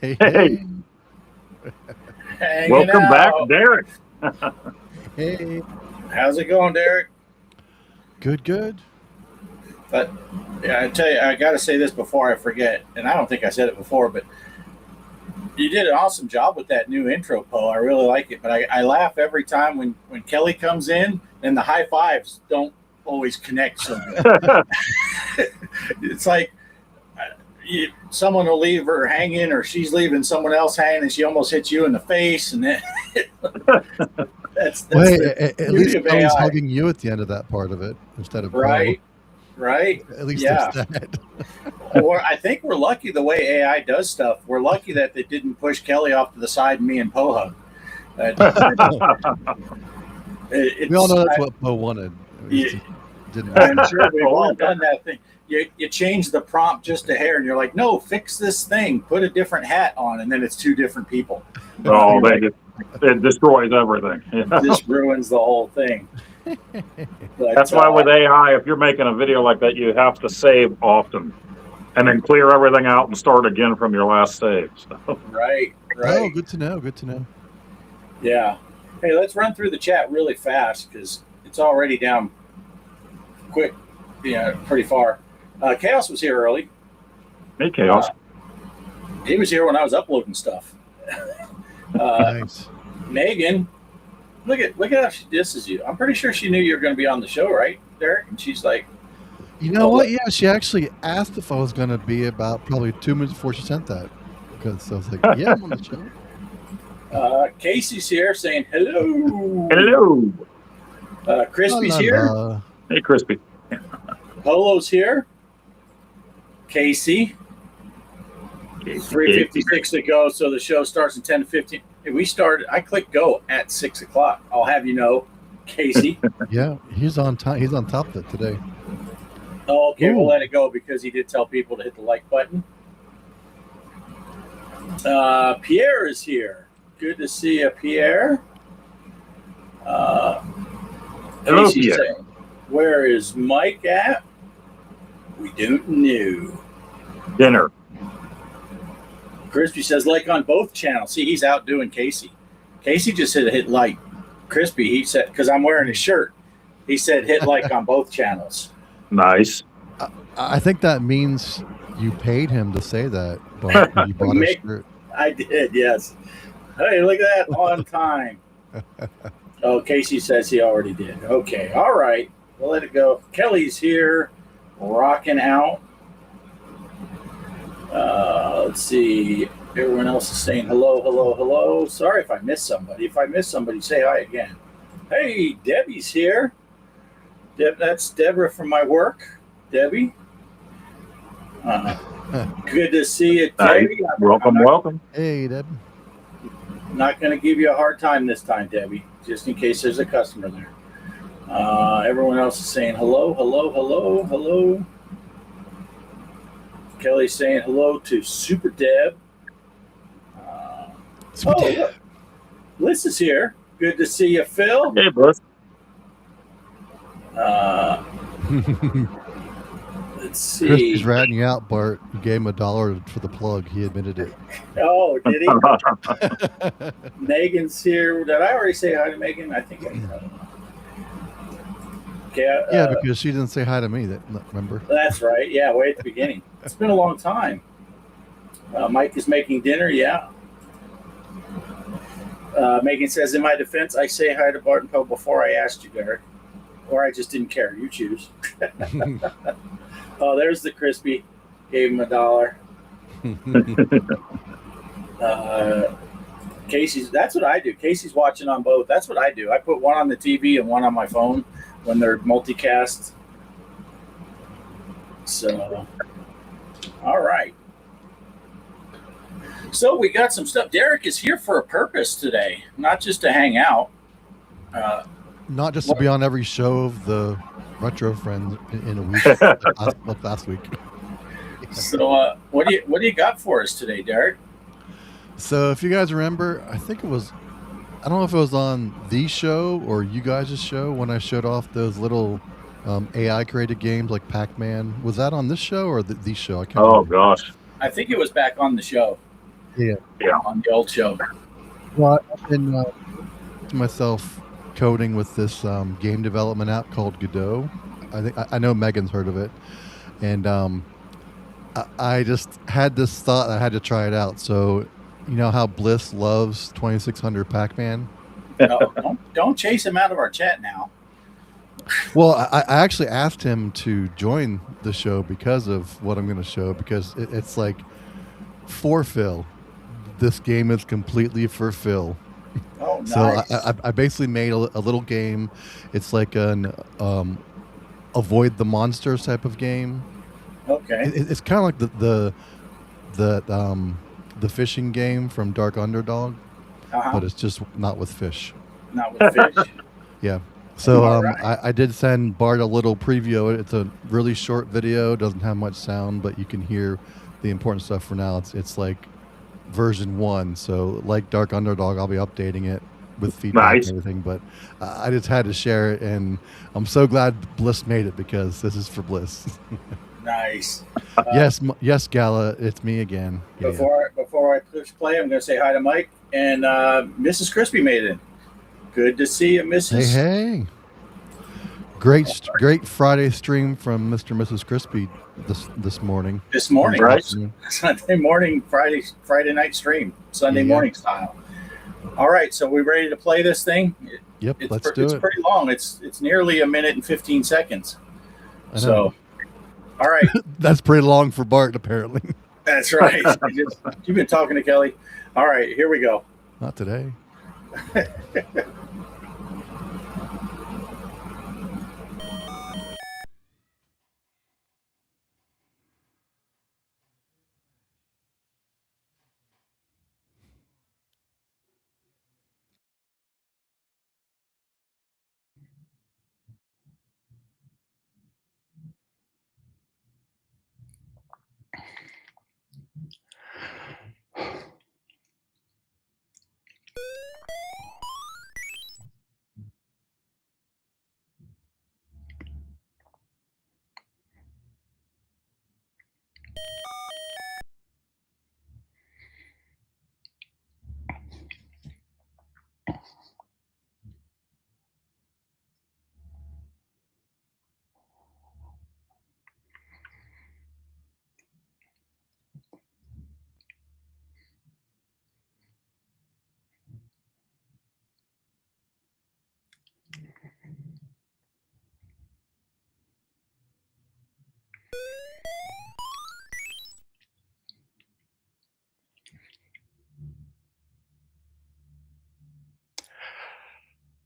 Hey. Welcome back, Derek. Hey. How's it going, Derek? Good. But yeah, I tell you, I got to say this before I forget, and I don't think I said it before, but you did an awesome job with that new intro, Poe. I really like it, but I laugh every time when Kelly comes in, and the high fives don't always connect so good. It's like someone will leave her hanging, or she's leaving someone else hanging, and she almost hits you in the face, and then that's at least Kelly's hugging you at the end of that part of it instead of right. At least there's that. Or I think we're lucky the way AI does stuff. We're lucky that they didn't push Kelly off to the side and me and Poe hug. We all know that's what Poe wanted. I'm sure we've all done that thing. You change the prompt just a hair, and you're like, no, fix this thing. Put a different hat on, and then it's two different people. Oh, it destroys everything. This ruins the whole thing. But, that's why with AI, if you're making a video like that, you have to save often. And then clear everything out and start again from your last save. So. Right. Oh, good to know. Yeah. Hey, let's run through the chat really fast because it's already down quick, pretty far. Kaos was here early. Hey, Kaos. He was here when I was uploading stuff. Nice. Megan, look at how she disses you. I'm pretty sure she knew you were going to be on the show, right, Derek? And she's like, you know what? Yeah, she actually asked if I was going to be about probably 2 minutes before she sent that. Because I was like, yeah, I'm on the show. Casey's here saying hello. Hello. Crispy's here. Hey, Crispy. Polo's here. Casey. 3:56 to go, so the show starts in 10 to 15. I clicked go at 6 o'clock. I'll have you know, Casey. Yeah, he's on time. He's on top of it today. Oh, okay, we'll let it go because he did tell people to hit the like button. Pierre is here. Good to see you, Pierre. Hello, Pierre. Saying, where is Mike at? We don't know. Dinner. Crispy says like on both channels. See, he's outdoing Casey. Casey just said hit like. Crispy, he said, because I'm wearing his shirt, he said hit like on both channels. Nice. I think that means you paid him to say that, but you bought a shirt. I did, yes. Hey, look at that on time. Oh, Casey says he already did. Okay, all right. We'll let it go. Kelly's here, rocking out. Let's see. Everyone else is saying hello. Sorry if I missed somebody. If I missed somebody, say hi again. Hey, Debbie's here. That's Deborah from my work. Debbie. Good to see you, Debbie. Welcome. Hey, Deb. Not going to give you a hard time this time, Debbie, just in case there's a customer there. Everyone else is saying hello. Kelly's saying hello to Super Deb. Look. Bliss is here. Good to see you, Phil. Hey, Bliss. Let's see. Crispy's ratting you out, Bart. You gave him $1 for the plug. He admitted it. Oh, did he? Megan's here. Did I already say hi to Megan? I think I did. Okay, yeah, because she didn't say hi to me. Remember? That's right. Yeah, way at the beginning. It's been a long time. Mike is making dinner. Yeah. Megan says, in my defense, I say hi to Bart and Poe before I asked you, Derek. Or I just didn't care. You choose. Oh, there's the Crispy. Gave him $1. Casey's, that's what I do. Casey's watching on both. That's what I do. I put one on the TV and one on my phone when they're multicast. So, all right. So we got some stuff. Derek is here for a purpose today, not just to hang out. Not just to be on every show of the Retro Friends in a week, like last week. So what do you got for us today, Derek? So if you guys remember, I think it was, I don't know if it was on the show or you guys' show when I showed off those little AI created games like Pac-Man. Was that on this show or the show? I can't remember. Gosh. I think it was back on the show. Yeah. on the old show. Well, I've been myself coding with this game development app called Godot. I know Megan's heard of it, and I just had this thought I had to try it out. So, you know how Bliss loves 2600 Pac-Man? No, don't chase him out of our chat now. Well, I actually asked him to join the show because of what I'm going to show, because it's like for Phil. This game is completely for Phil. Oh, nice. So I basically made a little game. It's like an avoid the monsters type of game. Okay. It's kind of like the fishing game from Dark Underdog, but it's just not with fish. Not with fish. Yeah. So right. I did send Bart a little preview. It's a really short video. Doesn't have much sound, but you can hear the important stuff for now. It's like version 1. So like Dark Underdog, I'll be updating it with feedback and everything. But I just had to share it, and I'm so glad Bliss made it because this is for Bliss. Nice. Yes, Gala, it's me again. Before I push play, I'm going to say hi to Mike, and Mrs. Crispy made it. Good to see you, Mrs. Hey. Great Friday stream from Mr. and Mrs. Crispy this morning. This morning, right? Sunday morning, Friday night stream, Sunday morning style. All right, so we ready to play this thing? Yep, let's do it. It's pretty long. It's nearly 1 minute and 15 seconds. So, all right. That's pretty long for Bart, apparently. That's right. You've been talking to Kelly. All right, here we go. Not today.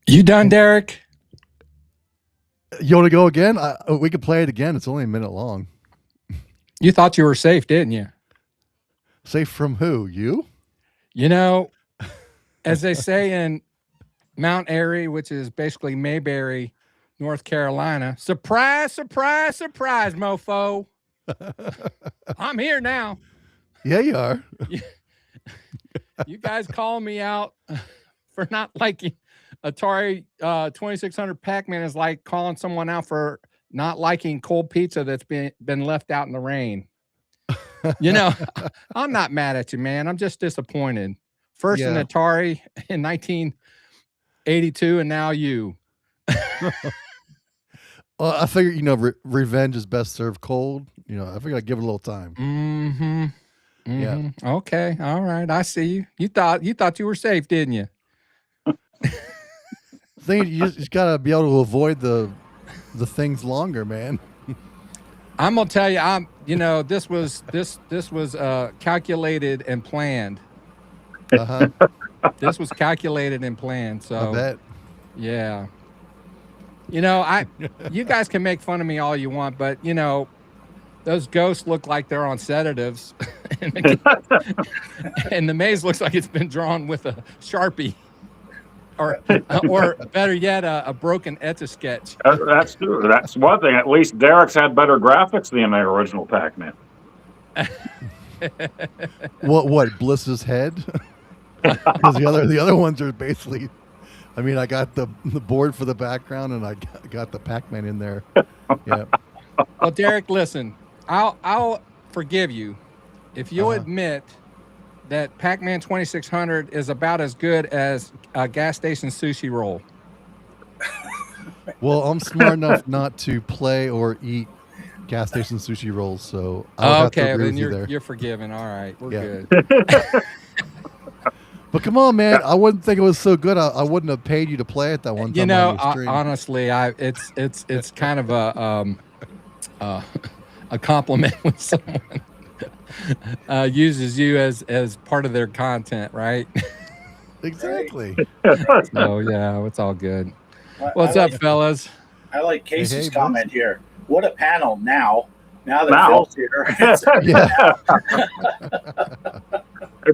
You done, Derek? You want to go again? We could play it again. It's only a minute long. You thought you were safe, didn't you? Safe from who? You? You know, as they say in Mount Airy, which is basically Mayberry, North Carolina, surprise, surprise, surprise, mofo. I'm here now. Yeah, you are. You guys call me out for not liking Atari 2600 Pac-Man is like calling someone out for not liking cold pizza that's been left out in the rain. You know, I'm not mad at you, man. I'm just disappointed. First in Atari in 1982, and now you. Well, I figure, you know, revenge is best served cold. You know, I figured I'd give it a little time. Mm-hmm. Yeah. Okay. All right. I see you. You thought you were safe, didn't you? Thing you just gotta be able to avoid the things longer, man. I'm gonna tell you, this was calculated and planned. This was calculated and planned. So I bet. Yeah. You know, you guys can make fun of me all you want, but you know, those ghosts look like they're on sedatives, and the maze looks like it's been drawn with a Sharpie. Or better yet, a broken Etch-a-Sketch. That's true. That's one thing. At least Derek's had better graphics than the original Pac-Man. What? Bliss's head? Because the other ones are basically. I mean, I got the board for the background, and I got the Pac-Man in there. Yeah. Well, Derek, listen, I'll forgive you if you'll admit that Pac-Man 2600 is about as good as a gas station sushi roll. Well, I'm smart enough not to play or eat gas station sushi rolls, so I'll have to Okay, agree then with you there. you're forgiven. All right, we're Yeah. good. But come on, man! I wouldn't think it was so good. I wouldn't have paid you to play it that one time. You know, on your stream. honestly, it's kind of a compliment when someone uses you as part of their content, right? Exactly. So yeah, it's all good. What's up, fellas? I like Casey's Hey, comment here. What a panel now. Now that Now. Phil's here. Yeah.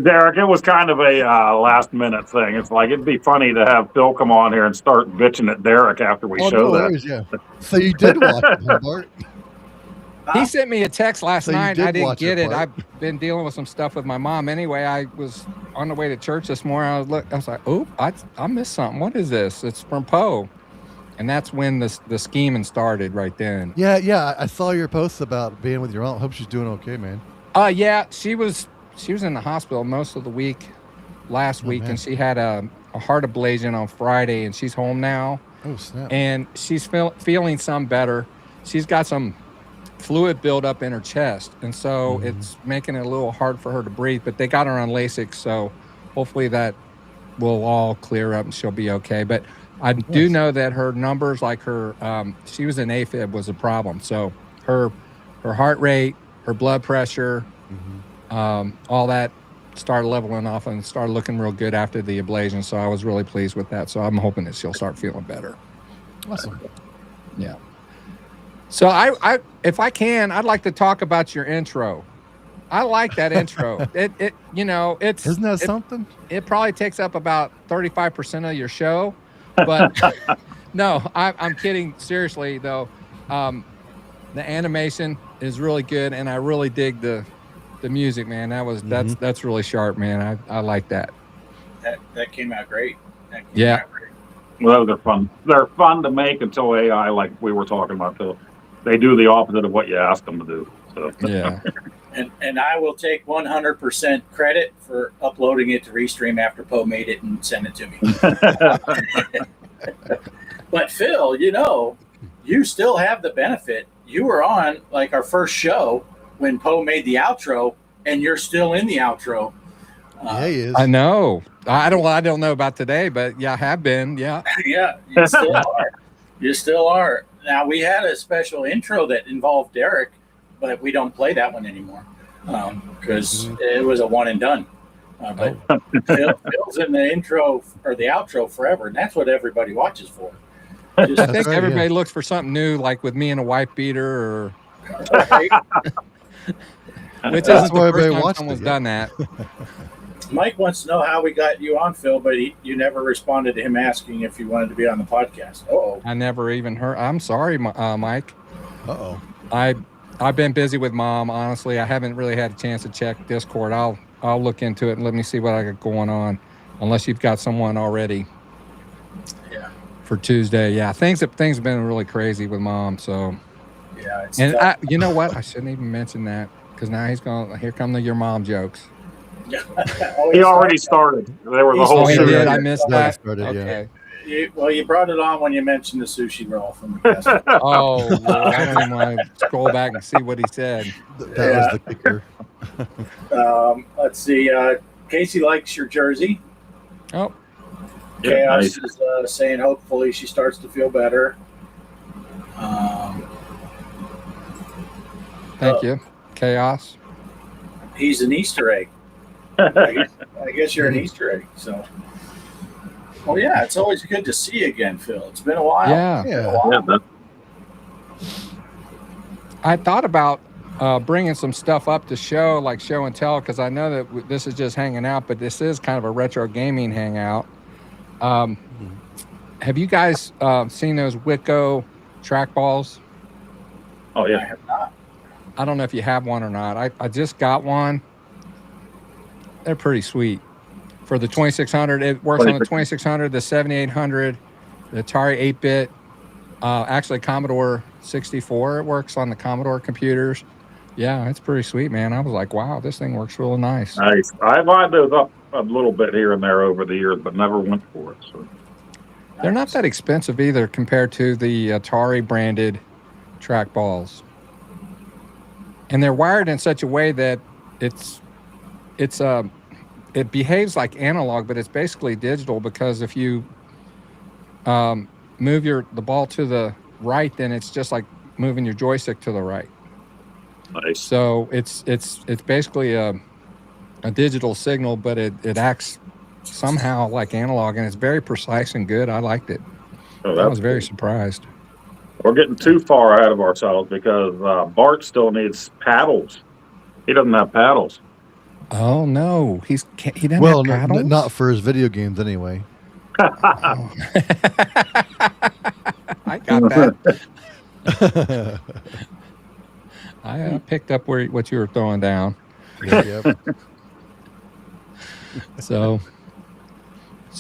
Derek, it was kind of a last minute thing. It's like it'd be funny to have Phil come on here and start bitching at Derek after we Oh, show no that. worries, yeah. So you did watch it, huh, Bart? He sent me a text last So you night. did I didn't watch get it, it. Bart. I've been dealing with some stuff with my mom. Anyway, I was on the way to church this morning. I was like, oh, I missed something. What is this? It's from Poe. And that's when the scheming started right then. Yeah. I saw your posts about being with your aunt. Hope she's doing okay, man. Yeah, she was in the hospital most of the week last week, man. and she had a heart ablation on Friday, and she's home now. Oh, snap. And she's feeling some better. She's got some fluid buildup in her chest, and so it's making it a little hard for her to breathe. But they got her on Lasix, so hopefully that will all clear up and she'll be okay. But I do know that her numbers, like her, she was in AFib was a problem. So her heart rate, her blood pressure, all that started leveling off and started looking real good after the ablation. So I was really pleased with that. So I'm hoping that she'll start feeling better. Awesome. Yeah. So I if I can, I'd like to talk about your intro. I like that intro. It you know, Isn't that something? it probably takes up about 35% of your show, but no, I'm kidding. Seriously though, the animation is really good, and I really dig the music, man. That's really sharp, man. I like that. That came out great. Yeah. Out great. Well, they're fun. They're fun to make until AI, like we were talking about, Phil. They do the opposite of what you ask them to do. So. Yeah. And I will take 100% credit for uploading it to Restream after Poe made it and sent it to me. But Phil, you know, you still have the benefit. You were on like our first show when Poe made the outro, and you're still in the outro. Yeah, he is. I know. I don't know about today, but yeah, I have been. Yeah. Yeah, you still are. You still are. Now, we had a special intro that involved Derek, but we don't play that one anymore because it was a one and done. But Phil's in the intro or the outro forever, and that's what everybody watches for. I Just, think right, everybody looks for something new, like with me and a wife beater, or right? which That's isn't why the first everybody time watched someone's it, done that. Mike wants to know how we got you on, Phil, but you never responded to him asking if you wanted to be on the podcast. Oh, I never even heard. I'm sorry, Mike. Uh-oh. I've been busy with mom. Honestly, I haven't really had a chance to check Discord. I'll look into it and let me see what I got going on. Unless you've got someone already. Yeah. For Tuesday, yeah. Things have been really crazy with mom. So, yeah. It's and tough. you know what? I shouldn't even mention that because now he's going. Here come the your mom jokes. Oh, He already started. There was a He's whole Oh, he started. series. did. I missed Yeah, that. started, yeah. Okay. You brought it on when you mentioned the sushi roll from the guest. Oh, Lord, I don't even want to scroll back and see what he said. That was the kicker. Let's see. Casey likes your jersey. Oh, Yeah, Kaos nice. is saying hopefully she starts to feel better. thank you, Chaos. He's an Easter egg. I guess you're an Easter egg. So, well, yeah, it's always good to see you again, Phil. It's been a while. Yeah. It's been a Yeah. while. Yeah, that- I thought about bringing some stuff up to show, like show and tell, because I know that this is just hanging out, but this is kind of a retro gaming hangout. Have you guys seen those Wicco trackballs? Oh, I yeah. have not. I don't know if you have one or not. I just got one. They're pretty sweet. For the 2600, it works on the 2600, the 7800, the Atari 8-bit, actually Commodore 64. It works on the Commodore computers. Yeah, it's pretty sweet, man. I was like, wow, this thing works really nice. Nice. I've lined those up a little bit here and there over the years, but never went for it. So. They're not that expensive either compared to the Atari branded trackballs. And they're wired in such a way that it behaves like analog, but it's basically digital, because if you move the ball to the right, then it's just like moving your joystick to the right. Nice. So it's basically a digital signal, but it acts somehow like analog, and it's very precise and good. I liked it. Oh, I was very surprised. We're getting too far ahead of ourselves because Bart still needs paddles. He doesn't have paddles. Oh no, he doesn't Well, have paddles? not for his video games anyway. Oh. I got that. I picked up what you were throwing down. Yep. So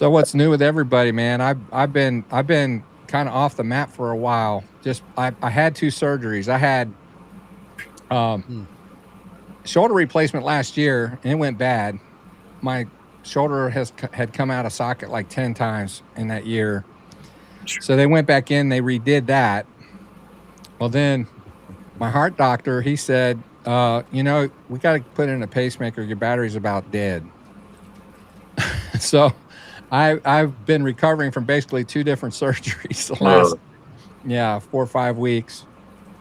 what's new with everybody, man? I've been kind of off the map for a while. Just I had 2 surgeries. I had shoulder replacement last year, and it went bad. My shoulder had come out of socket like 10 times in that year. So they went back in, they redid that. Well, then my heart doctor, he said, we got to put in a pacemaker. Your battery's about dead. So I've been recovering from basically 2 different surgeries the last 4 or 5 weeks.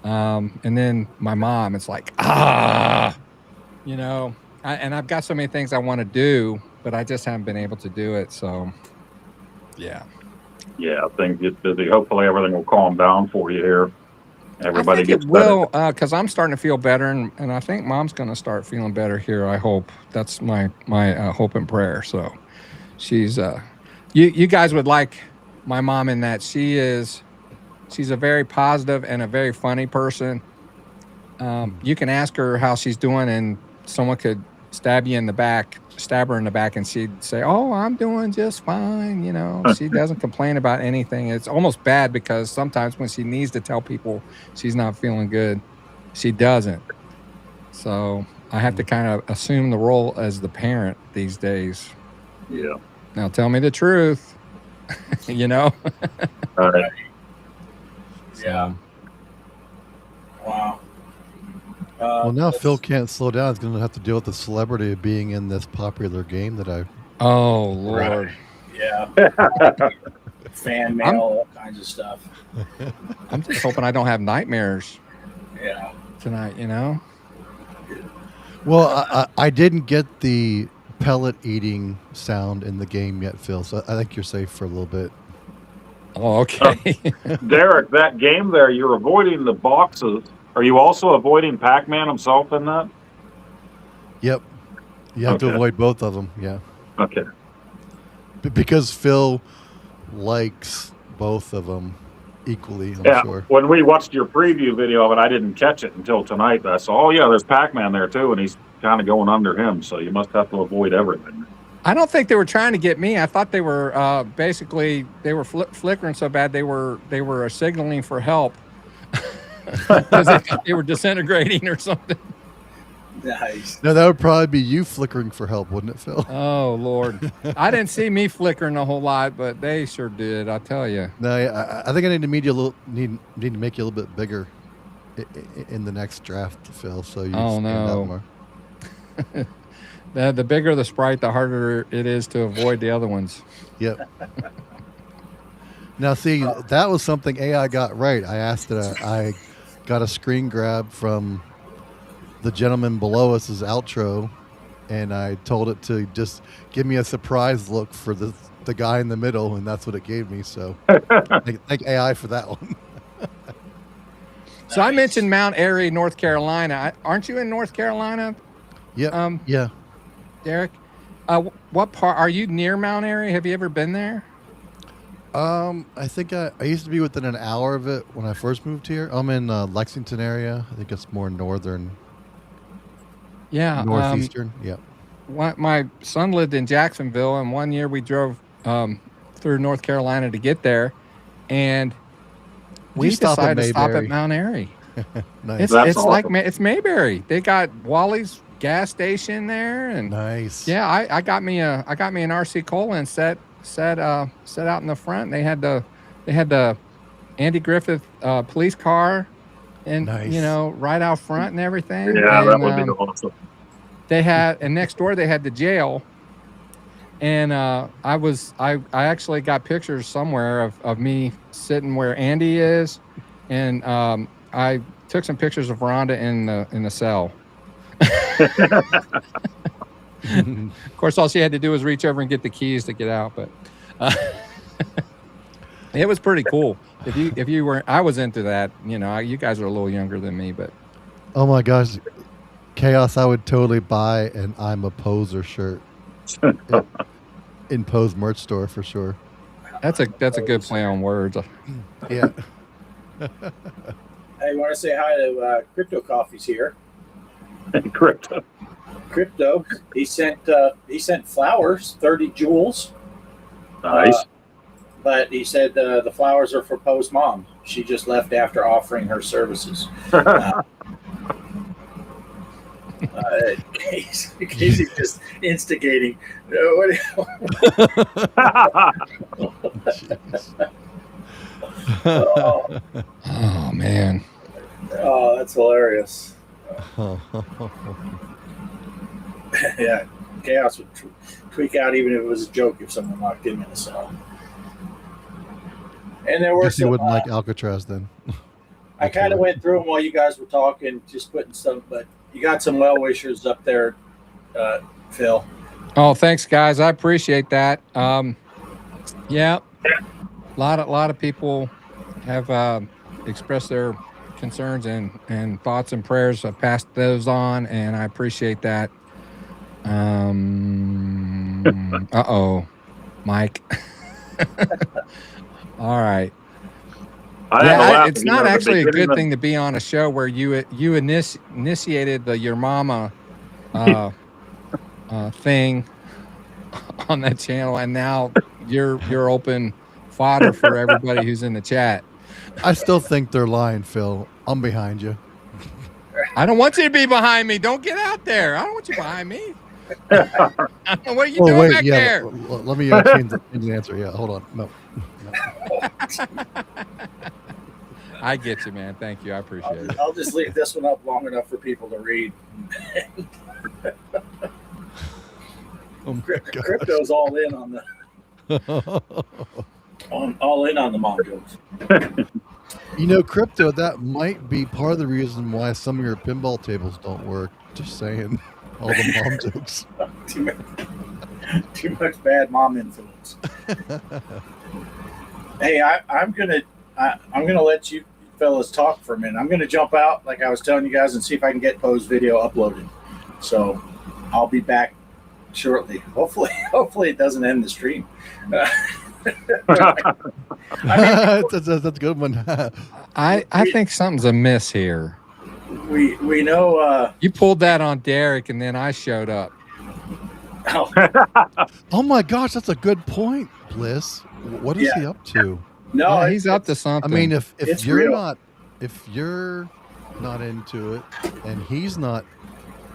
And then my mom, it's like, and I've got so many things I want to do, but I just haven't been able to do it. So, yeah. Yeah, things get busy. Hopefully everything will calm down for you here. Everybody gets it will, because I'm starting to feel better, and I think Mom's going to start feeling better here. I hope. That's my hope and prayer. So, she's you guys would like my mom in that she's a very positive and a very funny person. You can ask her how she's doing, and someone could stab her in the back, and she'd say, "Oh, I'm doing just fine." She doesn't complain about anything. It's almost bad because sometimes when she needs to tell people she's not feeling good, she doesn't. So I have to kind of assume the role as the parent these days. Yeah. Now tell me the truth. All right. Yeah. Wow. Well, now Phil can't slow down. He's going to have to deal with the celebrity of being in this popular game that I... Oh, Lord. Right. Yeah. Fan mail, all kinds of stuff. I'm just hoping I don't have nightmares tonight, Well, I didn't get the pellet eating sound in the game yet, Phil, so I think you're safe for a little bit. Oh, okay. Derek, that game there, you're avoiding the boxes. Are you also avoiding Pac-Man himself in that? Yep. You have to avoid both of them, yeah. Okay. Because Phil likes both of them equally, I'm sure. When we watched your preview video of it, I didn't catch it until tonight. I saw, there's Pac-Man there too, and he's kind of going under him, so you must have to avoid everything. I don't think they were trying to get me. I thought they were basically they were flickering so bad they were signaling for help because they were disintegrating or something. Nice. No, that would probably be you flickering for help, wouldn't it, Phil? Oh Lord, I didn't see me flickering a whole lot, but they sure did. I tell you. No, I think I need to make you a little bit bigger in the next draft, Phil. So you stand out more. The bigger the sprite, the harder it is to avoid the other ones. Yep. Now, see, that was something AI got right. I asked it. I got a screen grab from the gentleman below us's outro, and I told it to just give me a surprise look for the guy in the middle, and that's what it gave me. So thank AI for that one. So I mentioned Mount Airy, North Carolina. Aren't you in North Carolina? Yep. Yeah. Derek, what part are you near Mount Airy? Have you ever been there? I think I used to be within an hour of it when I first moved here. I'm in Lexington area. I think it's more northern. Yeah. Northeastern. Yeah. My son lived in Jacksonville, and one year we drove through North Carolina to get there, and we decided to stop at Mount Airy. Nice. That's It's like awesome. it's Mayberry. They got Wally's gas station there, and Nice. yeah, I got me an RC Cola and set out in the front. They had the Andy Griffith police car, and Nice. you know, right out front and everything. Yeah, and, that would be awesome. They had, and next door they had the jail. And I actually got pictures somewhere of me sitting where Andy is, and I took some pictures of Rhonda in the cell. Of course, all she had to do was reach over and get the keys to get out, but it was pretty cool. If you were, I was into that. You know, you guys are a little younger than me, but Oh my gosh, Chaos! I would totally buy an "I'm a Poser" shirt in Pose merch store for sure. that's a good play on words. Yeah. I want to say hi to Crypto Coffee's here. Crypto. Crypto, he sent flowers, 30 jewels. Nice. But he said the flowers are for Poe's mom. She just left after offering her services. Casey's just instigating. Oh man. Oh, that's hilarious. Yeah, Chaos would tweak out even if it was a joke if someone locked him in a cell. And there were Guess you some. wouldn't like Alcatraz then. I kind of went through them while you guys were talking, just putting some. But you got some well wishers up there, Phil. Oh, thanks, guys. I appreciate that. Yeah, a lot of people have expressed their concerns and thoughts and prayers. I've passed those on, and I appreciate that. Mike. All right. It's not actually a good thing to be on a show where you initiated the your mama thing on that channel, and now you're open fodder for everybody who's in the chat. I still think they're lying, Phil. I'm behind you. I don't want you to be behind me. Don't get out there. I don't want you behind me. What are you doing back there? Let me change the answer. Yeah, hold on. No. I get you, man. Thank you. I appreciate it. I'll just leave this one up long enough for people to read. Oh my gosh. Crypto's all in on the mom jokes. You know, Crypto, that might be part of the reason why some of your pinball tables don't work. Just saying. All the mom jokes. Too much bad mom influence. Hey, I'm gonna let you fellas talk for a minute. I'm gonna jump out, like I was telling you guys, and see if I can get Poe's video uploaded. So I'll be back shortly. Hopefully it doesn't end the stream. That's a good one. I think something's amiss here. We know You pulled that on Derek, and then I showed up. Oh my gosh, that's a good point, Bliss. What is he up to? no, Yeah, he's up to something. I mean, if It's you're real. not into it and he's not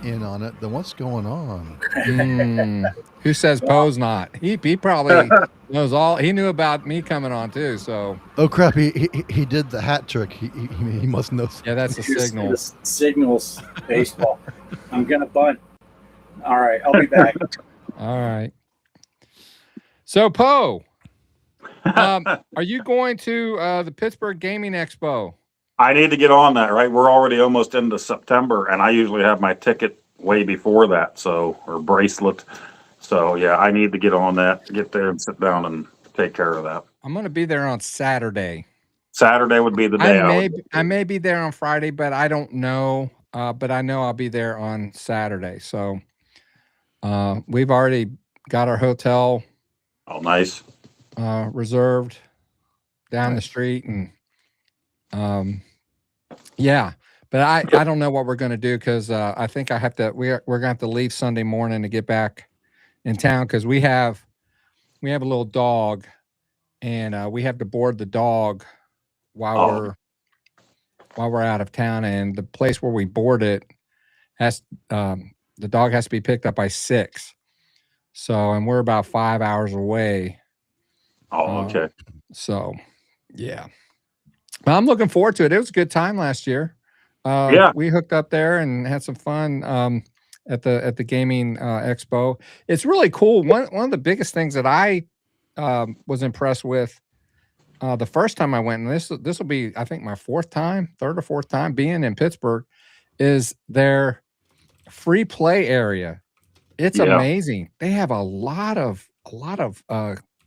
in on it, then what's going on? Who says Poe's not? He probably knows all. He knew about me coming on too. So Oh crap, he did the hat trick. He must know. yeah, that's a signal. The signals baseball. I'm gonna bunt. All right, I'll be back. All right. So Poe, are you going to the Pittsburgh Gaming Expo? I need to get on that, right? We're already almost into September, and I usually have my ticket way before that, or bracelet. So, yeah, I need to get on that, get there and sit down and take care of that. I'm going to be there on Saturday. Saturday would be the day. I may be there on Friday, but I don't know. But I know I'll be there on Saturday. So we've already got our hotel Oh, nice. reserved down the street, and yeah, but I don't know what we're going to do, because I think we're going to have to leave Sunday morning to get back in town, because we have a little dog, and we have to board the dog while while we're out of town, and the place where we board it has the dog has to be picked up by 6. So, and we're about 5 hours away. Oh, okay. So, yeah. But I'm looking forward to it. It was a good time last year. Yeah. We hooked up there and had some fun at the gaming expo. It's really cool. One of the biggest things that I was impressed with the first time I went, and this will be, I think, my third or fourth time being in Pittsburgh, is their free play area. It's amazing. They have a lot of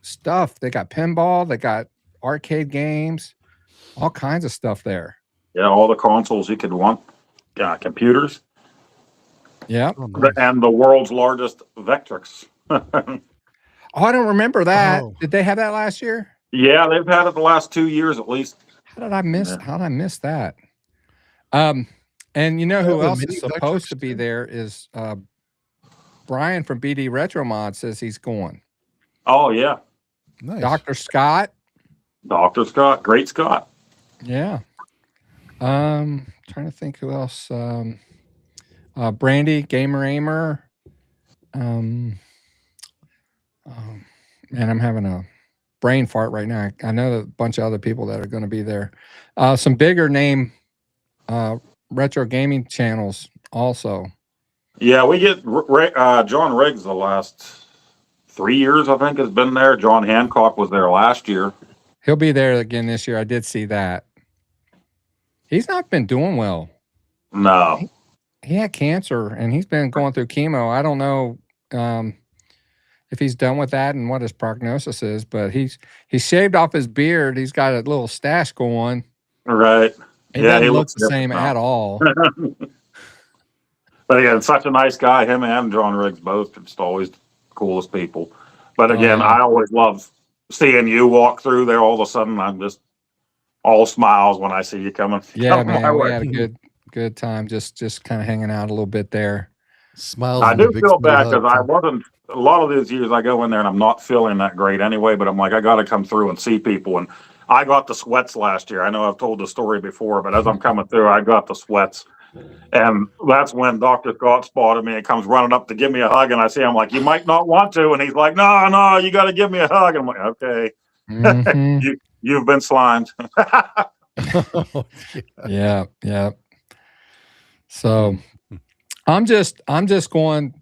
stuff. They got pinball, they got arcade games, all kinds of stuff there. Yeah, all the consoles you could want, computers. Yeah. Oh, nice. And the world's largest Vectrix. Oh, I don't remember that. Oh. Did they have that last year? Yeah, they've had it the last 2 years at least. How did I miss that? And you know who else is supposed to be there is Brian from BD Retro Mod says he's going. Oh, yeah. Nice. Dr. Scott. Dr. Scott. Great Scott. Yeah. Trying to think who else. Brandy, Gamer Aimer. Man, I'm having a brain fart right now. I know a bunch of other people that are going to be there. Some bigger name retro gaming channels also. Yeah, we get John Riggs the last 3 years, I think, has been there. John Hancock was there last year. He'll be there again this year. I did see that. He's not been doing well. No. He had cancer, and he's been going through chemo. I don't know if he's done with that and what his prognosis is, but he's shaved off his beard. He's got a little stash going. Right. He yeah, doesn't he look looks the same at all. But again, such a nice guy. Him and John Riggs both just always the coolest people. But again, I always love seeing you walk through there. All of a sudden, I'm just all smiles when I see you coming. Yeah, man, we had a good time. Just kind of hanging out a little bit there. Smiles. I and a do big feel smooth bad hug. because I wasn't. A lot of these years I go in there and I'm not feeling that great anyway. But I'm like, I got to come through and see people. And I got the sweats last year. I know I've told the story before, but as I'm coming through, I got the sweats. And that's when Dr. Scott spotted me and comes running up to give me a hug. And I see him like, you might not want to. And he's like, no, you got to give me a hug. And I'm like, okay, you've been slimed. Yeah. So I'm just going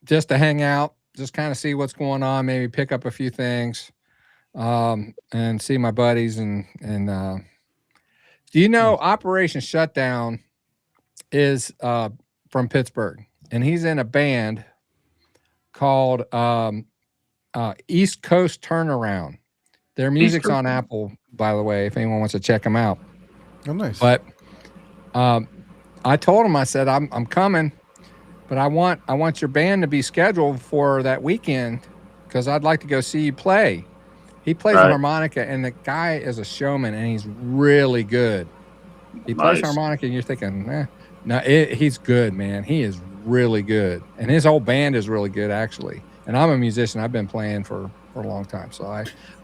just to hang out, just kind of see what's going on, maybe pick up a few things, and see my buddies and do you know Operation Shutdown is from Pittsburgh, and he's in a band called East Coast Turnaround. Their music's on Apple, by the way, if anyone wants to check them out. Oh, nice. But I told him, I said, I'm coming, but I want your band to be scheduled for that weekend because I'd like to go see you play. He plays the harmonica, and the guy is a showman, and he's really good. He plays harmonica, and you're thinking, no, he's good, man. He is really good, and his whole band is really good, actually. And I'm a musician. I've been playing for a long time, so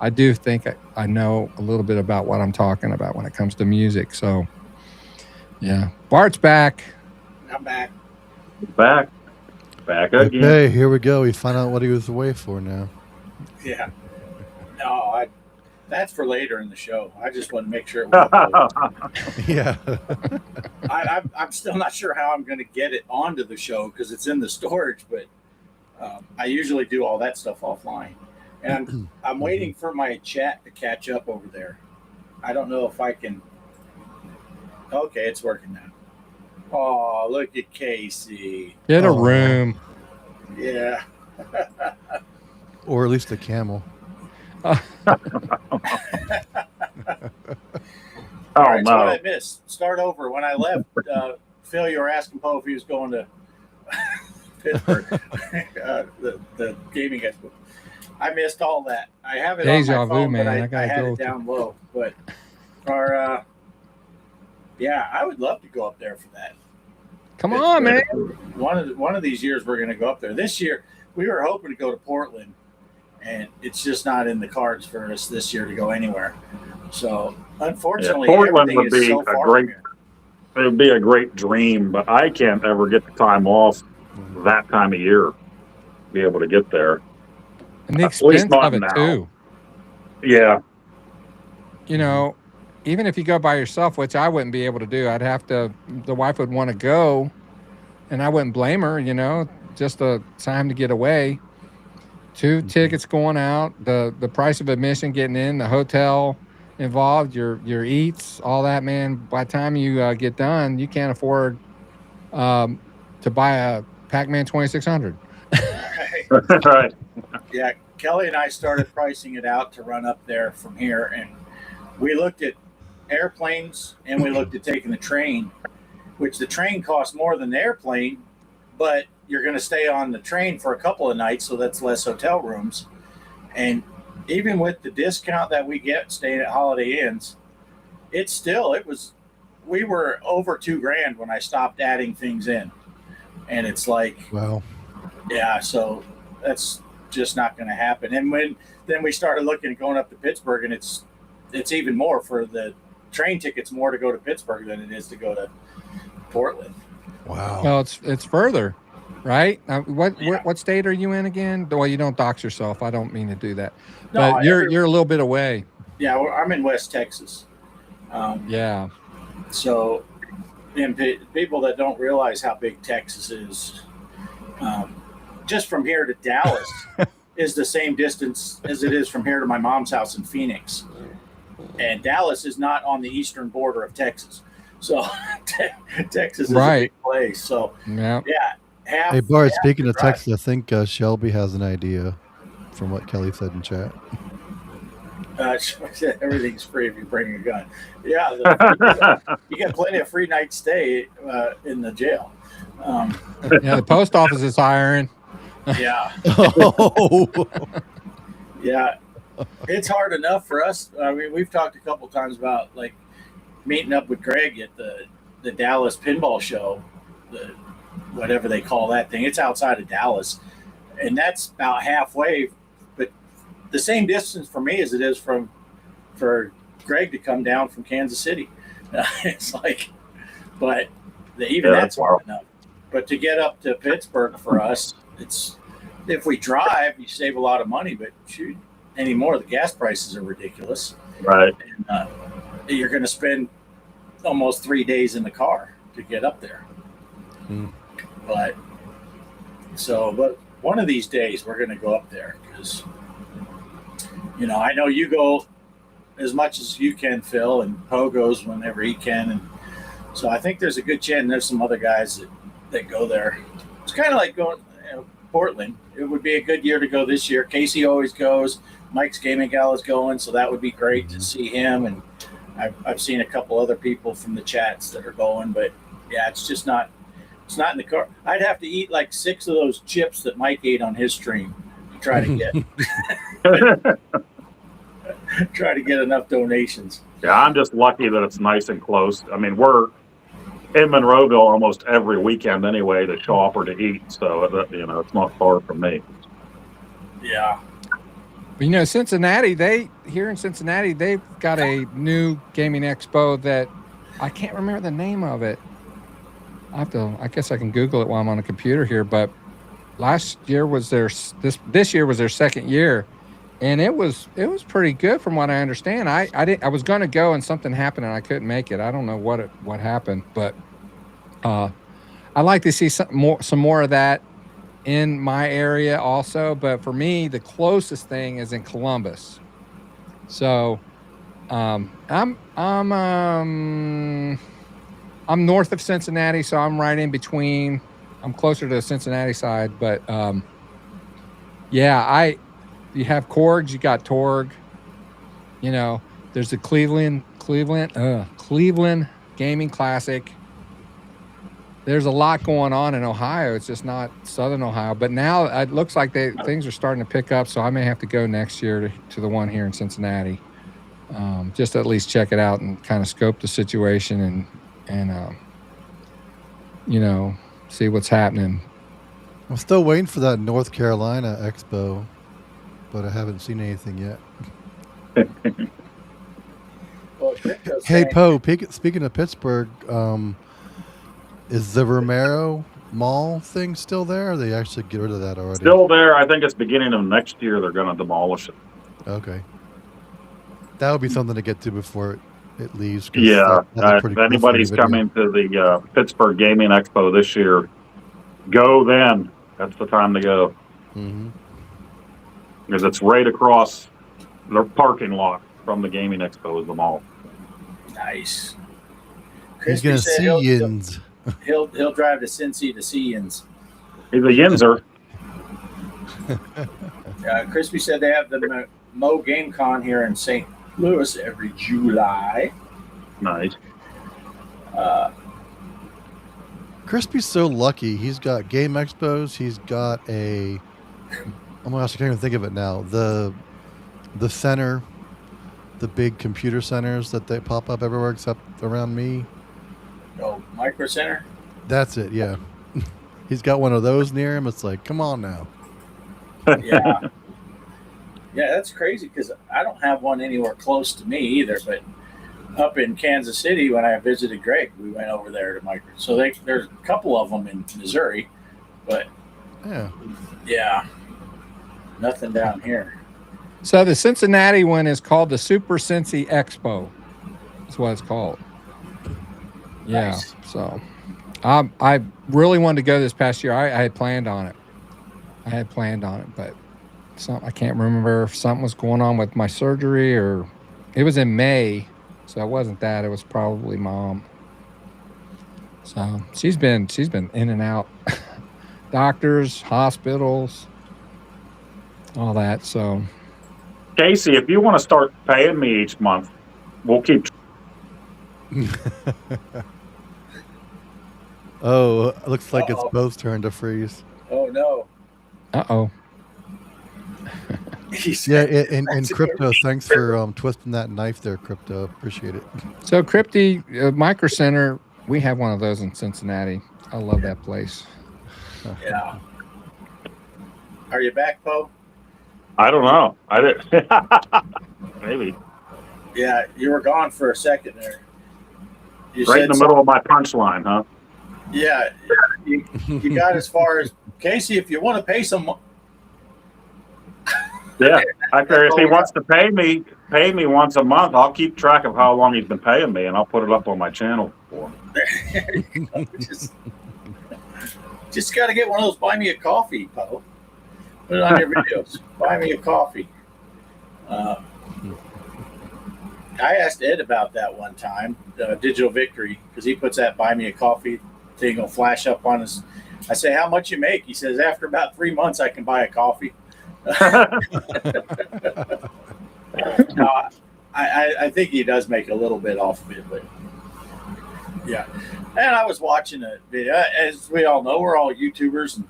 I do think I know a little bit about what I'm talking about when it comes to music. So, yeah, Bart's back. I'm back. Back again. Okay, here we go. We find out what he was away for now. Yeah. No, that's for later in the show. I just want to make sure it was Yeah. I'm still not sure how I'm going to get it onto the show because it's in the storage, but I usually do all that stuff offline. And I'm waiting for my chat to catch up over there. I don't know if I can. Okay, it's working now. Oh, look at Casey. Get a room. Yeah. Or at least a camel. All right, so what I missed. Start over. When I left, Phil, you were asking Poe if he was going to Pittsburgh, the gaming expo. I missed all that. I have it Deja on my phone, vu, man. but I had it down low. But yeah, I would love to go up there for that. Come on, man. One of these years we're going to go up there. This year we were hoping to go to Portland, and it's just not in the cards for us this year to go anywhere. So Unfortunately, Portland everything would is be so a far great. from here. It would be a great dream, but I can't ever get the time off that time of year to be able to get there. And the At least expense not of it now. too. Yeah. You know, even if you go by yourself, which I wouldn't be able to do, I'd have to. The wife would want to go, and I wouldn't blame her. You know, just a time to get away. 2 tickets going out, the price of admission getting in, the hotel involved, your eats, all that, man. By the time you get done, you can't afford to buy a Pac-Man 2600. Right. Yeah, Kelly and I started pricing it out to run up there from here, and we looked at airplanes and we looked at taking the train, which the train costs more than the airplane, but you're going to stay on the train for a couple of nights, so that's less hotel rooms. And even with the discount that we get staying at Holiday Inns, we were over $2,000 when I stopped adding things in. And it's like, Wow. yeah, so that's just not going to happen. And then we started looking at going up to Pittsburgh, and it's even more for the train tickets, more to go to Pittsburgh than it is to go to Portland. Wow. Well, it's further, right? What state are you in again? Well, you don't dox yourself. I don't mean to do that, No, but you're a little bit away. Yeah, I'm in West Texas. Yeah. So, and people that don't realize how big Texas is, just from here to Dallas is the same distance as it is from here to my mom's house in Phoenix. And Dallas is not on the eastern border of Texas. So Texas is a big place. So yeah. Hey Bart, speaking of Texas, I think Shelby has an idea from what Kelly said in chat. Everything's free if you bring a gun. Yeah, you get plenty of free night stay in the jail. Yeah, the post office is hiring. Yeah. Oh. Yeah. It's hard enough for us. I mean, we've talked a couple times about like meeting up with Greg at the Dallas pinball show, whatever they call that thing. It's outside of Dallas, and that's about halfway, but the same distance for me as it is for Greg to come down from Kansas City. It's like, but that's far enough. But to get up to Pittsburgh for us, it's, if we drive, you save a lot of money, but shoot, anymore, the gas prices are ridiculous. Right. And, you're going to spend almost 3 days in the car to get up there. But one of these days we're going to go up there because, you know, I know you go as much as you can, Phil, and Poe goes whenever he can. And so I think there's a good chance there's some other guys that go there. It's kind of like going, Portland. It would be a good year to go this year. Casey always goes. Mike's Gaming Gala is going, so that would be great to see him. And I've seen a couple other people from the chats that are going, but yeah, it's just not. It's not in the car. I'd have to eat like 6 of those chips that Mike ate on his stream to try to get enough donations. Yeah, I'm just lucky that it's nice and close. I mean, we're in Monroeville almost every weekend anyway to shop or to eat, so you know, it's not far from me. Yeah. You know, here in Cincinnati, they've got a new gaming expo that I can't remember the name of it. I guess I can Google it while I'm on the computer here, but this year was their second year, and it was pretty good from what I understand. I was going to go and something happened and I couldn't make it. I don't know what happened, but I'd like to see some more of that in my area also. But for me, the closest thing is in Columbus. So I'm north of Cincinnati, so I'm right in between. I'm closer to the Cincinnati side, but yeah, you have Korgs, you got Torg. You know, there's the Cleveland Gaming Classic. There's a lot going on in Ohio. It's just not Southern Ohio. But now it looks like things are starting to pick up, so I may have to go next year to the one here in Cincinnati, just to at least check it out and kind of scope the situation and you know, see what's happening. I'm still waiting for that North Carolina expo, but I haven't seen anything yet. Well, Hey, Poe, speaking of Pittsburgh, is the Romero Mall thing still there? Or they actually get rid of that already? Still there. I think it's beginning of next year they're going to demolish it. Okay. That would be something to get to before it leaves. Yeah. If anybody's coming to the Pittsburgh Gaming Expo this year, go then. That's the time to go. Mm-hmm. Because it's right across the parking lot from the Gaming Expo is the mall. Nice. He's going to see Yins. He'll drive to Cincy to see Yins. He's a Yinzer. Crispy said they have the Mo Game Con here in St. Louis every July. Nice. Crispy's so lucky. He's got game expos. He's got oh my gosh, I can't even think of it now. The center, the big computer centers that they pop up everywhere except around me. Oh, Micro Center? That's it, yeah. He's got one of those near him. It's like, come on now. Yeah. Yeah, that's crazy because I don't have one anywhere close to me either. But up in Kansas City, when I visited Greg, we went over there to Micro. So there's a couple of them in Missouri, but yeah, nothing down here. So the Cincinnati one is called the Super Cincy Expo. That's what it's called. Yeah. Nice. So I really wanted to go this past year. I had planned on it. But I can't remember if something was going on with my surgery or it was in May. So it wasn't that. It was probably Mom. So she's been in and out. Doctors, hospitals, all that. So Casey, if you want to start paying me each month, we'll keep. Oh, it looks like it's Bo's turn to freeze. Oh no. Uh-oh. Yeah, and Crypto, thanks for twisting that knife there, Crypto. Appreciate it. So Crypty Micro Center, we have one of those in Cincinnati. I love that place. Yeah. Are you back, Poe? I don't know. I did. Maybe. Yeah, you were gone for a second there. You right in the middle of my punchline, huh? Yeah, you got as far as Casey. If you want to pay some. Yeah, if he wants to pay me once a month, I'll keep track of how long he's been paying me, and I'll put it up on my channel for him. Just got to get one of those. Buy me a coffee, Poe. Put it on your videos. Buy me a coffee. I asked Ed about that one time, Digital Victory, because he puts that buy me a coffee thing will flash up on his. I say, how much you make? He says, after about 3 months, I can buy a coffee. No, I think he does make a little bit off of it, but yeah. And I was watching a video. As we all know, we're all YouTubers, and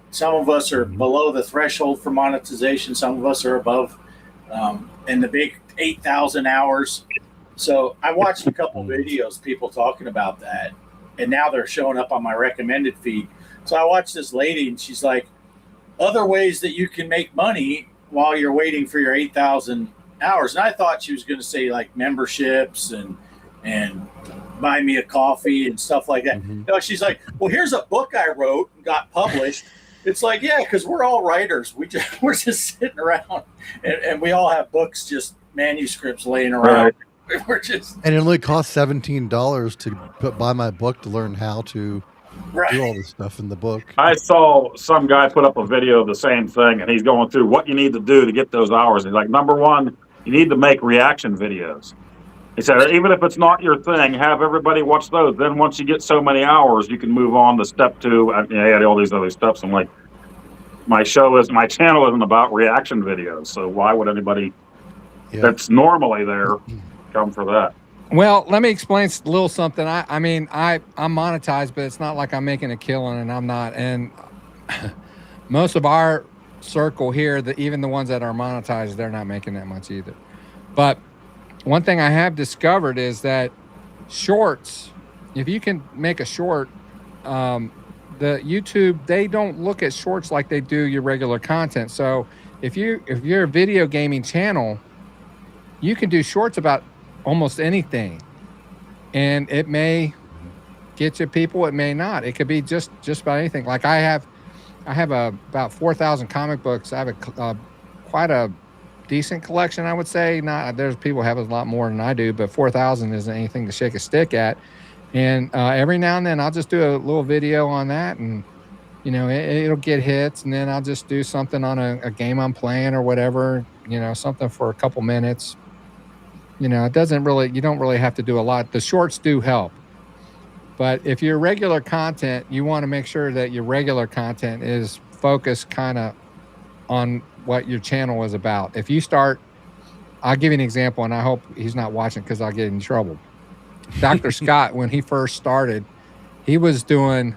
some of us are below the threshold for monetization. Some of us are above, and the big 8,000 hours. So I watched a couple videos, people talking about that, and now they're showing up on my recommended feed. So I watched this lady, and she's like, other ways that you can make money while you're waiting for your 8,000 hours. And I thought she was going to say like memberships and buy me a coffee and stuff like that. No, she's like, well, here's a book I wrote and got published. It's like, yeah, because we're all writers. We're just sitting around and we all have books, just manuscripts laying around. Right. We're just. And it only costs $17 to buy my book to learn how to do all this stuff in the book. I saw some guy put up a video of the same thing, and he's going through what you need to do to get those hours. He's like, number one, you need to make reaction videos. He said, even if it's not your thing, have everybody watch those. Then once you get so many hours, you can move on to step 2. I had all these other steps. I'm like, my channel isn't about reaction videos. So why would anybody that's normally there come for that? Well, let me explain a little something. I'm monetized, but it's not like I'm making a killing, and I'm not. And most of our circle here, even the ones that are monetized, they're not making that much either. But one thing I have discovered is that shorts, if you can make a short, the YouTube, they don't look at shorts like they do your regular content. So if you're a video gaming channel, you can do shorts about almost anything, and it may get you people, it may not. It could be just about anything. Like I have about 4,000 comic books. I have quite a decent collection, I would say. Not there's people who have a lot more than I do, but 4,000 isn't anything to shake a stick at. And every now and then I'll just do a little video on that, and you know, it'll get hits, and then I'll just do something on a game I'm playing or whatever, you know, something for a couple minutes. You know, you don't really have to do a lot. The shorts do help. But if you're regular content, you want to make sure that your regular content is focused kind of on what your channel is about. If you start, I'll give you an example, and I hope he's not watching because I'll get in trouble. Dr. Scott, when he first started, he was doing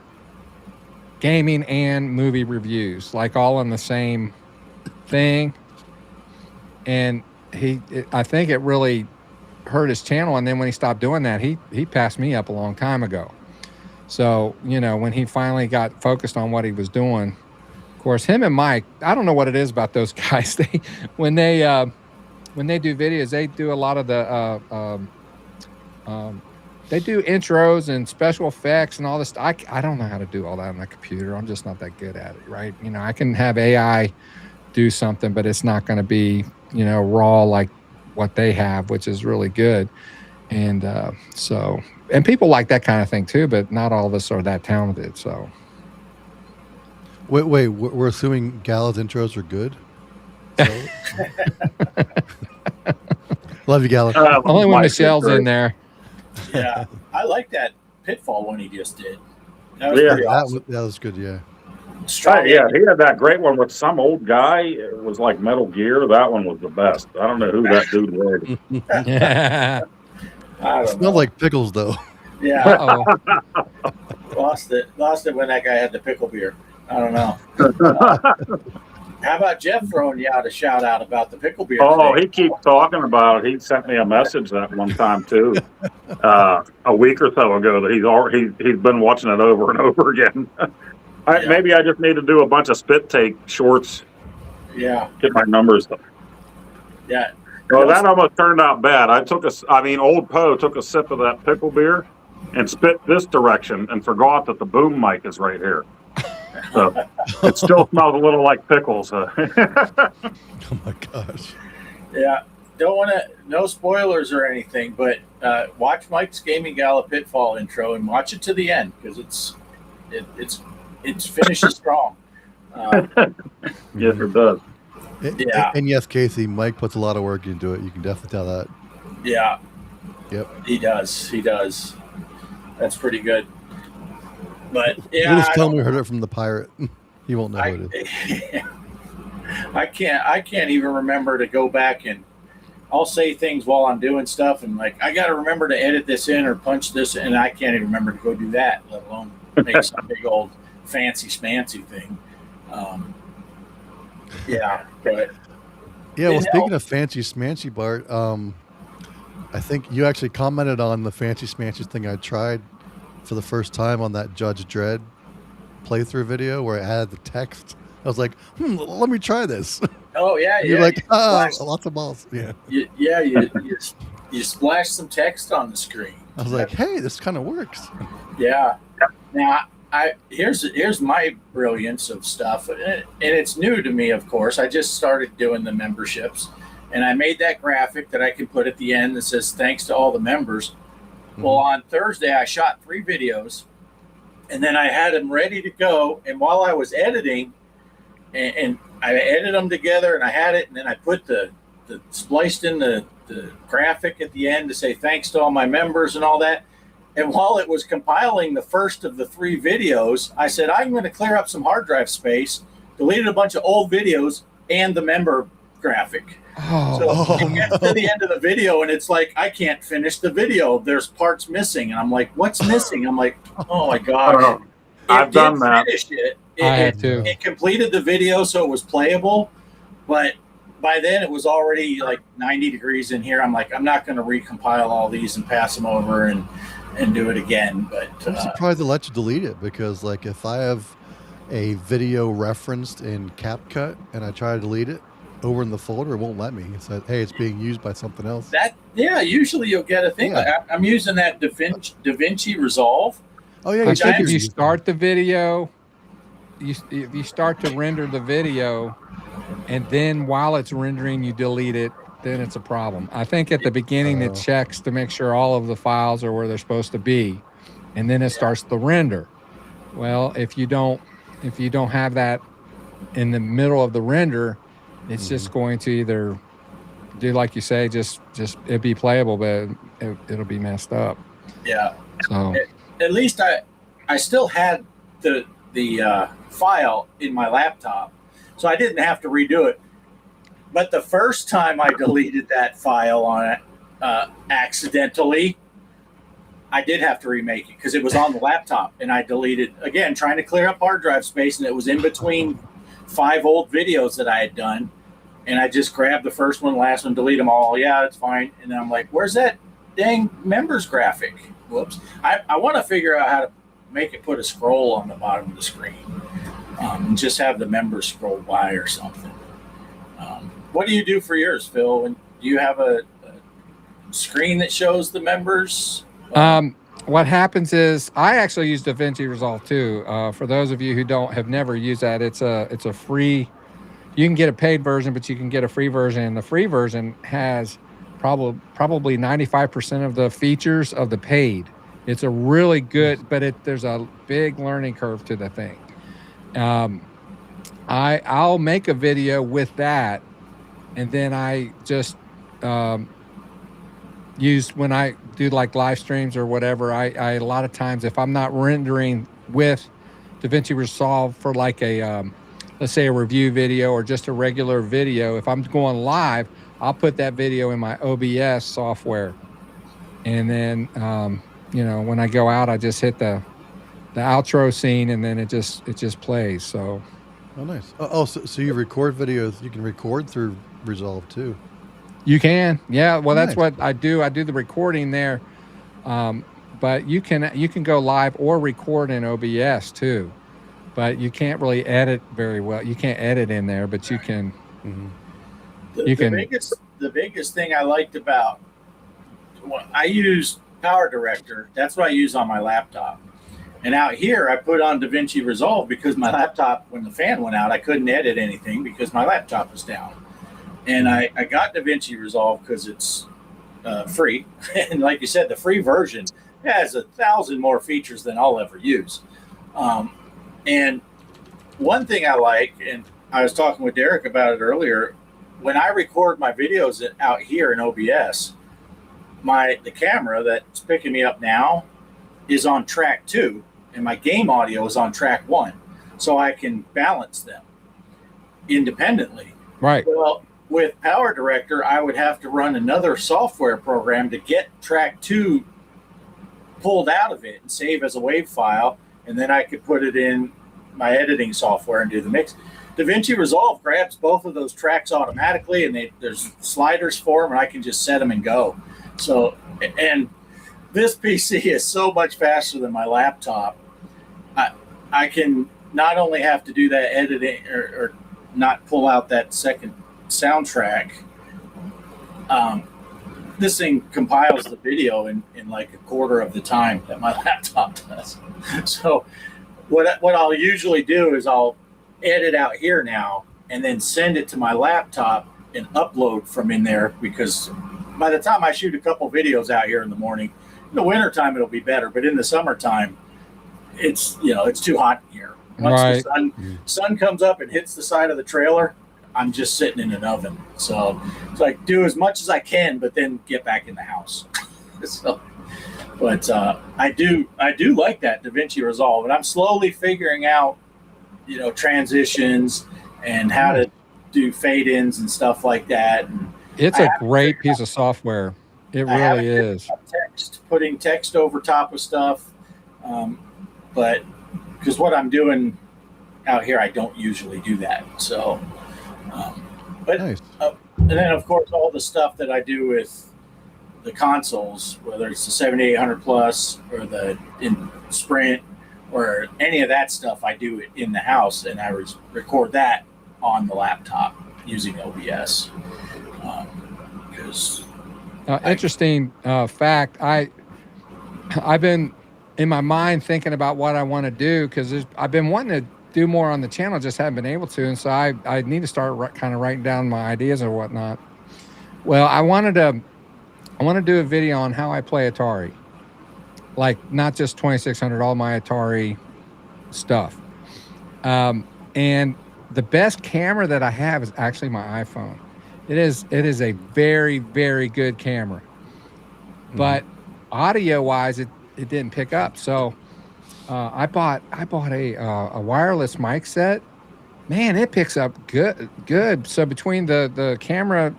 gaming and movie reviews, like all in the same thing. And I think it really hurt his channel. And then when he stopped doing that, he passed me up a long time ago. So, you know, when he finally got focused on what he was doing, of course, him and Mike, I don't know what it is about those guys. When they do videos, they do a lot of the, they do intros and special effects and all this. I don't know how to do all that on the computer. I'm just not that good at it, right? You know, I can have AI do something, but it's not going to be, you know, raw like what they have, which is really good. And and people like that kind of thing too, but not all of us are that talented. So wait, we're assuming Gala's intros are good. So... Love you, Gala. Only when Michelle's in there. Yeah, I like that Pitfall one he just did. That was awesome. That was good. Yeah. Yeah, he had that great one with some old guy. It was like Metal Gear. That one was the best. I don't know who that dude was. Yeah. It smelled like pickles, though. Yeah. Lost it when that guy had the pickle beer. I don't know. How about Jeff throwing you out a shout out about the pickle beer? Oh, he keeps talking about it. He sent me a message that one time too, a week or so ago, that he's been watching it over and over again. Maybe I just need to do a bunch of spit take shorts. Yeah. Get my numbers up. Yeah. Well, that almost turned out bad. Old Poe took a sip of that pickle beer and spit this direction and forgot that the boom mic is right here. So it still smells a little like pickles. Oh my gosh. Yeah. Don't want to, no spoilers or anything, but watch Mike's Gaming Gala Pitfall intro and watch it to the end, because it's finishes strong. Yes, it does. Yeah. And yes, Casey, Mike puts a lot of work into it. You can definitely tell that. Yeah. Yep. He does. That's pretty good. But yeah, We'll just tell him we heard it from the pirate. He won't know who it is. I can't even remember to go back, and I'll say things while I'm doing stuff, and like I got to remember to edit this in or punch this, and I can't even remember to go do that, let alone make some big old fancy smancy thing. Yeah, but yeah. Well, speaking of fancy smancy, Bart, I think you actually commented on the fancy smancy thing I tried for the first time on that Judge Dredd playthrough video where it had the text. I was like, let me try this. Oh yeah, You're like, lots of balls. Yeah. You splash some text on the screen. I was like, hey, this kind of works. Yeah. Now, here's my brilliance of stuff, and it's new to me, of course. I just started doing the memberships, and I made that graphic that I can put at the end that says thanks to all the members. Mm-hmm. Well, on Thursday, I shot 3 videos, and then I had them ready to go. And while I was editing, and I edited them together, and I had it, and then I put the spliced in the graphic at the end to say thanks to all my members and all that. And while it was compiling the first of the 3 videos, I said, I'm going to clear up some hard drive space, deleted a bunch of old videos and the member graphic. So it gets to the end of the video, and it's like, I can't finish the video. There's parts missing. And I'm like, what's missing? I'm like, oh my God. I've done that. I had to. It completed the video, so it was playable. But by then it was already like 90 degrees in here. I'm like, I'm not going to recompile all these and pass them over and do it again. But I'm surprised they let you delete it, because like if I have a video referenced in CapCut and I try to delete it, over in the folder, it won't let me. It said, hey, it's being used by something else. Usually you'll get a thing. Yeah. I'm using that DaVinci Resolve. Oh yeah, I think if you use start the video, if you start to render the video, and then while it's rendering you delete it, then it's a problem. I think at the beginning it checks to make sure all of the files are where they're supposed to be, and then it starts the render. Well, if you don't have that in the middle of the render, it's just going to either do like you say, just it'd be playable, but it'll be messed up. Yeah. So at least I still had the file in my laptop, so I didn't have to redo it. But the first time I deleted that file on it accidentally, I did have to remake it because it was on the laptop, and I deleted again, trying to clear up hard drive space, and it was in between 5 old videos that I had done, and I just grabbed the first one, last one, delete them all. Yeah, it's fine. And then I'm like, where's that dang members graphic? Whoops. I want to figure out how to make it put a scroll on the bottom of the screen, and just have the members scroll by or something. What do you do for yours, Phil? And do you have a screen that shows the members? What happens is I actually use DaVinci Resolve too. For those of you who have never used that, it's a free. You can get a paid version, but you can get a free version. And the free version has probably 95% of the features of the paid. It's a really good, but there's a big learning curve to the thing. I'll make a video with that, and then I just use when I do like live streams or whatever. I a lot of times, if I'm not rendering with DaVinci Resolve for like a let's say a review video or just a regular video, if I'm going live, I'll put that video in my OBS software, and then when I go out, I just hit the outro scene, and then it just plays. So Oh, nice. So you record videos. You can record through Resolve too. you can, yeah. Well, Nice. that's what I do. I do the recording there, but you can go live or record in OBS too, but you can't really edit very well. You can't edit in there, but you can. Mm-hmm. The biggest thing I liked about, I use Power Director. That's what I use on my laptop. And out here, I put on DaVinci Resolve because my laptop, when the fan went out, I couldn't edit anything because my laptop was down. And I got DaVinci Resolve because it's free. And like you said, the free version has 1,000 more features than I'll ever use. And one thing I like, and I was talking with Derek about it earlier, when I record my videos out here in OBS, the camera that's picking me up now is on track 2, and my game audio is on track 1, so I can balance them independently. Right. Well, with Power Director, I would have to run another software program to get track 2 pulled out of it and save as a WAV file, and then I could put it in my editing software and do the mix. DaVinci Resolve grabs both of those tracks automatically, and there's sliders for them, and I can just set them and go. So, and this PC is so much faster than my laptop. I can not only have to do that editing or not pull out that second soundtrack. This thing compiles the video in like a quarter of the time that my laptop does. So what I'll usually do is I'll edit out here now and then send it to my laptop and upload from in there, because by the time I shoot a couple videos out here in the morning, in the wintertime it'll be better, but in the summertime it's too hot in here. Once the sun comes up and hits the side of the trailer, I'm just sitting in an oven. So it's like do as much as I can, but then get back in the house. But I do like that DaVinci Resolve, and I'm slowly figuring out transitions and how to do fade-ins and stuff like that. And it's a great piece of software. It really is. Putting text over top of stuff, but because what I'm doing out here, I don't usually do that. So, but Nice. And then of course all the stuff that I do with the consoles, whether it's the 7800 Plus or the Sprint or any of that stuff, I do it in the house, and I record that on the laptop. using OBS. Because interesting fact. I've been in my mind thinking about what I want to do because I've been wanting to do more on the channel, just haven't been able to, and so I need to start kind of writing down my ideas or whatnot. Well, I want to do a video on how I play Atari, like not just 2600, all my Atari stuff. And the best camera that I have is actually my iPhone. It is a very, very good camera, but audio wise, it didn't pick up. So I bought a wireless mic set. Man, it picks up good. So between the camera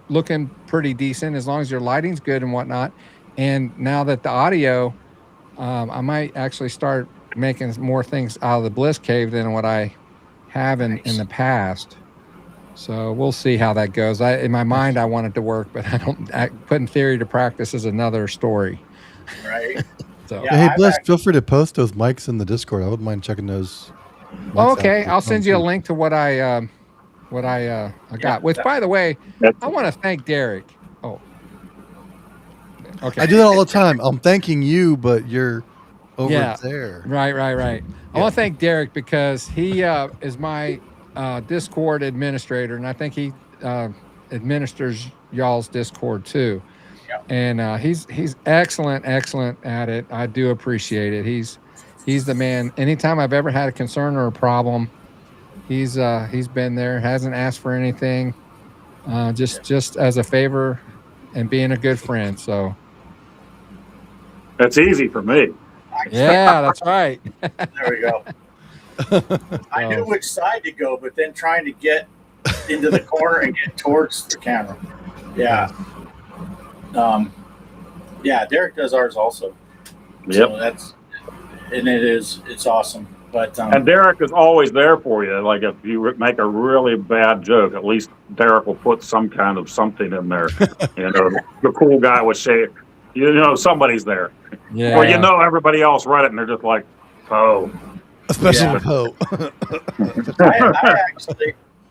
looking pretty decent, as long as your lighting's good and whatnot, and now that the audio, I might actually start making more things out of the Bliss cave than what I have in the past. So we'll see how that goes. In my mind, I want it to work, but putting theory to practice is another story. Right. So Yeah, Hey, Bliss, feel free to post those mics in the Discord. I wouldn't mind checking those. Oh, okay, I'll send you a link to what I got. Which, by the way, I want to thank Derek. Oh, okay. I do that all the time. I'm thanking you, but you're over there. Right. I want to thank Derek because he is my Discord administrator, and I think he administers y'all's Discord too. Yep. And he's excellent at it. I do appreciate it. He's the man. Anytime I've ever had a concern or a problem, he's been there. Hasn't asked for anything, just as a favor and being a good friend. So That's easy for me. yeah, that's right. There we go. I knew which side to go, but then trying to get into the corner and get towards the camera. Yeah. Yeah, Derek does ours also. Yep. So it's awesome. But and Derek is always there for you. Like if you make a really bad joke, at least Derek will put some kind of something in there. The cool guy would say, somebody's there. Yeah. Or everybody else read it and they're just like, oh. Especially with Poe.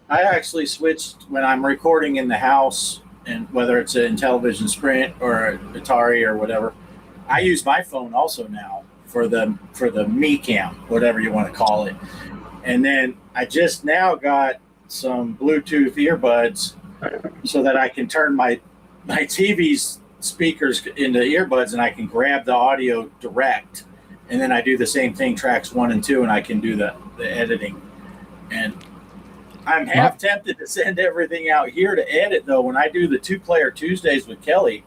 I actually switched when I'm recording in the house, and whether it's an Intellivision Sprint or an Atari or whatever, I use my phone also now for the Me Cam, whatever you want to call it. And then I just now got some Bluetooth earbuds so that I can turn my TV's speakers into earbuds and I can grab the audio direct. And then I do the same thing, tracks 1 and 2, and I can do the editing. And I'm half tempted to send everything out here to edit, though, when I do the 2-player Tuesdays with Kelly,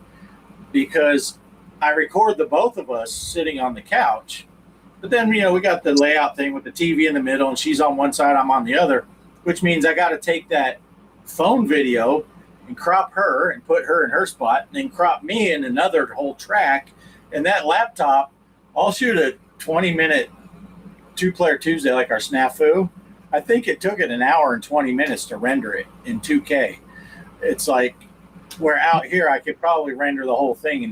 because I record the both of us sitting on the couch. But then, we got the layout thing with the TV in the middle, and she's on one side, I'm on the other, which means I got to take that phone video and crop her and put her in her spot, and then crop me in another whole track. And that laptop, I'll shoot a 20-minute 2-player Tuesday like our snafu. I think it took it an hour and 20 minutes to render it in 2K. It's like, where out here I could probably render the whole thing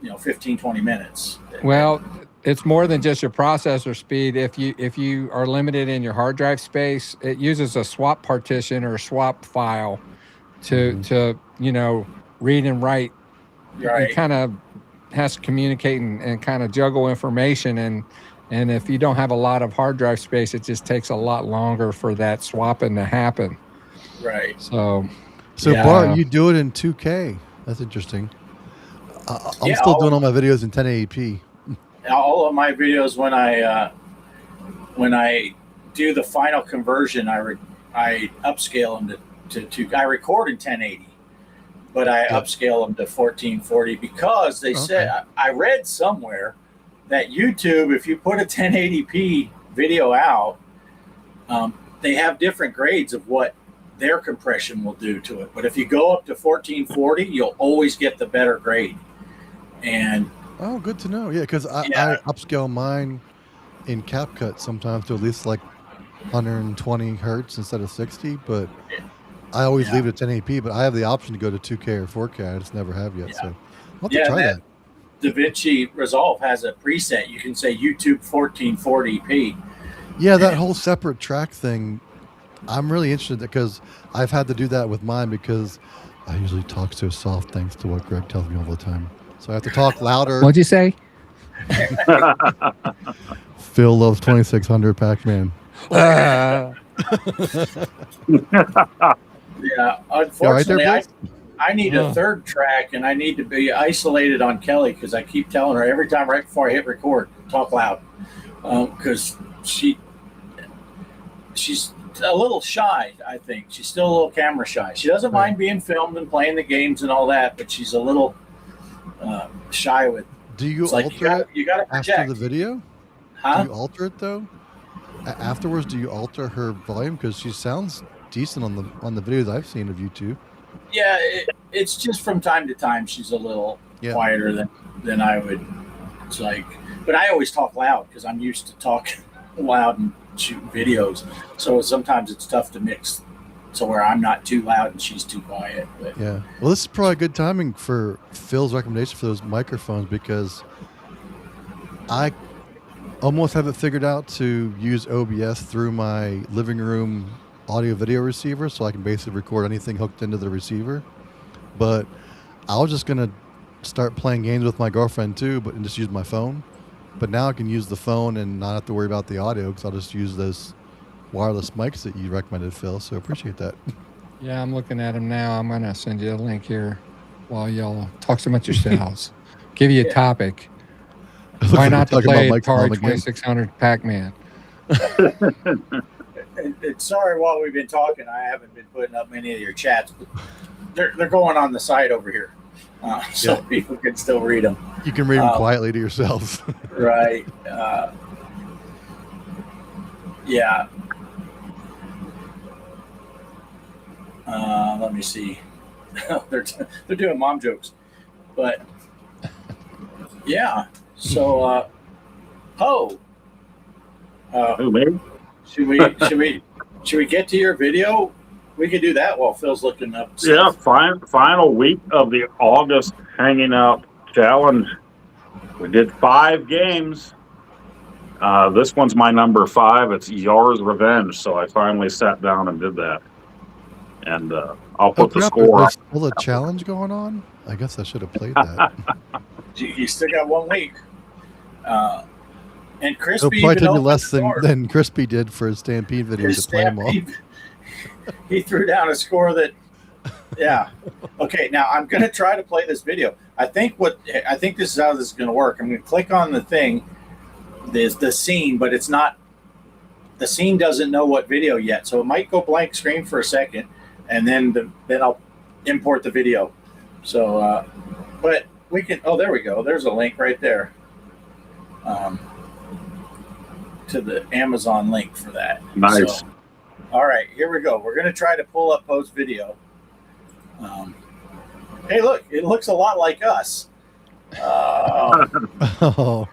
in 15, 20 minutes. Well, it's more than just your processor speed. If you are limited in your hard drive space, it uses a swap partition or a swap file to read and write. Right. It kind of has to communicate and kind of juggle information, and if you don't have a lot of hard drive space, it just takes a lot longer for that swapping to happen. Right. So Bart, you do it in 2K. That's interesting. I'm still doing all my videos in 1080p. All of my videos, when I do the final conversion, I upscale them to I record in 1080. But I upscale them to 1440 because they said, I read somewhere that YouTube, if you put a 1080p video out, they have different grades of what their compression will do to it. But if you go up to 1440, you'll always get the better grade. And good to know. Yeah, because I upscale mine in CapCut sometimes to at least like 120 hertz instead of 60, but I always leave it at 1080p, but I have the option to go to 2K or 4K. I just never have yet. So I'll have to try that. DaVinci Resolve has a preset. You can say YouTube 1440p. Yeah, that whole separate track thing I'm really interested because I've had to do that with mine because I usually talk so soft thanks to what Greg tells me all the time. So I have to talk louder. What'd you say? Phil loves 2600 Pac-Man. Yeah, unfortunately, I need a third track, and I need to be isolated on Kelly because I keep telling her every time right before I hit record, talk loud, because she's a little shy. I think she's still a little camera shy. She doesn't mind being filmed and playing the games and all that, but she's a little shy with. Do you alter it you gotta project. after the video? Huh? Do you alter it though? Afterwards, do you alter her volume because she sounds decent on the videos I've seen of you two? Yeah, it's just from time to time she's a little quieter than I would. It's like, but I always talk loud because I'm used to talking loud and shooting videos. So sometimes it's tough to mix so where I'm not too loud and she's too quiet. But. Yeah. Well, this is probably good timing for Phil's recommendation for those microphones because I almost have it figured out to use OBS through my living room audio video receiver so I can basically record anything hooked into the receiver. But I was just going to start playing games with my girlfriend too, and just use my phone. But now I can use the phone and not have to worry about the audio because I'll just use those wireless mics that you recommended, Phil. So appreciate that. Yeah, I'm looking at them now. I'm going to send you a link here while y'all talk so much yourselves. Give you a topic. Why not to play Atari 2600 Pac-Man? And sorry, while we've been talking, I haven't been putting up many of your chats, but they're going on the site over here, so people can still read them. You can read them quietly to yourselves. Right. Yeah. Let me see. They're doing mom jokes, but yeah. So, Poe. Who, me? Should we get to your video? We could do that while Phil's looking up. Yeah, final week of the August Hanging Out Challenge. We did 5 games. This one's my number 5. It's Yar's Revenge. So I finally sat down and did that. And I'll put the score. There's still a challenge going on? I guess I should have played that. You still got 1 week. And CHRISpy it'll probably take you less than CHRISpy did for his Stampede video to play them all. He threw down a score that, yeah. Okay, now I'm going to try to play this video. I think this is how this is going to work. I'm going to click on the thing, the scene, but it's not. The scene doesn't know what video yet, so it might go blank screen for a second, and then I'll import the video. So, but we can. Oh, there we go. There's a link right there. To the Amazon link for that. Nice. So, all right, here we go. We're going to try to pull up Poe's video. Hey, look, it looks a lot like us. Oh.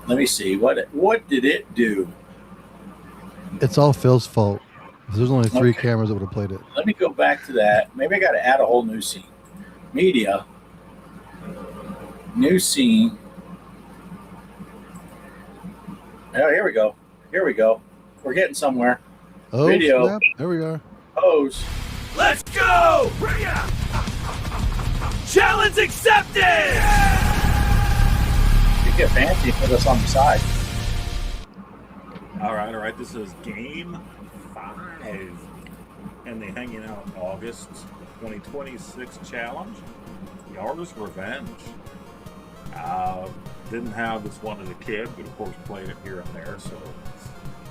Let me see. What did it do? It's all Phil's fault. There's only 3 cameras that would have played it. Let me go back to that. Maybe I got to add a whole new scene. Media. New scene. Oh, here we go. Here we go. We're getting somewhere. Oh, video. Snap. There we are. Pose. Let's go! Bring it! Challenge accepted! You get fancy and put us on the side. All right. This is game 5 in the Hanging Out August 2026 challenge. Yar's Revenge. Didn't have this one as a kid, but of course played it here and there. So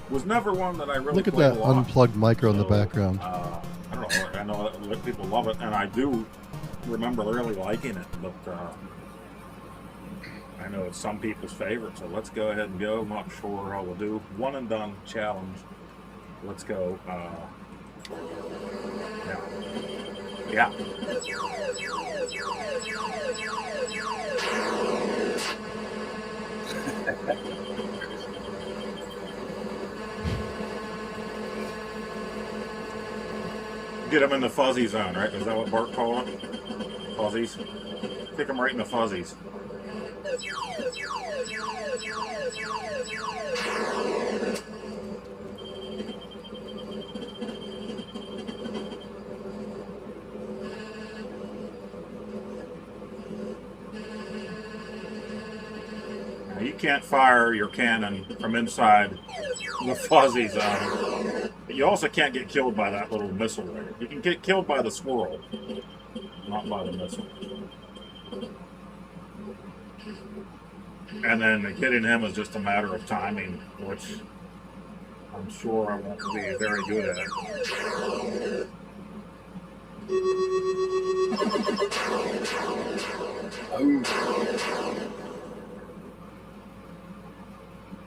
was never one that I really look at played that a lot. Unplugged micro in the background. I don't know. I know that people love it, and I do remember really liking it. But I know it's some people's favorite. So let's go ahead and go. I'm not sure how we'll do. One and done challenge. Let's go. Yeah. Get them in the fuzzy zone, right? Is that what Bart called it? Fuzzies? Kick them right in the fuzzies. can't fire your cannon from inside the fuzzy zone. But you also can't get killed by that little missile there. You can get killed by the squirrel, not by the missile. And then hitting him is just a matter of timing, which I'm sure I won't be very good at.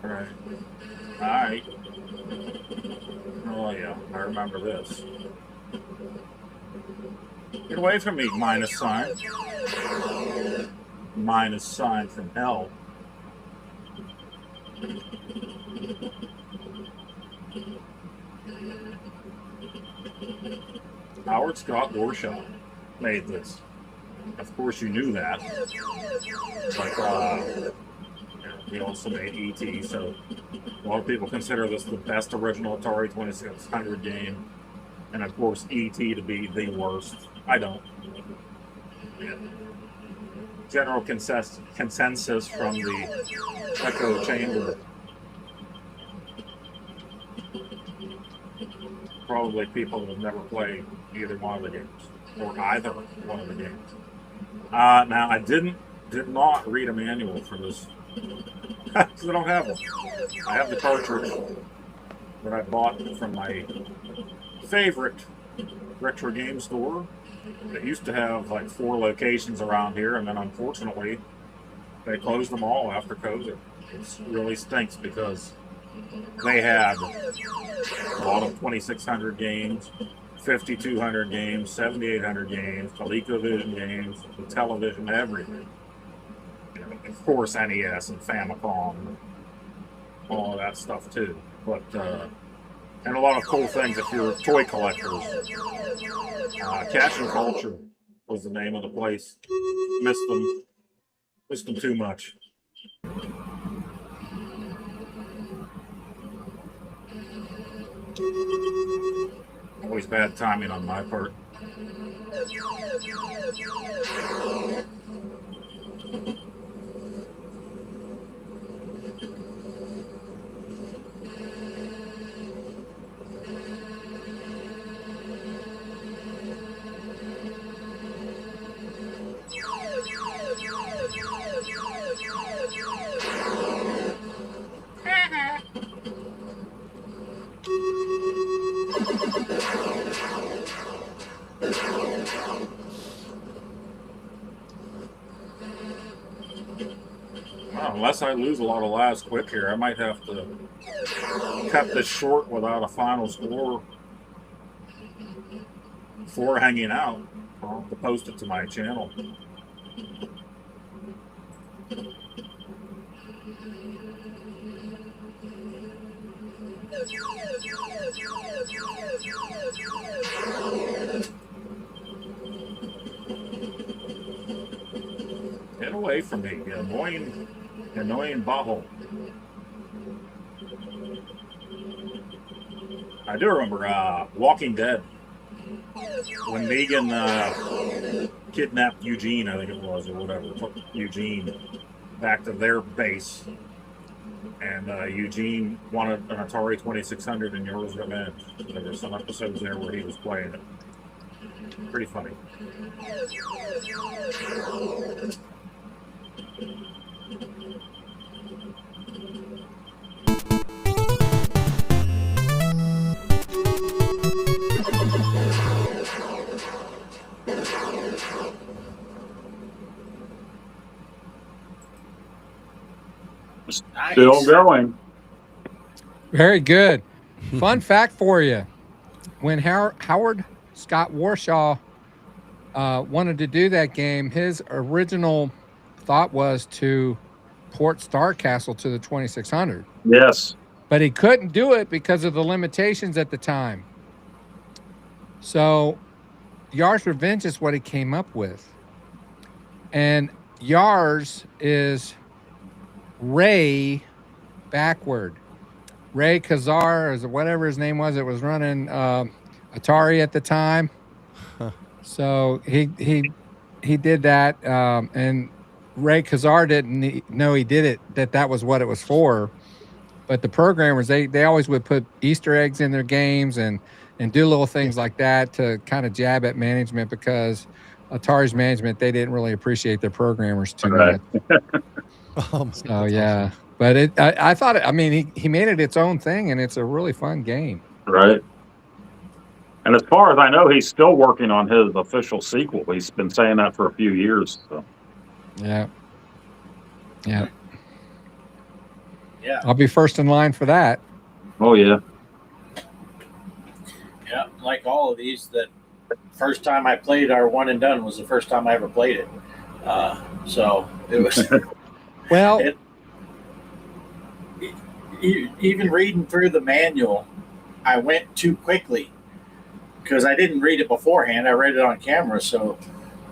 Alright. Alright. Oh yeah, I remember this. Get away from me, minus sign. Minus sign from hell. Howard Scott Warshaw made this. Of course you knew that. Like, he also made E.T., so a lot of people consider this the best original Atari 2600 game. And of course E.T. to be the worst. I don't. Yeah. General consensus from the echo chamber. Probably people that have never played either one of the games, or either one of the games. Now, I did not read a manual for this, because I don't have one. I have the cartridge that I bought from my favorite retro game store. That used to have like 4 locations around here, and then unfortunately, they closed them all after COVID. It really stinks because they had a lot of 2600 games, 5200 games, 7800 games, ColecoVision games, the television, everything. Of course, NES and Famicom, and all of that stuff too. But and a lot of cool things if you're toy collectors. Cash and Culture was the name of the place. Missed them too much. Always bad timing on my part. Well, unless I lose a lot of lives quick here, I might have to cut this short without a final score before hanging out. I'll have to post it to my channel. Get away from me, you annoying bobble. I do remember Walking Dead. When Negan kidnapped Eugene, I think it was, or whatever, took Eugene back to their base. And Eugene wanted an Atari 2600 and Yours Revenge. There were some episodes there where he was playing it. Pretty funny. Nice. Still going. Very good. Fun fact for you. When Howard Scott Warshaw wanted to do that game, his original thought was to port Star Castle to the 2600. Yes. But he couldn't do it because of the limitations at the time. So Yar's Revenge is what he came up with. And Yar's is Ray backward. Ray Kazar, or whatever his name was, it was running Atari at the time. So he did that, and Ray Kazar didn't know he did it, that was what it was for. But the programmers, they always would put Easter eggs in their games and do little things like that to kind of jab at management, because Atari's management, they didn't really appreciate their programmers too much. So yeah, but I thought I mean, he made it its own thing, and it's a really fun game. Right. And as far as I know, he's still working on his official sequel. He's been saying that for a few years. So. Yeah. Yeah. Yeah. I'll be first in line for that. Oh yeah. Yeah, like all of these, that first time I played our one and done was the first time I ever played it. So it was well. Even reading through the manual, I went too quickly because I didn't read it beforehand. I read it on camera, so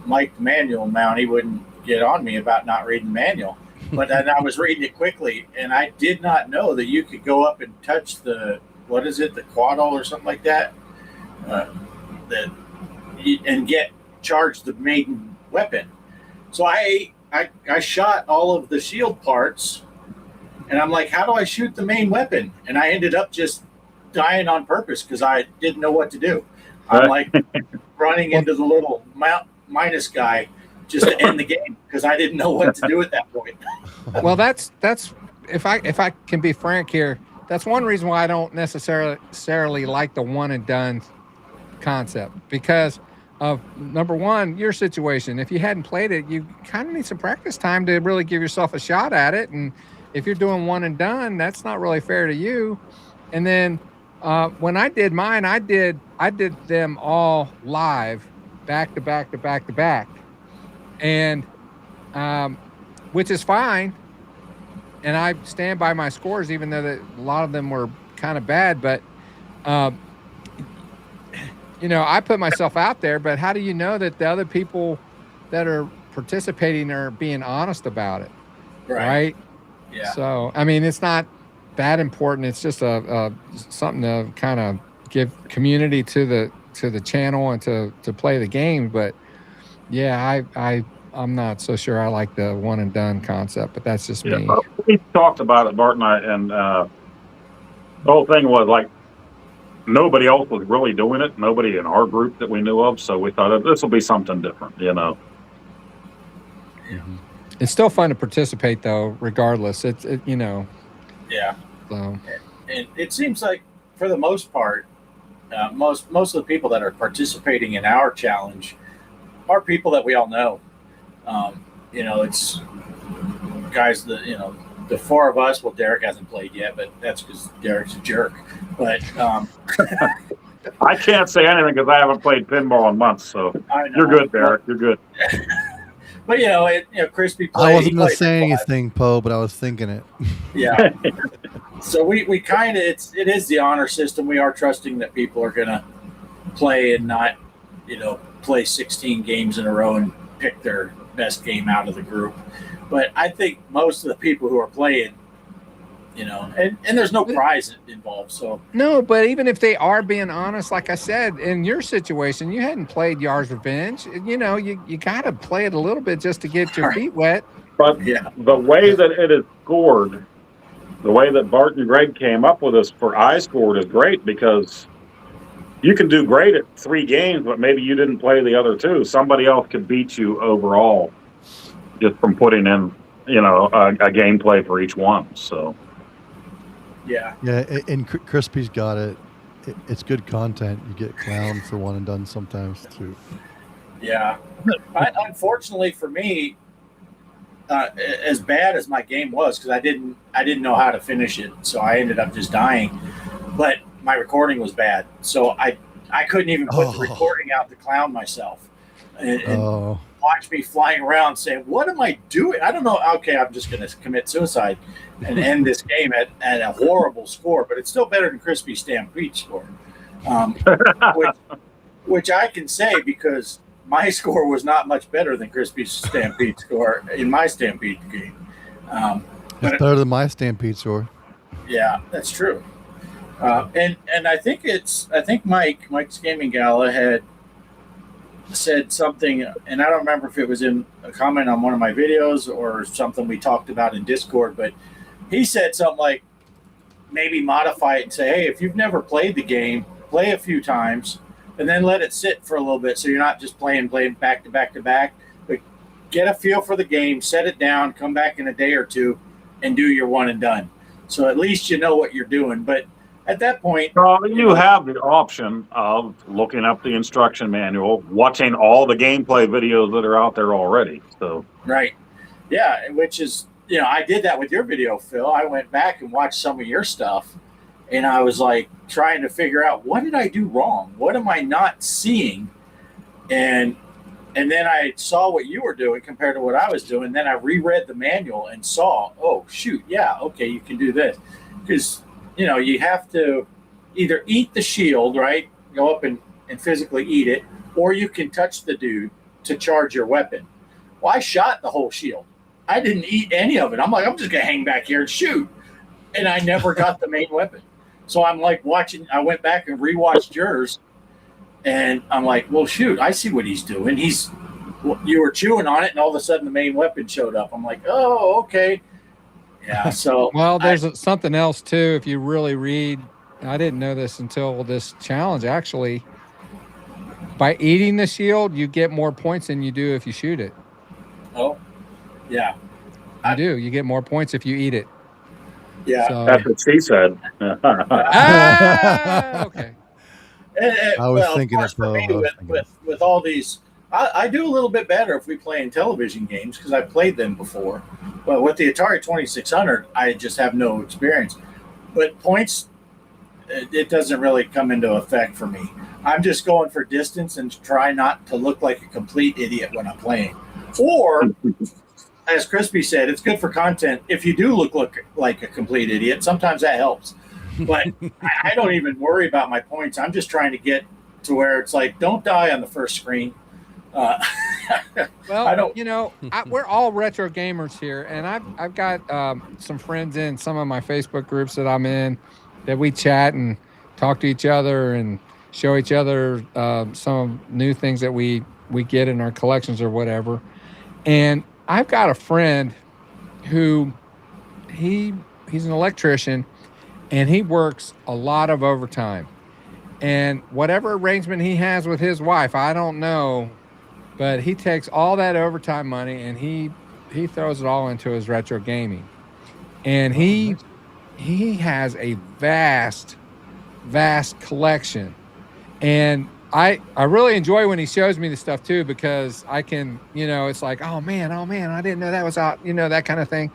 Mike, the manual mount, he wouldn't get on me about not reading the manual. But then I was reading it quickly, and I did not know that you could go up and touch the, what is it, the quaddle or something like that, and get charged the main weapon. So I shot all of the shield parts, and I'm like, how do I shoot the main weapon? And I ended up just dying on purpose because I didn't know what to do. I'm like running into the little minus guy just to end the game because I didn't know what to do at that point. Well, that's if I can be frank here, that's one reason why I don't necessarily like the one and done concept, because of, number one, your situation. If you hadn't played it, you kind of need some practice time to really give yourself a shot at it. And if you're doing one and done, that's not really fair to you. And then when I did mine, I did them all live, back to back to back to back, and which is fine. And I stand by my scores, even though a lot of them were kind of bad. But you know, I put myself out there. But how do you know that the other people that are participating are being honest about it? Right? Yeah. So I mean, it's not that important. It's just a something to kind of give community to the channel and to play the game. But yeah, I'm not so sure I like the one and done concept, but that's just me. We talked about it, Bart and I, and the whole thing was like nobody else was really doing it. Nobody in our group that we knew of. So we thought this will be something different, you know. Mm-hmm. It's still fun to participate, though, regardless. It's you know. Yeah. So. And it seems like, for the most part, most of the people that are participating in our challenge are people that we all know. You know, it's guys that, you know, the four of us. Well, Derek hasn't played yet, but that's because Derek's a jerk. But I can't say anything because I haven't played pinball in months. So you're good, Derek. You're good. But you know, Crispy played. I wasn't going to say anything, Poe, but I was thinking it. Yeah. So we kind of, it is the honor system. We are trusting that people are going to play and not, you know, play 16 games in a row and pick their best game out of the group. But I think most of the people who are playing, you know, and there's no prize involved. So no, but even if they are being honest, like I said, in your situation, you hadn't played Yar's Revenge. You know, you got to play it a little bit just to get your feet wet. But the way that it is scored, the way that Bart and Greg came up with this for I-scored is great, because you can do great at 3 games, but maybe you didn't play the other 2. Somebody else could beat you overall just from putting in, you know, a gameplay for each one. So. Yeah, and Crispy's got it. It's good content. You get clowned for one and done sometimes too. Yeah, unfortunately for me, as bad as my game was, because I didn't know how to finish it, so I ended up just dying. But my recording was bad, so I couldn't even put the recording out to clown myself and watch me flying around saying, "What am I doing? I don't know." Okay, I'm just going to commit suicide and end this game at a horrible score, but it's still better than Crispy Stampede score, which I can say because my score was not much better than Crispy Stampede score in my Stampede game. It's better than my Stampede score. Yeah, that's true. And I think Mike's Gaming Gala had said something, and I don't remember if it was in a comment on one of my videos or something we talked about in Discord, but he said something like, maybe modify it and say, hey, if you've never played the game, play a few times and then let it sit for a little bit so you're not just playing back to back to back, but get a feel for the game, set it down, come back in a day or two and do your one and done. So at least you know what you're doing. But at that point, you have the option of looking up the instruction manual, watching all the gameplay videos that are out there already. So right. Yeah, which is, I did that with your video, Phil. I went back and watched some of your stuff, and I was like trying to figure out, what did I do wrong? What am I not seeing? And then I saw what you were doing compared to what I was doing. Then I reread the manual and saw, oh, shoot, yeah, okay, you can do this. Because, you have to either eat the shield, right? Go up and physically eat it, or you can touch the dude to charge your weapon. Well, I shot the whole shield. I didn't eat any of it. I'm like, I'm just going to hang back here and shoot. And I never got the main weapon. So I'm like watching, I went back and rewatched yours. And I'm like, well, shoot, I see what he's doing. You were chewing on it, and all of a sudden the main weapon showed up. I'm like, oh, okay. Yeah, so. Well, there's something else, too. If you really read, I didn't know this until this challenge, actually. By eating the shield, you get more points than you do if you shoot it. Oh, yeah. You do. You get more points if you eat it. Yeah. So, that's what she said. Okay. I was thinking it, for me, with all these, I do a little bit better if we play Intellivision games because I've played them before. But with the Atari 2600, I just have no experience. But points, it doesn't really come into effect for me. I'm just going for distance and try not to look like a complete idiot when I'm playing. Or, as Crispy said, it's good for content. If you do look like a complete idiot, sometimes that helps. But I don't even worry about my points. I'm just trying to get to where it's like, don't die on the first screen. Well, I don't. We're all retro gamers here, and I've got some friends in some of my Facebook groups that I'm in that we chat and talk to each other and show each other some new things that we get in our collections or whatever. And I've got a friend who he's an electrician, and he works a lot of overtime. And whatever arrangement he has with his wife, I don't know, but he takes all that overtime money and he throws it all into his retro gaming. And he has a vast collection. And I really enjoy when he shows me the stuff too, because I can, it's like, oh man, I didn't know that was out, that kind of thing.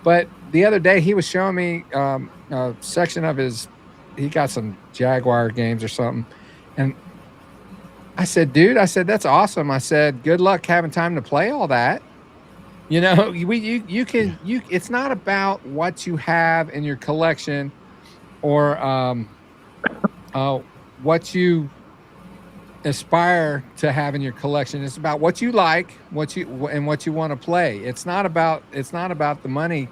But the other day he was showing me a section of he got some Jaguar games or something. And I said, dude, that's awesome. I said, good luck having time to play all that. It's not about what you have in your collection or what you aspire to have in your collection. It's about what you like, what you want to play. It's not about the money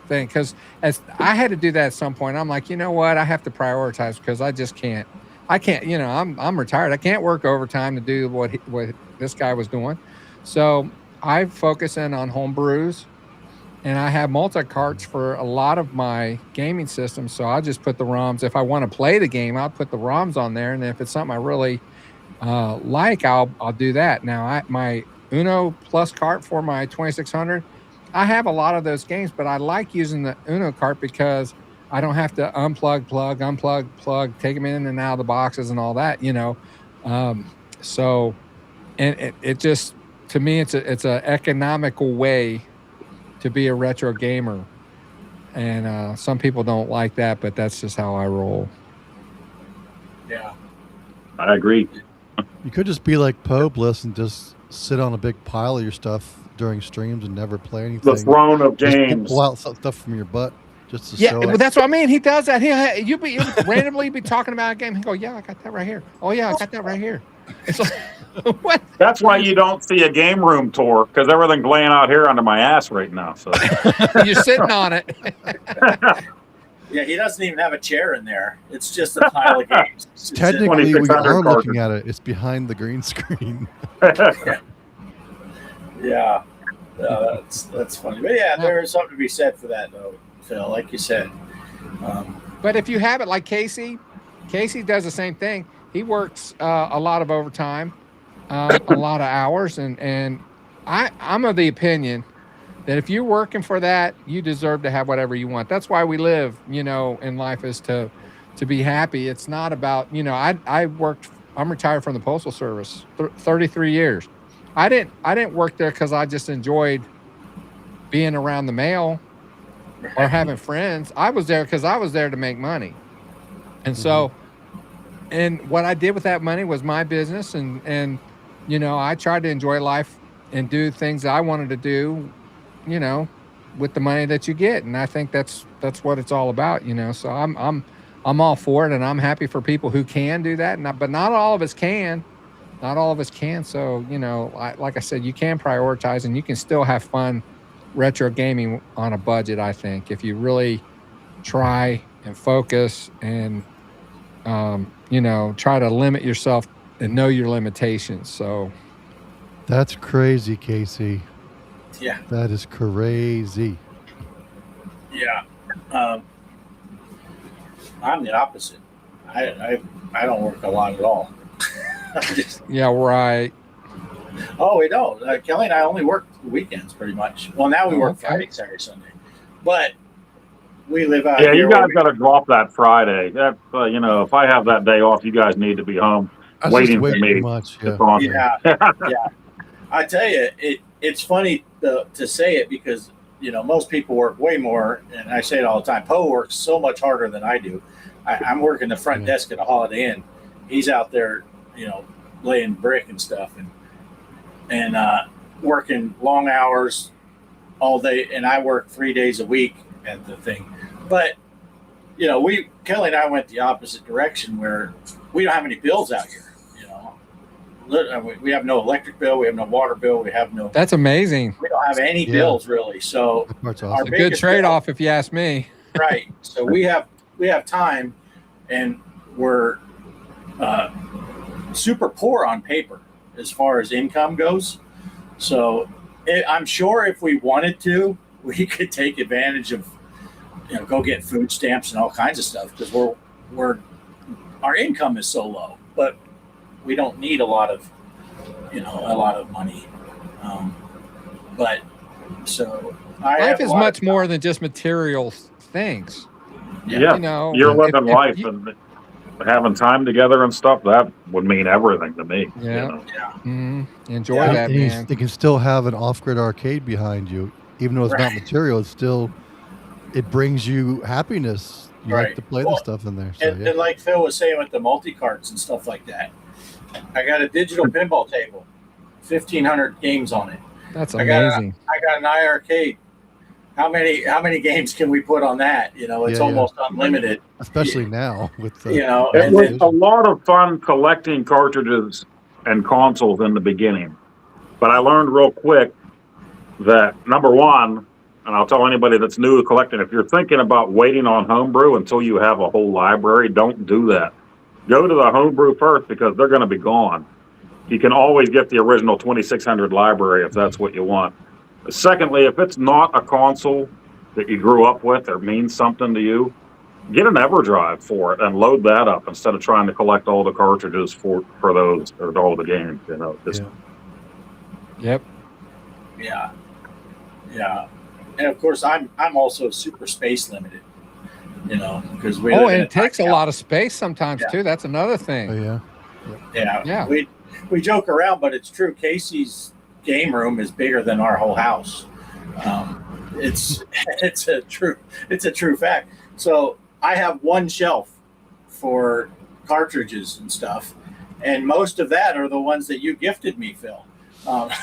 thing, because as I had to do that at some point. I'm like, you know what, I have to prioritize because I just can't. I'm retired. I can't work overtime to do what this guy was doing. So I focus in on home brews, and I have multi-carts for a lot of my gaming systems. So I just put the ROMs. If I want to play the game, I'll put the ROMs on there, and if it's something I really I'll do that. Now my Uno Plus cart for my 2600, I have a lot of those games, but I like using the Uno cart because I don't have to unplug, plug, take them in and out of the boxes and all that, so, and it just, to me, it's a economical way to be a retro gamer. And some people don't like that, but that's just how I roll. Yeah, I agree. You could just be like Bliss and just sit on a big pile of your stuff during streams and never play anything. The throne of Just games. pull out some stuff from your butt just to Yeah, show but it. that's what I mean. He does that. You randomly be talking about a game. He go, yeah, I got that right here. Oh yeah, I got that right here. It's like, what? That's why you don't see a game room tour, because everything's laying out here under my ass right now. So You're sitting on it. Yeah, he doesn't even have a chair in there. It's just a pile of games. Technically, we 2600 are looking cartridges. at it. It's behind the green screen. Yeah, that's funny. But yeah, there is something to be said for that, though, Phil. Like you said. But if you have it like Casey does the same thing. He works a lot of overtime, a lot of hours, and I'm of the opinion that if you're working for that, you deserve to have whatever you want. That's why we live, in life, is to be happy. It's not about, I'm retired from the Postal Service, 33 years. I didn't work there because I just enjoyed being around the mail or having friends. I was there because I was there to make money. And so, and what I did with that money was my business. And I tried to enjoy life and do things I wanted to do, with the money that you get. And I think that's what it's all about, so I'm all for it, and I'm happy for people who can do that. But not all of us can. Not all of us can. So, like I said, you can prioritize, and you can still have fun retro gaming on a budget, I think, if you really try and focus and, try to limit yourself and know your limitations. So That's crazy, Casey. Yeah. That is crazy. Yeah. I'm the opposite. I don't work a lot at all. yeah, right. Oh, we don't. Kelly and I only work weekends pretty much. Well, now we work okay. Friday, Saturday, Sunday. But we live out Yeah, here. you guys got to drop that Friday. That if I have that day off, you guys need to be home That's waiting just way for me. too much. to Yeah. talk. Yeah. I tell you, it's funny to say it because, most people work way more, and I say it all the time. Poe works so much harder than I do. I'm working the front desk at a Holiday Inn. He's out there, laying brick and stuff and working long hours all day, and I work 3 days a week at the thing. But Kelly and I went the opposite direction where we don't have any bills out here. We have no electric bill, we have no water bill, That's amazing. we don't have any bills really. So That part's our awesome. A good biggest trade-off, if you ask me. right. So we have time, and we're super poor on paper as far as income goes. So I'm sure if we wanted to, we could take advantage of, go get food stamps and all kinds of stuff because our income is so low, but we don't need a lot of money. But so Life is much more than just material things. Yeah, you're living life and having time together and stuff. That would mean everything to me. Yeah. Yeah. Enjoy Yeah, that, And man. you can still have an off-grid arcade behind you, even though it's not Right. material. It's still, it brings you happiness. You Right. like to play Well, the stuff in there. So, And like Phil was saying with the multi-carts and stuff like that, I got a digital pinball table, 1,500 games on it. That's I got amazing. I got an iArcade. How many games can we put on that? It's Yeah, almost unlimited. especially now with the, It and was then, a lot of fun collecting cartridges and consoles in the beginning. But I learned real quick that, number one, and I'll tell anybody that's new to collecting, if you're thinking about waiting on homebrew until you have a whole library, don't do that. Go to the homebrew first because they're going to be gone. You can always get the original 2600 library if that's what you want. Secondly, if it's not a console that you grew up with or means something to you, get an EverDrive for it and load that up instead of trying to collect all the cartridges for those or all the games. Just Yep. yeah. And of course, I'm also super space limited. Because we. Oh, live in and a it takes a tiny lot of space sometimes, Yeah. too. That's another oh, thing. yeah. Yeah. Yeah. We joke around, but it's true. Casey's game room is bigger than our whole house. It's a true fact. So I have one shelf for cartridges and stuff, and most of that are the ones that you gifted me, Phil.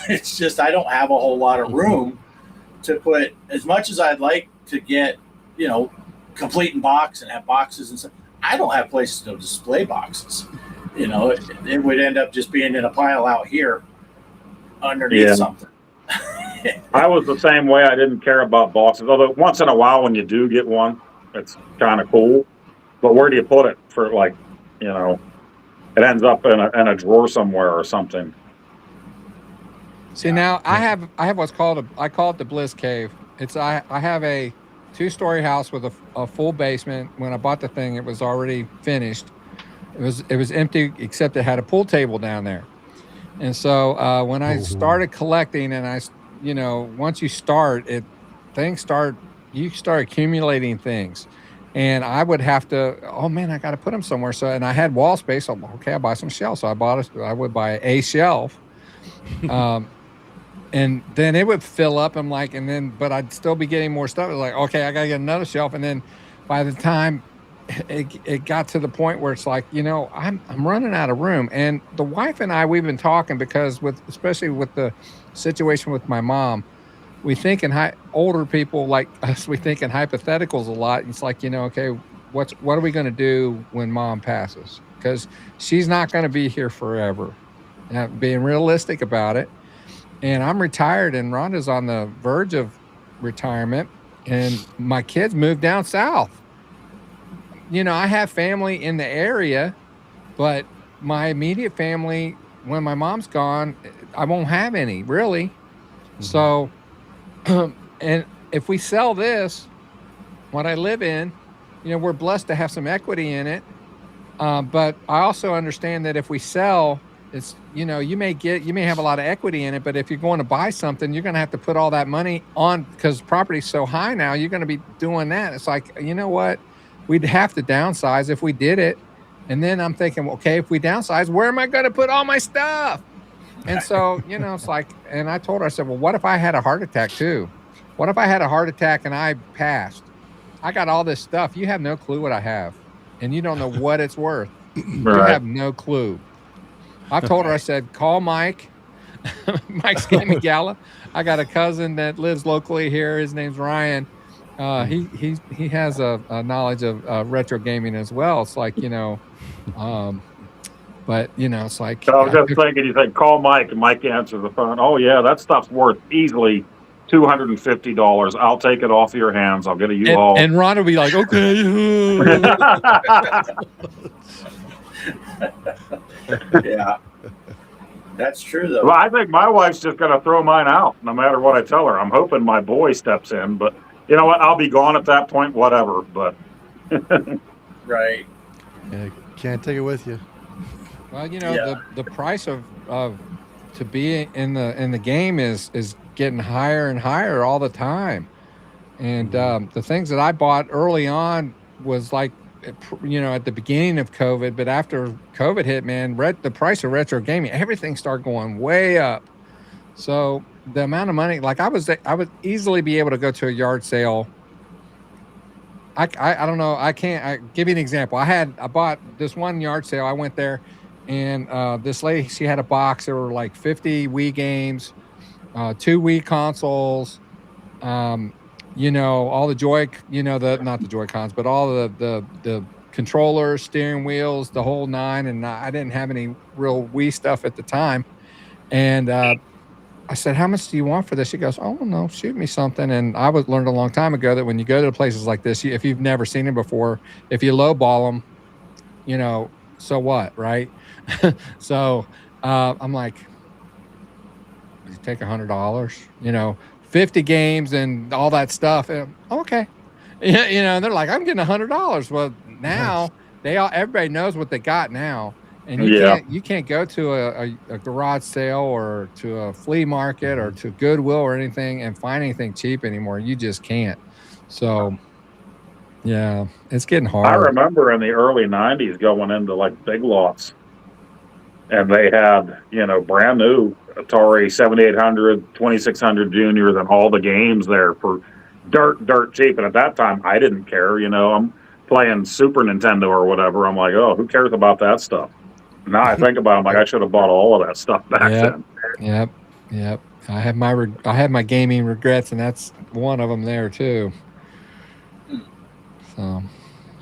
It's just I don't have a whole lot of room to put as much as I'd like to get, complete in box and have boxes and stuff. I don't have places to display boxes. It would end up just being in a pile out here underneath something. I was the same way. I didn't care about boxes, although once in a while when you do get one, It's kind of cool. But where do you put it for, like, you know, it ends up in a drawer somewhere or something. See, now I have what's called I call it the Bliss Cave. I have a 2-story house with a full basement. When I bought the thing, it was already finished. It was empty, except it had a pool table down there. And so when I started collecting, and once you start, you start accumulating things. And I would have to, oh man, I got to put them somewhere. So, and I had wall space. So, okay, I'll buy some shelves. So I would buy a shelf. And then it would fill up. I'm like, but I'd still be getting more stuff. It was like, okay, I got to get another shelf. And then by the time it got to the point where it's like, I'm running out of room. And the wife and I, we've been talking, because especially with the situation with my mom, we think older people like us, we think in hypotheticals a lot. It's like, okay, what are we going to do when mom passes? Because she's not going to be here forever. Being realistic about it. And I'm retired, and Rhonda's on the verge of retirement, and my kids moved down south. I have family in the area, but my immediate family, when my mom's gone, I won't have any, really. Mm-hmm. So, and if we sell this, what I live in, we're blessed to have some equity in it. But I also understand that if we sell, it's, you may have a lot of equity in it, but if you're going to buy something, you're going to have to put all that money on, because property's so high now, you're going to be doing that. It's like, you know what? We'd have to downsize if we did it. And then I'm thinking, okay, if we downsize, where am I going to put all my stuff? And so, it's like, and I told her, I said, well, what if I had a heart attack too? What if I had a heart attack and I passed? I got all this stuff. You have no clue what I have. And you don't know what it's worth. Right. You have no clue. I told her, I said, call Mike. Mike's Gaming Gala. I got a cousin that lives locally here. His name's Ryan. He has a knowledge of retro gaming as well. It's like, but it's like. So I was just thinking, you think, call Mike, and Mike answers the phone. Oh yeah, that stuff's worth easily $250. I'll take it off your hands. I'll get a U-Haul. And Ron will be like, okay. Yeah, that's true though. Well, I think my wife's just going to throw mine out no matter what I tell her. I'm hoping my boy steps in, but you know what? I'll be gone at that point, whatever. But right, yeah, can't take it with you. Well, the price of to be in the game is getting higher and higher all the time, and the things that I bought early on was like, at the beginning of COVID, but after COVID hit, man, the price of retro gaming, everything started going way up. So the amount of money, like I would easily be able to go to a yard sale. I don't know. I give you an example. I bought this one yard sale. I went there, and this lady, she had a box. There were like 50 Wii games, 2 Wii consoles, all the not the Joy-Cons, but all the controllers, steering wheels, the whole nine. And I didn't have any real Wii stuff at the time. And I said, how much do you want for this? She goes, oh, no, shoot me something. And I learned a long time ago that when you go to places like this, if you've never seen it before, if you lowball them, so what, right? So I'm like, you take $100, 50 games and all that stuff. And, okay. They're like, I'm getting $100. Well, now everybody knows what they got now. And you can't go to a garage sale or to a flea market or to Goodwill or anything and find anything cheap anymore. You just can't. So, yeah, it's getting hard. I remember in the early 90s going into like Big Lots, and they had, brand new Atari 7800, 2600 Juniors, and all the games there for dirt cheap. And at that time, I didn't care. I'm playing Super Nintendo or whatever. I'm like, oh, who cares about that stuff? Now I think about it, I'm like, I should have bought all of that stuff back then. Yep. I have my gaming regrets, and that's one of them there too. So,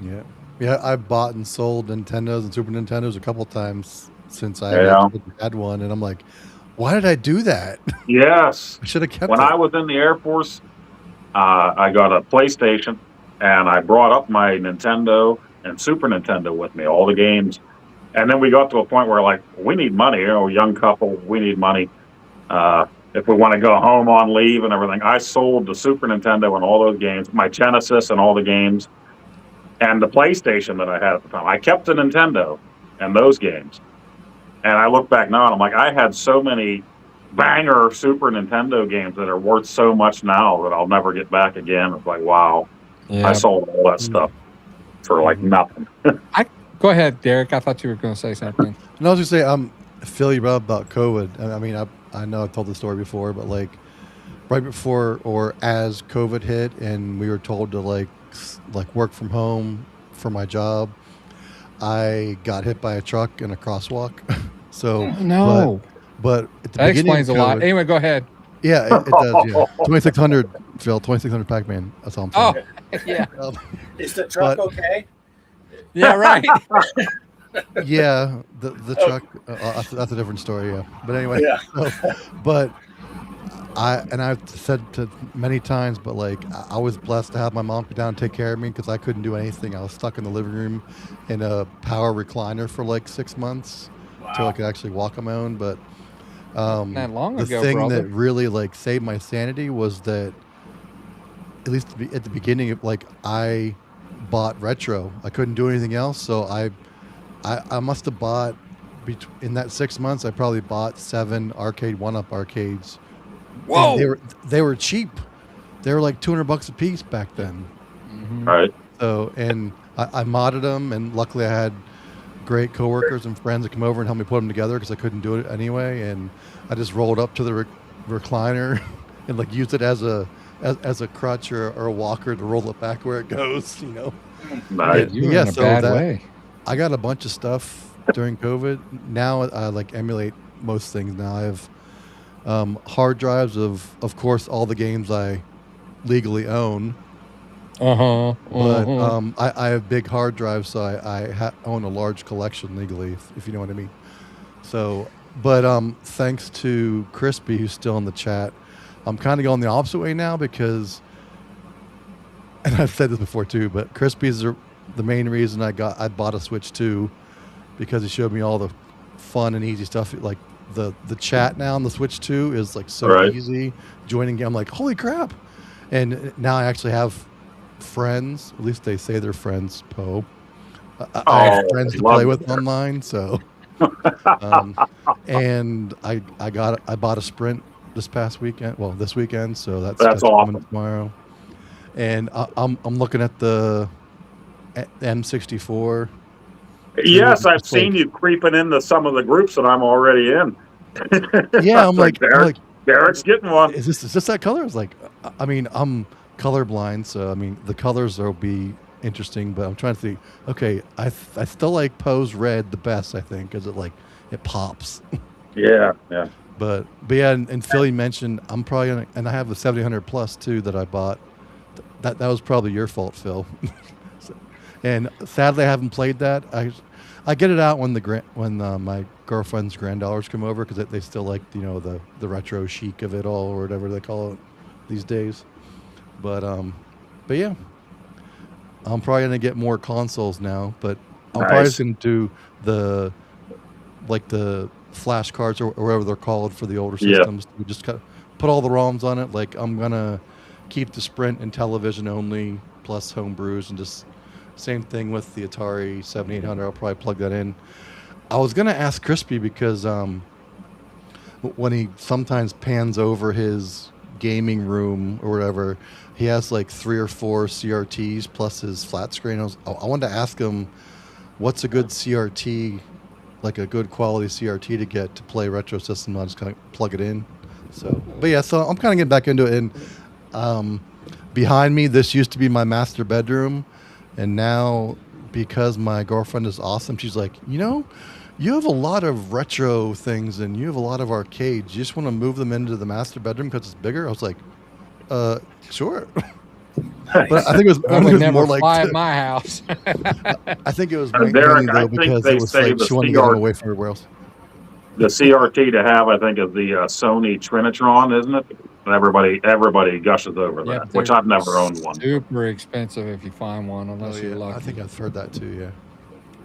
yeah. I've bought and sold Nintendos and Super Nintendos a couple times since I had one, and I'm like, why did I do that? Yes, I should have kept it. When I was in the Air Force, I got a PlayStation, and I brought up my Nintendo and Super Nintendo with me, all the games. And then we got to a point where, like, we need money, young couple, we need money. If we want to go home on leave and everything. I sold the Super Nintendo and all those games, my Genesis and all the games, and the PlayStation that I had at the time. I kept the Nintendo and those games. And I look back now and I'm like, I had so many banger Super Nintendo games that are worth so much now that I'll never get back again. It's like, wow, I sold all that stuff for like nothing. Go ahead, Derek. I thought you were going to say something. And I was just say, Phil, you brought up about COVID. I mean, I know I've told the story before, but like right before or as COVID hit, and we were told to like work from home for my job, I got hit by a truck in a crosswalk. So no, but at the that beginning explains of a lot. COVID, Anyway, go ahead. Yeah, it does. Yeah, 2600, Phil, 2600 Pac-Man. That's all I'm saying. Yeah. Is the truck okay? Yeah, right. Yeah, the truck. That's a different story. Yeah, but anyway. Yeah. But I've said to many times, but like I was blessed to have my mom come down and take care of me because I couldn't do anything. I was stuck in the living room in a power recliner for like 6 months until I could actually walk on my own. But not long ago, the thing brother. that really like saved my sanity was that at least at the beginning, like I bought retro. I couldn't do anything else, so I must have bought in that 6 months. I probably bought 7 arcade 1-up arcades. Whoa! And they were cheap. They were like $200 a piece back then. Mm-hmm. Right. So and I modded them, and luckily I had great coworkers and friends that come over and help me put them together because I couldn't do it anyway. And I just rolled up to the recliner and like used it as a crutch or a walker to roll it back where it goes. Nice. You were in a bad way. I got a bunch of stuff during COVID. Now I like emulate most things. Now I have hard drives of course, all the games I legally own. But I have big hard drives, so I own a large collection legally, if you know what I mean. So, but thanks to Crispy, who's still in the chat, I'm kind of going the opposite way now because, and I've said this before too, but Crispy's the main reason I bought a Switch 2 because he showed me all the fun and easy stuff. Like the chat now on the Switch 2 is like so easy. Joining, I'm like, holy crap! And now I actually have friends. At least they say they're friends. Poe. I have friends to play with online. So, and I bought a Sprint this past weekend. Well, this weekend. So that's awesome. Coming tomorrow. And I'm looking at the M64. Yes, I've seen you creeping into some of the groups that I'm already in. Yeah, I'm like, Derek's getting one. Is this that color? It's like, I mean, I'm colorblind, so I mean, the colors will be interesting. But I'm trying to think. Okay, I still like Poe's red the best, I think, because it pops. Yeah. But yeah, and Philly mentioned I'm probably gonna, and I have a 7000 plus too that I bought. That was probably your fault, Phil. And sadly, I haven't played that. I get it out when my girlfriend's granddaughters come over because they still like the retro chic of it all or whatever they call it these days. But yeah, I'm probably gonna get more consoles now. But I'm probably just gonna do the flash cards or whatever they're called for the older systems. We just put all the ROMs on it. Like I'm gonna keep the Sprint and Intellivision only plus homebrews and just. Same thing with the Atari 7800. I'll probably plug that in. I was going to ask Crispy because when he sometimes pans over his gaming room or whatever, he has like 3 or 4 CRTs plus his flat screen. I wanted to ask him what's a good CRT, like a good quality CRT to get to play retro system. I'll just kind of plug it in. So I'm kind of getting back into it. And behind me, this used to be my master bedroom. And now, because my girlfriend is awesome, she's like, you have a lot of retro things and you have a lot of arcades. You just want to move them into the master bedroom because it's bigger? I was like, sure. Nice. But I think it was more like fly at my house. I think it was Derek, mainly though because it was like she wanted to get them away from everywhere else. The CRT to have, I think, is the Sony Trinitron, isn't it? everybody gushes over Yeah, that, which I've never owned one. Super expensive if you find one, unless you're lucky. I think I've heard that too. Yeah.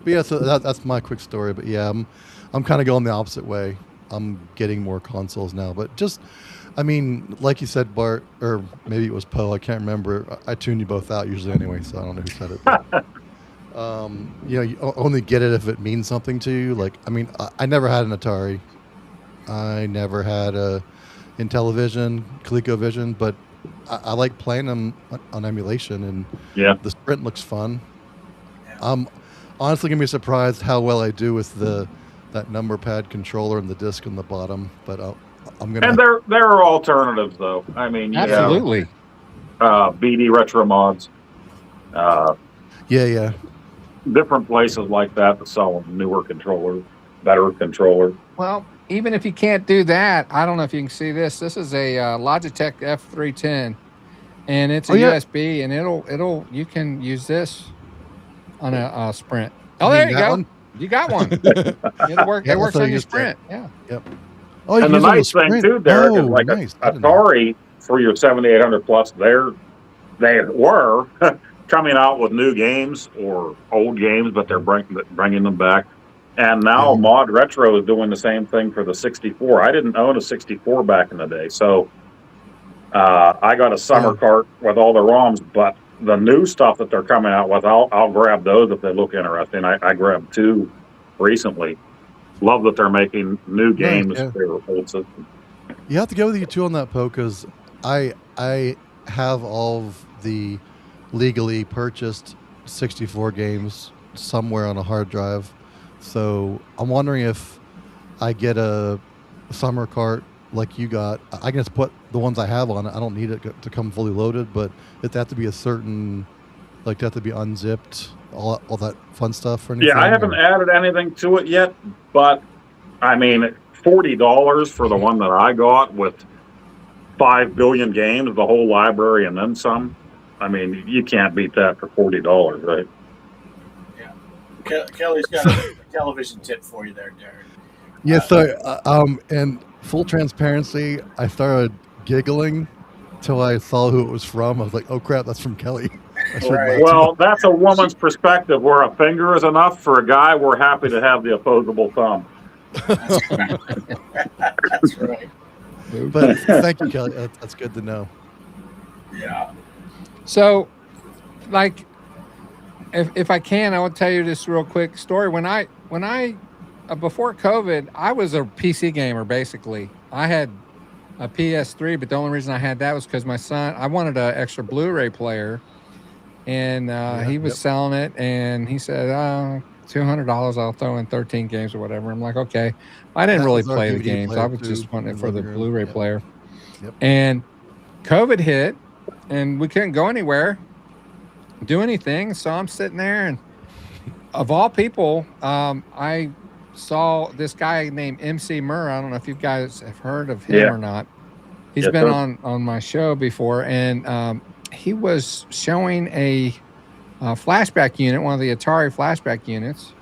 But yeah, so that's my quick story. But yeah, I'm kind of going the opposite way. I'm getting more consoles now, but just, I mean, like you said, Bart, or maybe it was Poe. I can't remember. I tune you both out usually anyway, so I don't know who said it. But, you only get it if it means something to you. Like, I mean, I never had an Atari. I never had a Intellivision, ColecoVision, but I like playing them on emulation, and the Sprint looks fun. I'm honestly gonna be surprised how well I do with that number pad controller and the disc on the bottom, but I'm gonna. And there are alternatives, though. I mean, absolutely. BD Retro Mods. Yeah. Different places like that sell newer controllers, better controllers. Well, even if you can't do that, I don't know if you can see this. This is a Logitech F310, and it's a USB, and you can use this on a Sprint. Oh, there you go. One? You got one. It works on your Sprint. Yeah. Yep. Oh, and the nice thing too, Derek, is like nice. Atari for your 7800 plus. They were coming out with new games or old games, but they're bringing them back. And now Mod Retro is doing the same thing for the 64. I didn't own a 64 back in the day, so I got a summer cart with all the ROMs. But the new stuff that they're coming out with, I'll grab those if they look interesting. I grabbed 2 recently. Love that they're making new games for old systems. You have to go with you too on that, Poe, because I have all of the legally purchased 64 games somewhere on a hard drive. So I'm wondering if I get a summer cart like you got. I can just put the ones I have on it. I don't need it to come fully loaded, but it have to be a certain, like, they have to be unzipped, all that fun stuff or anything. Yeah, I haven't added anything to it yet, but I mean, $40 for the one that I got with 5 billion games, the whole library, and then some. I mean, you can't beat that for $40, right? Yeah. Kelly's got a television tip for you there, Derek. Yeah, so, and full transparency, I started giggling till I saw who it was from. I was like, oh crap, that's from Kelly. Right. Well, that's a woman's perspective. Where a finger is enough for a guy, we're happy to have the opposable thumb. That's right. But thank you, Kelly. That's good to know. Yeah. So, like, if I can, I will tell you this real quick story. When I before COVID, I was a PC gamer basically. I had a PS3, but the only reason I had that was because my son. I wanted an extra Blu-ray player, and he was selling it, and he said, $200, I'll throw in 13 games or whatever. I'm like, okay. I didn't really play the games. I was just wanting it for the Blu-ray player. Yep. And COVID hit, and we couldn't go anywhere, do anything. So I'm sitting there, and of all people, I saw this guy named MC Murr. I don't know if you guys have heard of him or not. He's been on my show before, and he was showing a flashback unit, one of the Atari flashback units,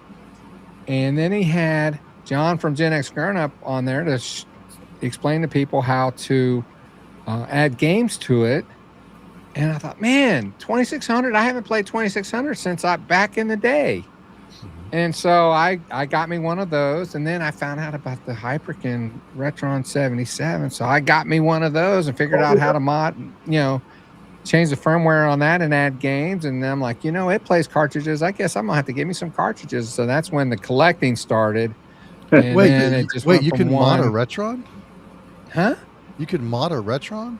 and then he had John from Gen X Grown Up on there to explain to people how to add games to it. And I thought, man, 2600, I haven't played 2600 since back in the day. And so I got me one of those, and then I found out about the Hyperkin Retron 77. So I got me one of those and figured out how to mod, change the firmware on that and add games. And then I'm like, it plays cartridges. I guess I'm gonna have to get me some cartridges. So that's when the collecting started. And wait, you can mod a Retron? Huh? You can mod a Retron?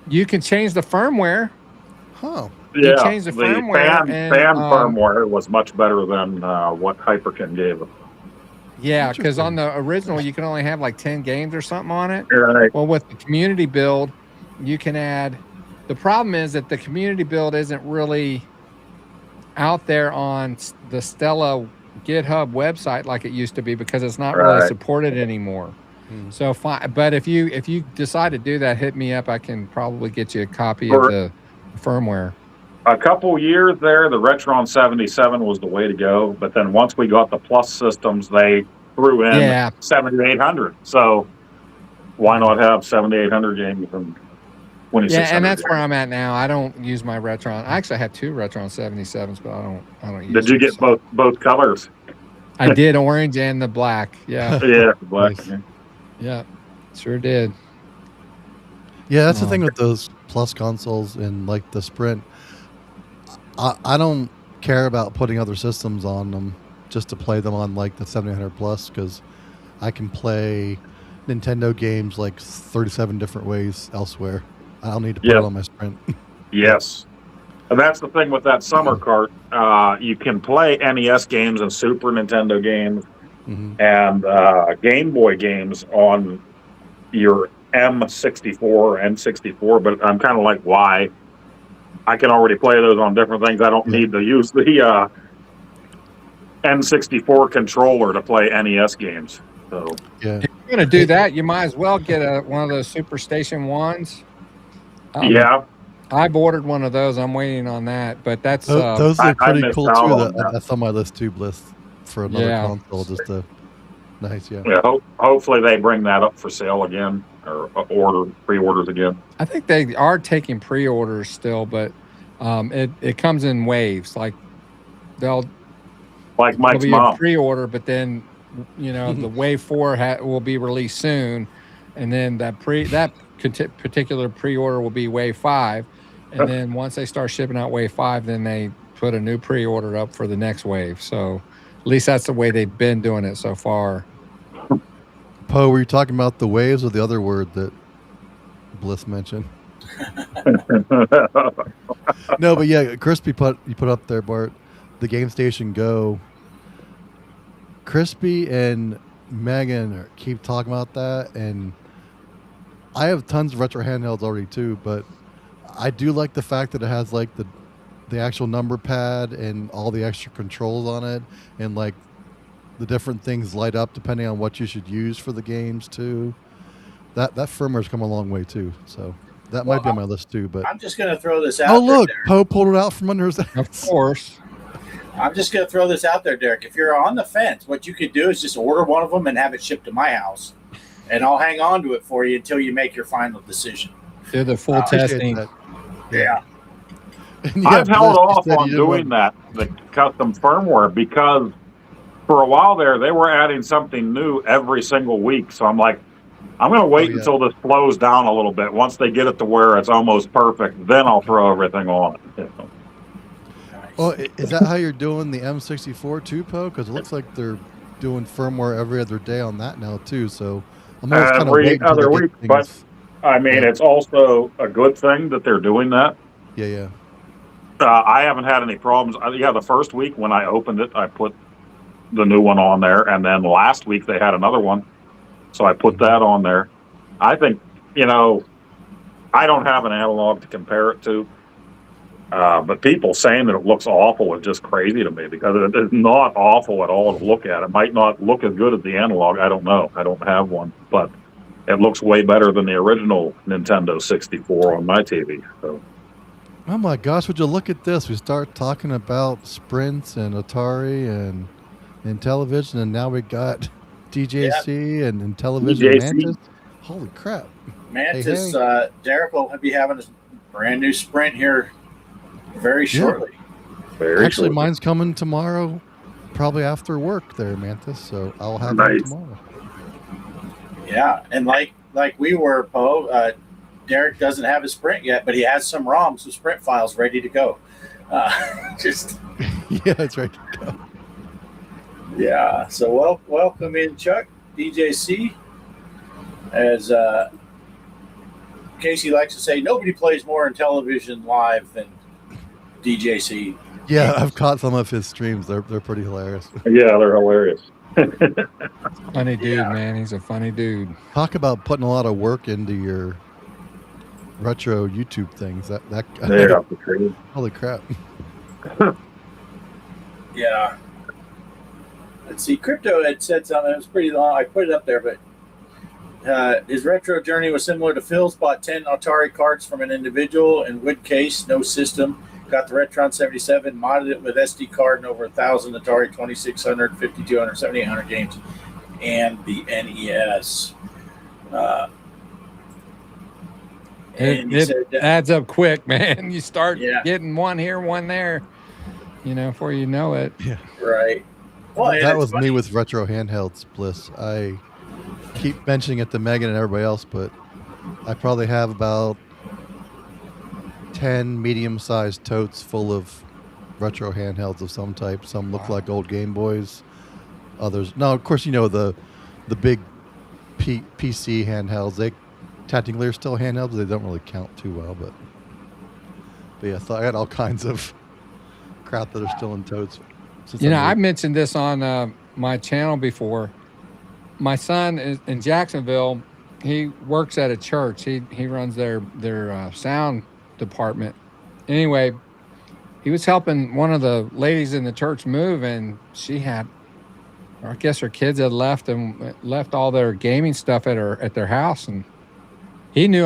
You can change the firmware. Huh. Yeah, change the firmware. Fan firmware was much better than what Hyperkin gave us. Yeah, because on the original, you can only have like 10 games or something on it. Right. Well, with the community build, you can add. The problem is that the community build isn't really out there on the Stella GitHub website like it used to be, because it's not really supported anymore. So, but if you decide to do that, hit me up. I can probably get you a copy of the firmware. A couple years there, the Retron 77 was the way to go. But then once we got the Plus systems, they threw in 7800. So why not have 7800 games and 2600. Yeah, and that's where I'm at now. I don't use my Retron. I actually have 2 Retron 77s, but I don't use Did you them, get both colors? I did, orange and the black. Yeah. Yeah, black. Nice. Yeah. Sure did. Yeah, that's the Oh. thing with those Plus consoles and like the Sprint. I don't care about putting other systems on them just to play them on like the 700 Plus, because I can play Nintendo games like 37 different ways elsewhere. I don't need to put Yeah. it on my Sprint. Yes. And that's the thing with that summer cart. You can play NES games and Super Nintendo games Mhm. and Game Boy games on your M64 or N64, but I'm kind of like, why? I can already play those on different things. I don't need to use the N64 controller to play NES games. So Yeah. If you're going to do that, you might as well get one of those Superstation ones. yeah, I've ordered one of those. I'm waiting on that, but that's Those I are pretty missed cool out too. on that. That's on my list too, Bliss, for another Yeah. console. Just to nice, yeah. yeah. Hopefully they bring that up for sale again or pre-orders again. I think they are taking pre-orders still, but it comes in waves. Like there'll Mike's be mom. a pre-order, but then the wave 4 will be released soon, and then that particular pre-order will be wave 5, and then once they start shipping out wave 5, then they put a new pre-order up for the next wave. So at least that's the way they've been doing it so far. Poe, were you talking about the waves or the other word that Bliss mentioned? No, but yeah, Crispy you put up there, Bart, the Game Station Go. Crispy and Megan keep talking about that, and I have tons of retro handhelds already too, but I do like the fact that it has like the actual number pad and all the extra controls on it, and like the different things light up depending on what you should use for the games too. That firmware's come a long way too, so that might be on my list too. But I'm just going to throw this out. oh look, there, Poe pulled it out from under his Of ass. course. I'm just going to throw this out there, Derek. If you're on the fence, what you could do is just order one of them and have it shipped to my house, and I'll hang on to it for you until you make your final decision. Do the full Appreciate testing. that. Yeah. And yeah, I've held Bliss, you off said on you didn't doing want- that, the custom firmware, because for a while there, they were adding something new every single week. So I'm like, I'm going to wait yeah. until this slows down a little bit. Once they get it to where it's almost perfect, then I'll throw everything on it. Oh, is that how you're doing the M64 too, Poe? Because it looks like they're doing firmware every other day on that now too. So I'm always kind of Every waiting until other they get week, but things- I mean, Yeah. it's also a good thing that they're doing that. yeah. I haven't had any problems. Yeah, the first week when I opened it, I put the new one on there, and then last week they had another one, so I put that on there. I think, I don't have an analog to compare it to, but people saying that it looks awful is just crazy to me, because it is not awful at all to look at. It might not look as good as the analog. I don't know. I don't have one, but it looks way better than the original Nintendo 64 on my TV. So. Oh my gosh, would you look at this? We start talking about Sprints and Atari and Intellivision, and now we got DJC and Intellivision DJC. Mantis. Holy crap. Mantis, Hey. Derek will be having a brand new Sprint here very shortly. Very Actually, short. mine's coming tomorrow, probably after work there, Mantis, so I'll have Nice. it tomorrow. Yeah, and like we were, Poe, Derek doesn't have his Sprint yet, but he has some ROMs, some Sprint files ready to go. Just Yeah, that's right. yeah. So welcome in, Chuck, DJC. As Casey likes to say, nobody plays more Intellivision live than DJC. Yeah, I've caught some of his streams. They're pretty hilarious. Yeah, they're hilarious. Funny dude, Yeah. man. He's a funny dude. Talk about putting a lot of work into your retro YouTube things. That Yeah, for sure. holy crap. Yeah. Let's see. Crypto had said something. It was pretty long. I put it up there, but his retro journey was similar to Phil's. Bought 10 Atari cards from an individual in wood case, no system. Got the Retron 77, modded it with SD card and over 1,000 Atari 2600, 5200, 7800 games, and the NES. And he It said, adds up quick, man. You start Yeah. getting one here, one there, before you know it. Yeah. right. Well, and That it's was funny. me with retro handhelds, Bliss. I keep mentioning it to Megan and everybody else, but I probably have about 10 medium-sized totes full of retro handhelds of some type. Some look like old Game Boys. Others, no, of course, the big PC handhelds. They technically are still handhelds. They don't really count too well, but yeah, I got all kinds of crap that are still in totes. I mentioned this on my channel before. My son is in Jacksonville. He works at a church. He runs their sound department. Anyway, he was helping one of the ladies in the church move, and she had, I guess her kids had left all their gaming stuff at their house, and he knew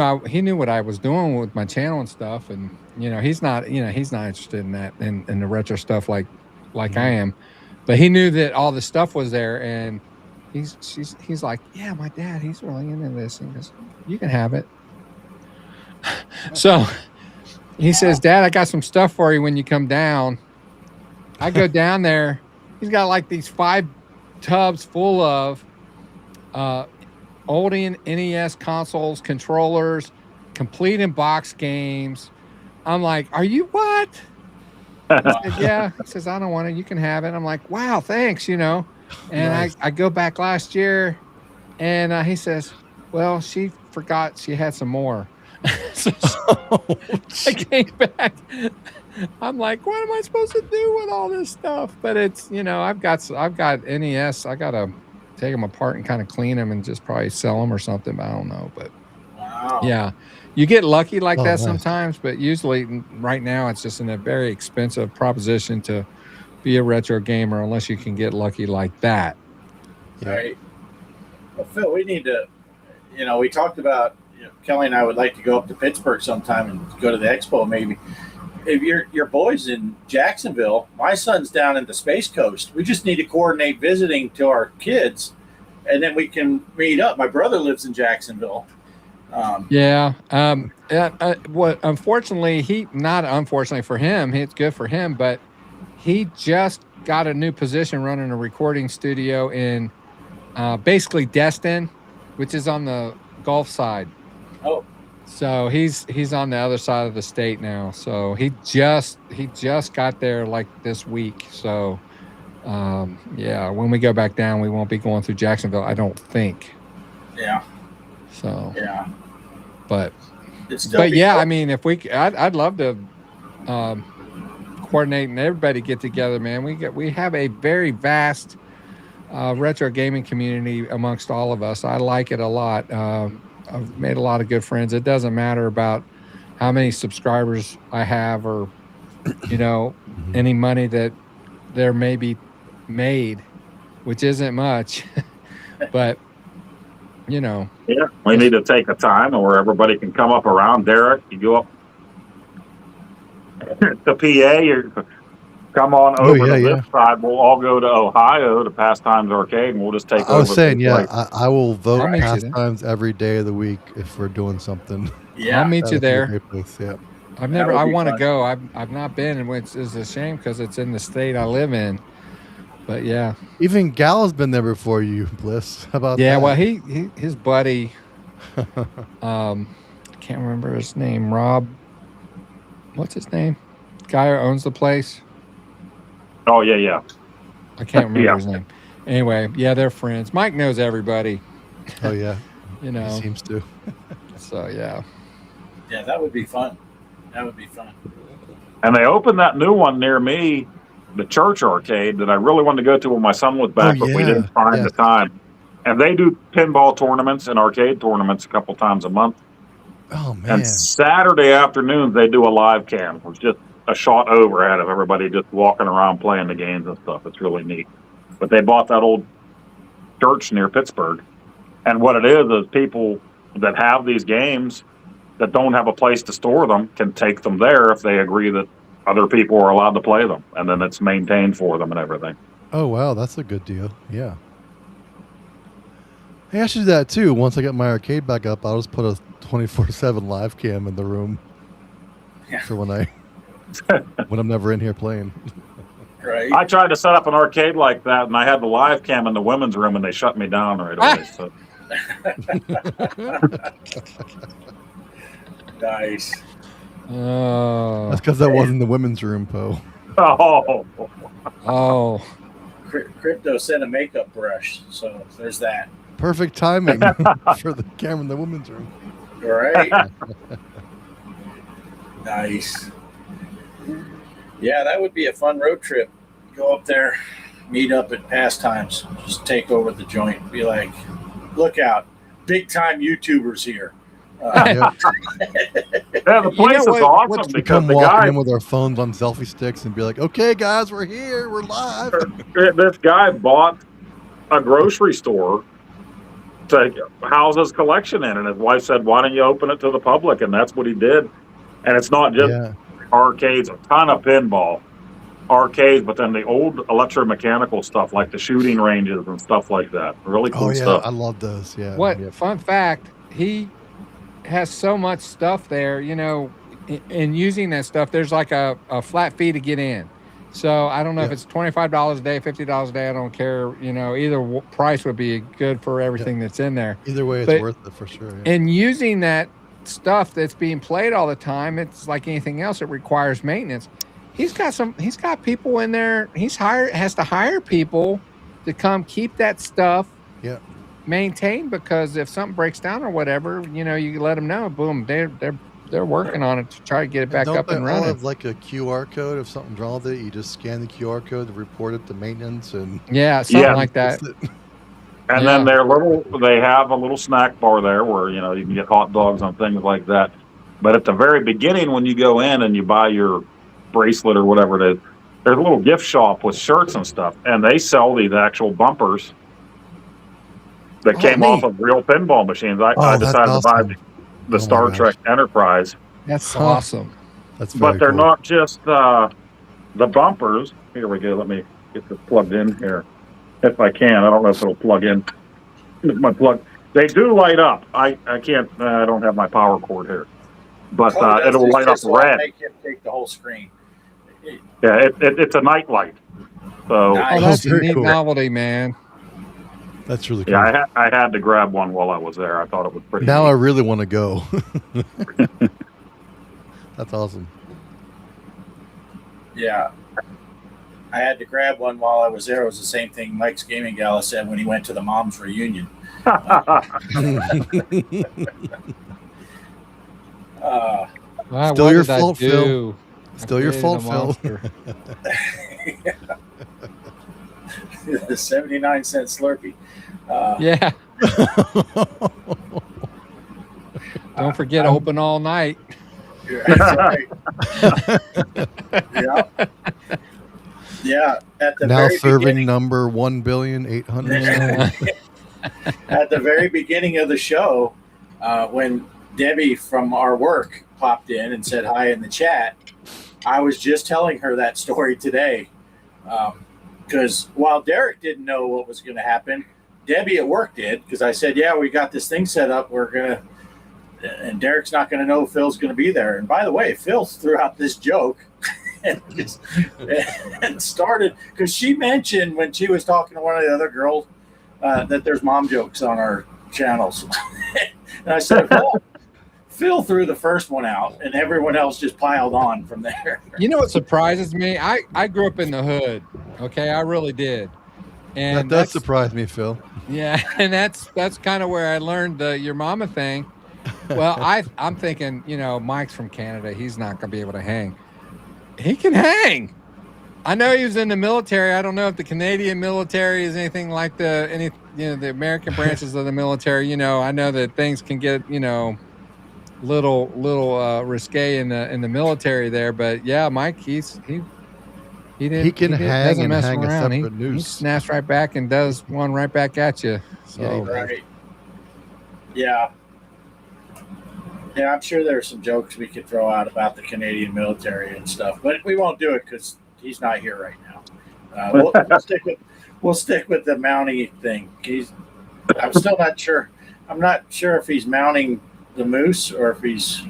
what I was doing with my channel and stuff, and he's not interested in that in the retro stuff like I am, but he knew that all the stuff was there, and he's like, yeah, my dad, he's really into this, and he goes, you can have it. So he says, Dad, I got some stuff for you when you come down. I go down there. He's got like these 5 tubs full of old NES consoles, controllers, complete in box games. I'm like, are you what? He said, yeah. He says, I don't want it. You can have it. I'm like, wow, thanks, And Nice. I go back last year, and he says, well, she forgot she had some more. So I came back. I'm like, what am I supposed to do with all this stuff? But it's, I've got NES. I got to take them apart and kind of clean them and just probably sell them or something. But I don't know. But Wow. yeah, you get lucky like that Nice. sometimes. But usually right now it's just a very expensive proposition to be a retro gamer unless you can get lucky like that. Right. Well, Phil, we need to, we talked about, Kelly and I would like to go up to Pittsburgh sometime and go to the expo maybe. If your boy's in Jacksonville, my son's down in the Space Coast. We just need to coordinate visiting to our kids, and then we can meet up. My brother lives in Jacksonville. Unfortunately, not unfortunately for him, it's good for him, but he just got a new position running a recording studio in basically Destin, which is on the Gulf side. Oh, so he's on the other side of the state now. So he just got there like this week. So when we go back down, we won't be going through Jacksonville, I don't think. yeah, So yeah. but Yeah, I mean, if I'd love to coordinate and everybody get together, man. We have a very vast retro gaming community amongst all of us. I like it a lot. I've made a lot of good friends. It doesn't matter about how many subscribers I have or any money that there may be made, which isn't much, but Yeah, we need to take a time where everybody can come up around. Derek, you go up to PA, you come on over to this side. We'll all go to Ohio to Pastimes Arcade, and we'll just take over. I was saying, this place. I will vote I'll meet you there. Pastimes every day of the week if we're doing something. yeah. I'll meet you That'd be a there. great place, yeah. I be want to fun. go. I've not been, and which is a shame because it's in the state I live in. But yeah, Even Gala's been there before you, Bliss. How about yeah. that? Well, his buddy, I can't remember his name. Rob, what's his name? Guy who owns the place. Oh yeah. I can't remember Yeah. his name. Anyway, yeah, they're friends. Mike knows everybody. Oh, yeah. You He know. seems to. So yeah. Yeah, that would be fun. That would be fun. And they opened that new one near me, the church arcade, that I really wanted to go to when my son was back, Oh, but we yeah. didn't find Yeah. the time. And they do pinball tournaments and arcade tournaments a couple times a month. Oh, man. And Saturday afternoons, they do a live cam. It's just a shot overhead of everybody just walking around playing the games and stuff. It's really neat. But they bought that old church near Pittsburgh. And what it is people that have these games that don't have a place to store them can take them there if they agree that other people are allowed to play them. And then it's maintained for them and everything. Oh, wow. That's a good deal. Yeah. Hey, I should do that too. Once I get my arcade back up, I'll just put a 24/7 live cam in the room Yeah. for when I'm never in here playing. Right. I tried to set up an arcade like that, and I had the live cam in the women's room, and they shut me down right away. So Nice. Oh. That's because that wasn't the women's room, Poe. Oh. Crypto sent a makeup brush, so there's that. Perfect timing for the camera in the women's room. All right. Nice. Yeah, that would be a fun road trip. Go up there, meet up at Pastimes, just take over the joint. Be like, look out, big time YouTubers here. Yeah. Yeah, the place is awesome because Come the walking guy, in with our phones on selfie sticks and be like, "Okay, guys, we're here, we're live." this guy bought a grocery store to house his collection in, and his wife said, "Why don't you open it to the public?" And that's what he did. And it's not just Yeah, arcades, a ton of pinball arcades, but then the old electromechanical stuff like the shooting ranges and stuff like that. Really cool oh yeah, stuff. I love those. Yeah. What Yeah. fun fact? He has so much stuff there. You know, in using that stuff, there's like a flat fee to get in. So I don't know if Yeah. it's $25 a day, $50 a day. I don't care. You know, either price would be good for everything that's in there. Either way, it's But- worth it for sure. Yeah. And using that stuff that's being played all the time, it's like anything else. It requires maintenance. He's got people in there. Has to hire people to come keep that stuff Yeah. maintained, because if something breaks down or whatever, you know, you let them know. Boom, they're working on it to try to get it back Don't up they and all running. have like a QR code? If something's wrong with it, you just scan the QR code to report it to maintenance, and Yeah, something Yeah. like that. that's it. And Yeah. then they have a little snack bar there where, you know, you can get hot dogs and things like that. But at the very beginning, when you go in and you buy your bracelet or whatever it is, there's a little gift shop with shirts and stuff, and they sell these actual bumpers that Oh, came neat. off of real pinball machines. I Oh, that's decided to buy awesome. the Oh, Star my Trek Enterprise, That's Huh. awesome. That's very but they're cool. not just the bumpers. Here we go. Let me get this plugged in here, if I can. I don't know if it'll plug in. My plug. They do light up. I can't. I don't have my power cord here, but Well, it'll that's light up just so I'll red. Make him take the whole screen. Yeah, it's a night light. So Nice. Oh, that's a very neat cool. novelty, man. That's really cool. yeah, I had to grab one while I was there. I thought it was pretty. Now I neat. really want to go. That's awesome. Yeah. I had to grab one while I was there. It was the same thing Mike's Gaming Gala said when he went to the mom's reunion. Wow, Still what your did I fault, Phil. do? I Still your created fault, a Phil. monster. The 79-cent Slurpee. Yeah. Don't forget open all night. That's right. Yeah. Yeah. At the Now very serving beginning, number 1,800,000,000. at the very beginning of the show, when Debbie from our work popped in and said hi in the chat, I was just telling her that story today. Because while Derek didn't know what was going to happen, Debbie at work did. Because I said, yeah, we got this thing set up. We're going to, and Derek's not going to know Phil's going to be there. And by the way, Phil threw out this joke and started, because she mentioned when she was talking to one of the other girls that there's mom jokes on our channels. And I said, well, Phil threw the first one out and everyone else just piled on from there. You know what surprises me? I grew up in the hood. Okay, I really did. And That does that's- surprise me, Phil. Yeah, and that's kind of where I learned the your mama thing. Well, I'm thinking, you know, Mike's from Canada. He's not going to be able to hang. He can hang. I know he was in the military. I don't know if the Canadian military is anything like the American branches of the military. You know, I know that things can get, you know, little risque in the military there. But yeah, Mike, he can hang doesn't and mess hang a around. separate He noose. snaps right back and does one right back at you. So Yeah, he does. Right. Yeah. Yeah, I'm sure there's some jokes we could throw out about the Canadian military and stuff, but we won't do it because he's not here right now. We'll stick with the Mountie thing. I'm still not sure. I'm not sure if he's mounting the moose or if he's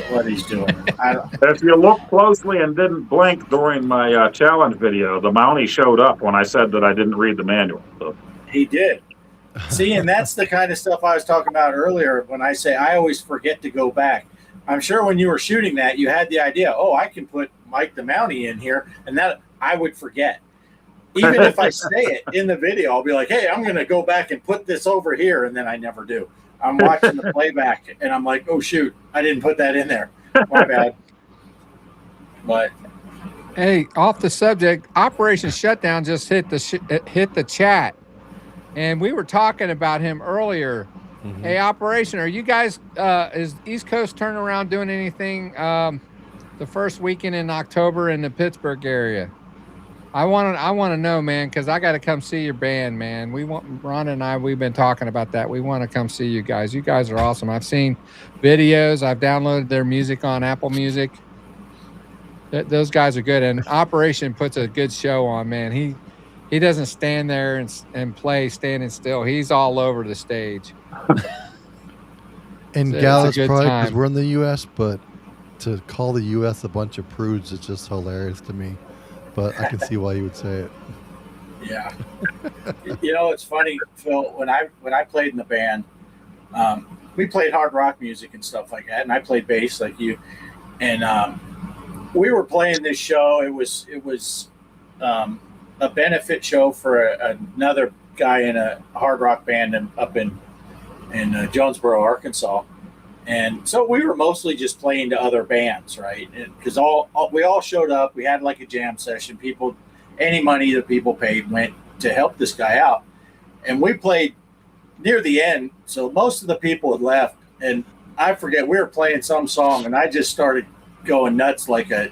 what he's doing. If you look closely and didn't blink during my challenge video, the Mountie showed up when I said that I didn't read the manual. So. He did. See, and that's the kind of stuff I was talking about earlier when I say I always forget to go back. I'm sure when you were shooting that, you had the idea, oh, I can put Mike the Mountie in here, and that I would forget. Even if I say it in the video, I'll be like, hey, I'm going to go back and put this over here, and then I never do. I'm watching the playback, and I'm like, oh, shoot, I didn't put that in there. My bad. But hey, off the subject, Operation Shutdown just hit the chat, and we were talking about him earlier. Mm-hmm. Hey, Operation, are you guys is East Coast Turnaround doing anything the first weekend in October in the Pittsburgh area? I want to know, man, because I got to come see your band, man. Ron and I, we've been talking about that. We want to come see you guys. You guys are awesome. I've seen videos. I've downloaded their music on Apple Music. Those guys are good, and Operation puts a good show on, man. He doesn't stand there and play standing still. He's all over the stage. And Gala's probably because we're in the U.S., but to call the U.S. a bunch of prudes is just hilarious to me. But I can see why you would say it. Yeah. You know, it's funny, Phil, when I played in the band, we played hard rock music and stuff like that, and I played bass like you. And we were playing this show. It was a benefit show for another guy in a hard rock band up in Jonesboro, Arkansas. And so we were mostly just playing to other bands, right? Because we all showed up. We had like a jam session. Any money that people paid went to help this guy out. And we played near the end, so most of the people had left. And I forget, we were playing some song, and I just started going nuts like a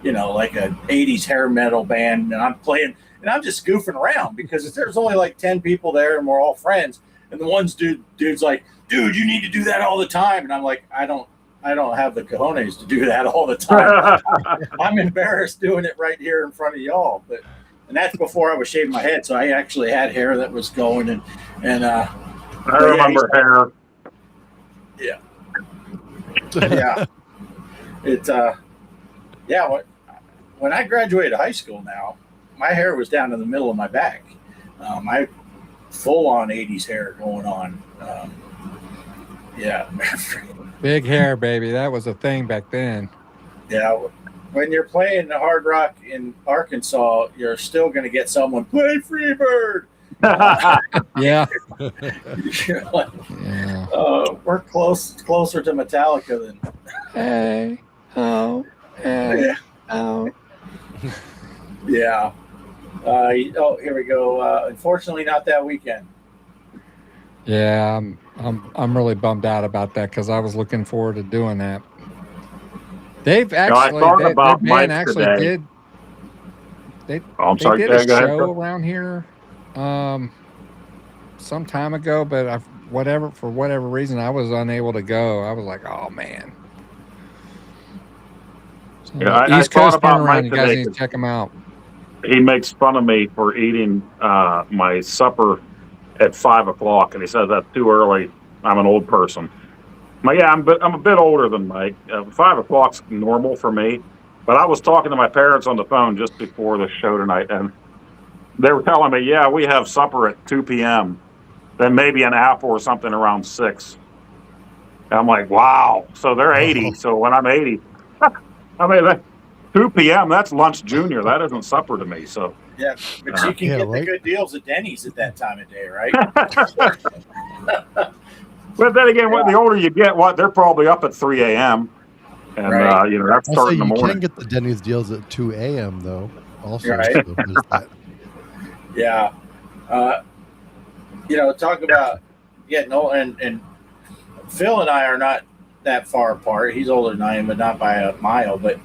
80s hair metal band. And I'm playing, and I'm just goofing around because there's only like 10 people there, and we're all friends. And the dude's like, dude, you need to do that all the time. And I'm like, I don't have the cojones to do that all the time. I'm embarrassed doing it right here in front of y'all. And that's before I was shaving my head. So I actually had hair that was going and I remember hair. Yeah. Yeah. It's when I graduated high school now, my hair was down in the middle of my back. I full on 80s hair going on. Yeah. Big hair, baby. That was a thing back then. Yeah. When you're playing the hard rock in Arkansas, you're still going to get someone play Freebird. Yeah. We're closer to Metallica than. Hey, oh, hey, oh. Yeah. Here we go. Unfortunately, not that weekend. Yeah, I'm really bummed out about that because I was looking forward to doing that. They've actually, their band actually did. They did a show around here some time ago, but for whatever reason, I was unable to go. I was like, oh man. So, yeah, East Coast Turnaround, you guys need to check them out. He makes fun of me for eating my supper at 5 o'clock, and he says that's too early. I'm an old person. I'm a bit older than Mike. 5 o'clock's normal for me. But I was talking to my parents on the phone just before the show tonight, and they were telling me, yeah, we have supper at 2 p.m., then maybe an apple or something around 6. And I'm like, wow. So they're 80. So when I'm 80, I mean, 2 p.m., that's lunch junior. That isn't supper to me. So yeah, but you can get the good deals at Denny's at that time of day, right? But then again, the older you get, they're probably up at 3 a.m. And, that's starting in the morning. You can get the Denny's deals at 2 a.m., though. Also, right. So there's that. Yeah. Talk about getting old. And Phil and I are not that far apart. He's older than I am, but not by a mile. But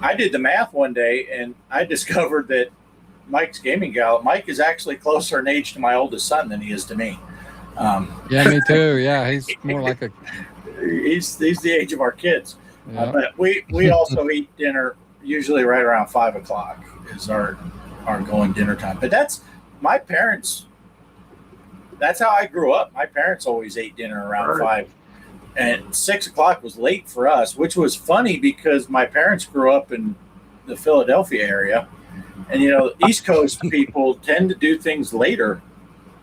I did the math one day, and I discovered that Mike's gaming Gala, Mike is actually closer in age to my oldest son than he is to me. Yeah, me too. Yeah, he's more like a. He's the age of our kids. Yeah. But we also eat dinner usually right around 5 o'clock is our going dinner time. But that's my parents. that's how I grew up. My parents always ate dinner around 5, and 6 o'clock was late for us, which was funny because my parents grew up in the Philadelphia area, and East Coast people tend to do things later.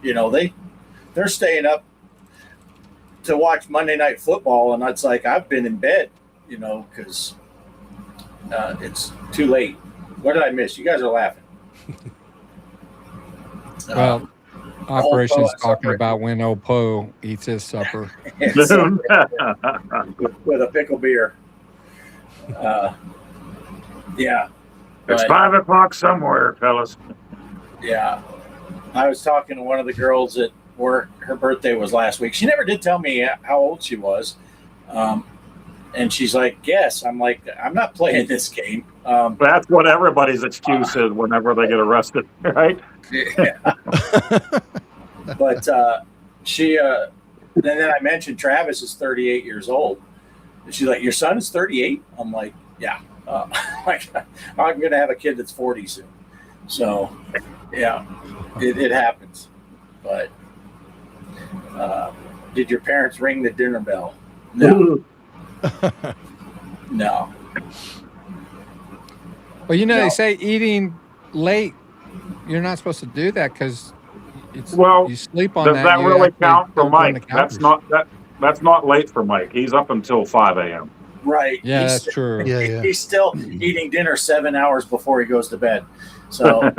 They're staying up to watch Monday Night Football, and it's like I've been in bed, because it's too late. What did I miss? You guys are laughing. Well, Operation's talking about when old Poe eats his supper. With a pickle beer. Yeah. It's 5 o'clock somewhere, fellas. Yeah. I was talking to one of the girls at work. Her birthday was last week. She never did tell me how old she was. And she's like, guess. I'm like, I'm not playing this game. That's what everybody's excuse is whenever they get arrested, right? Yeah. But she, then I mentioned Travis is 38 years old. And she's like, your son is 38? I'm like, yeah. I'm going to have a kid that's 40 soon. So, yeah, it happens. But did your parents ring the dinner bell? No. No. Well, they say eating late, you're not supposed to do that because you sleep on that. Does that really count for Mike? That's not late for Mike. He's up until 5 a.m. Right. Yeah, that's true. Yeah. He's still eating dinner 7 hours before he goes to bed. So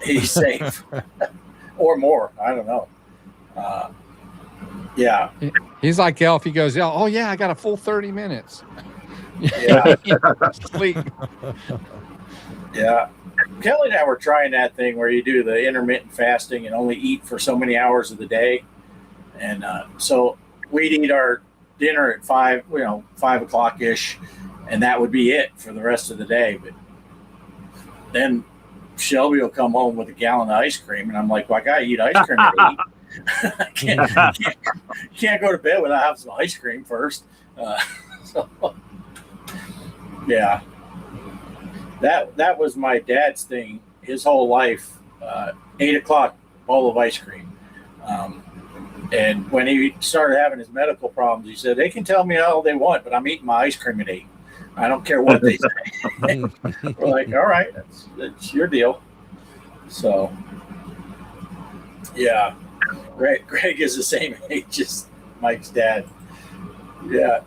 he's safe. Or more. I don't know. Yeah. He's like Elf. He goes, oh, yeah, I got a full 30 minutes. Yeah. Sleep. Yeah. Kelly and I were trying that thing where you do the intermittent fasting and only eat for so many hours of the day. And so we'd eat our dinner at 5 o'clock ish, and that would be it for the rest of the day. But then Shelby will come home with a gallon of ice cream, and I'm like, well, I gotta eat ice cream at 8. I can't go to bed without having some ice cream first. So yeah, that was my dad's thing his whole life. 8 o'clock, bowl of ice cream. And when he started having his medical problems, he said, they can tell me all they want, but I'm eating my ice cream at 8. I don't care what they say. We're like, all right, that's your deal. So, yeah. Greg is the same age as Mike's dad. Yeah.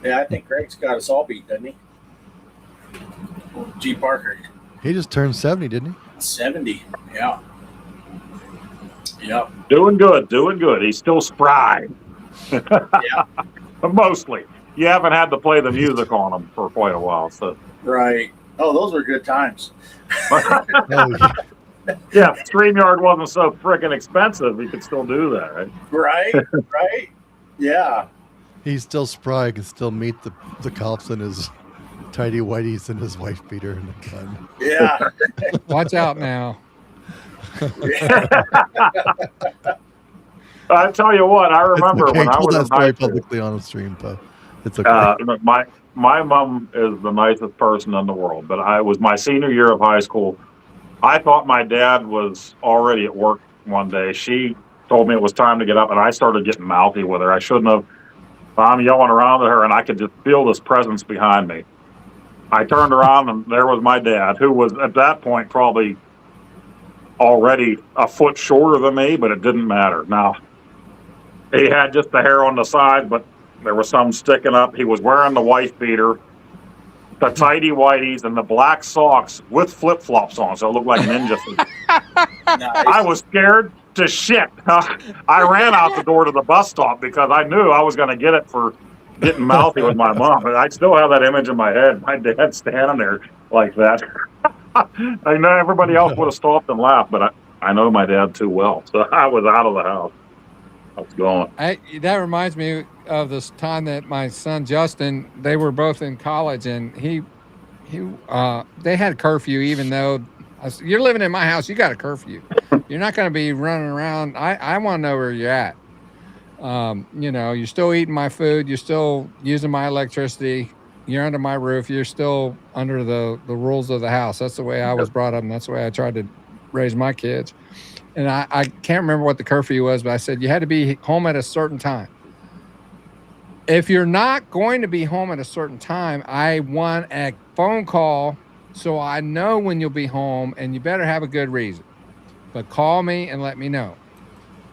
Yeah, I think Greg's got us all beat, doesn't he? G. Parker. He just turned 70, didn't he? 70, yeah. Yep. Doing good. He's still spry. Yeah. Mostly. You haven't had to play the music on him for quite a while. So. Right. Oh, those were good times. Yeah, StreamYard wasn't so freaking expensive. You could still do that, right? Right. Yeah. He's still spry. Can still meet the cops in his tidy whities and his wife beater and the gun. Yeah. Watch out now. I tell you what, I remember when I was in high school. Publicly on the stream, but it's okay. My mom is the nicest person in the world, but it was my senior year of high school. I thought my dad was already at work one day. She told me it was time to get up, and I started getting mouthy with her. I shouldn't have. I'm yelling around at her, and I could just feel this presence behind me. I turned around, and there was my dad, who was at that point probably already a foot shorter than me, but it didn't matter. Now, he had just the hair on the side, but there was some sticking up. He was wearing the wife beater, the tidy whities, and the black socks with flip-flops on, so it looked like a ninja. Nice. I was scared to shit. I ran out the door to the bus stop because I knew I was going to get it for getting mouthy with my mom. But I still have that image in my head. My dad standing there like that. I know everybody else would have stopped and laughed, but I know my dad too well. So I was out of the house. I was gone. That reminds me of this time that my son Justin, they were both in college, and they had curfew, even though you're living in my house, you got a curfew. You're not going to be running around. I want to know where you're at. You're still eating my food. You're still using my electricity. You're under my roof. You're still under the rules of the house. That's the way I was brought up, and that's the way I tried to raise my kids. and I can't remember what the curfew was, but I said you had to be home at a certain time. If you're not going to be home at a certain time, I want a phone call so I know when you'll be home, and you better have a good reason. But call me and let me know.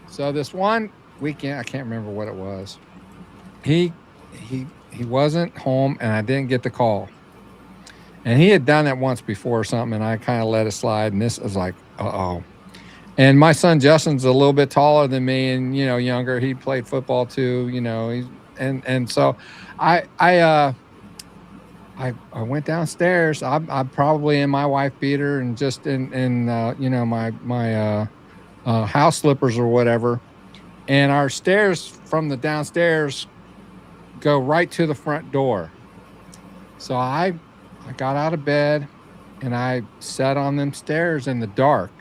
So this one weekend, I can't remember what it was. He wasn't home, and I didn't get the call. And he had done it once before or something, and I kind of let it slide. And this was like, uh-oh. And my son Justin's a little bit taller than me, and younger. He played football too. And so I went downstairs. I'm probably in my wife beater and just in my house slippers or whatever. And our stairs from the downstairs go right to the front door. So I got out of bed and I sat on them stairs in the dark.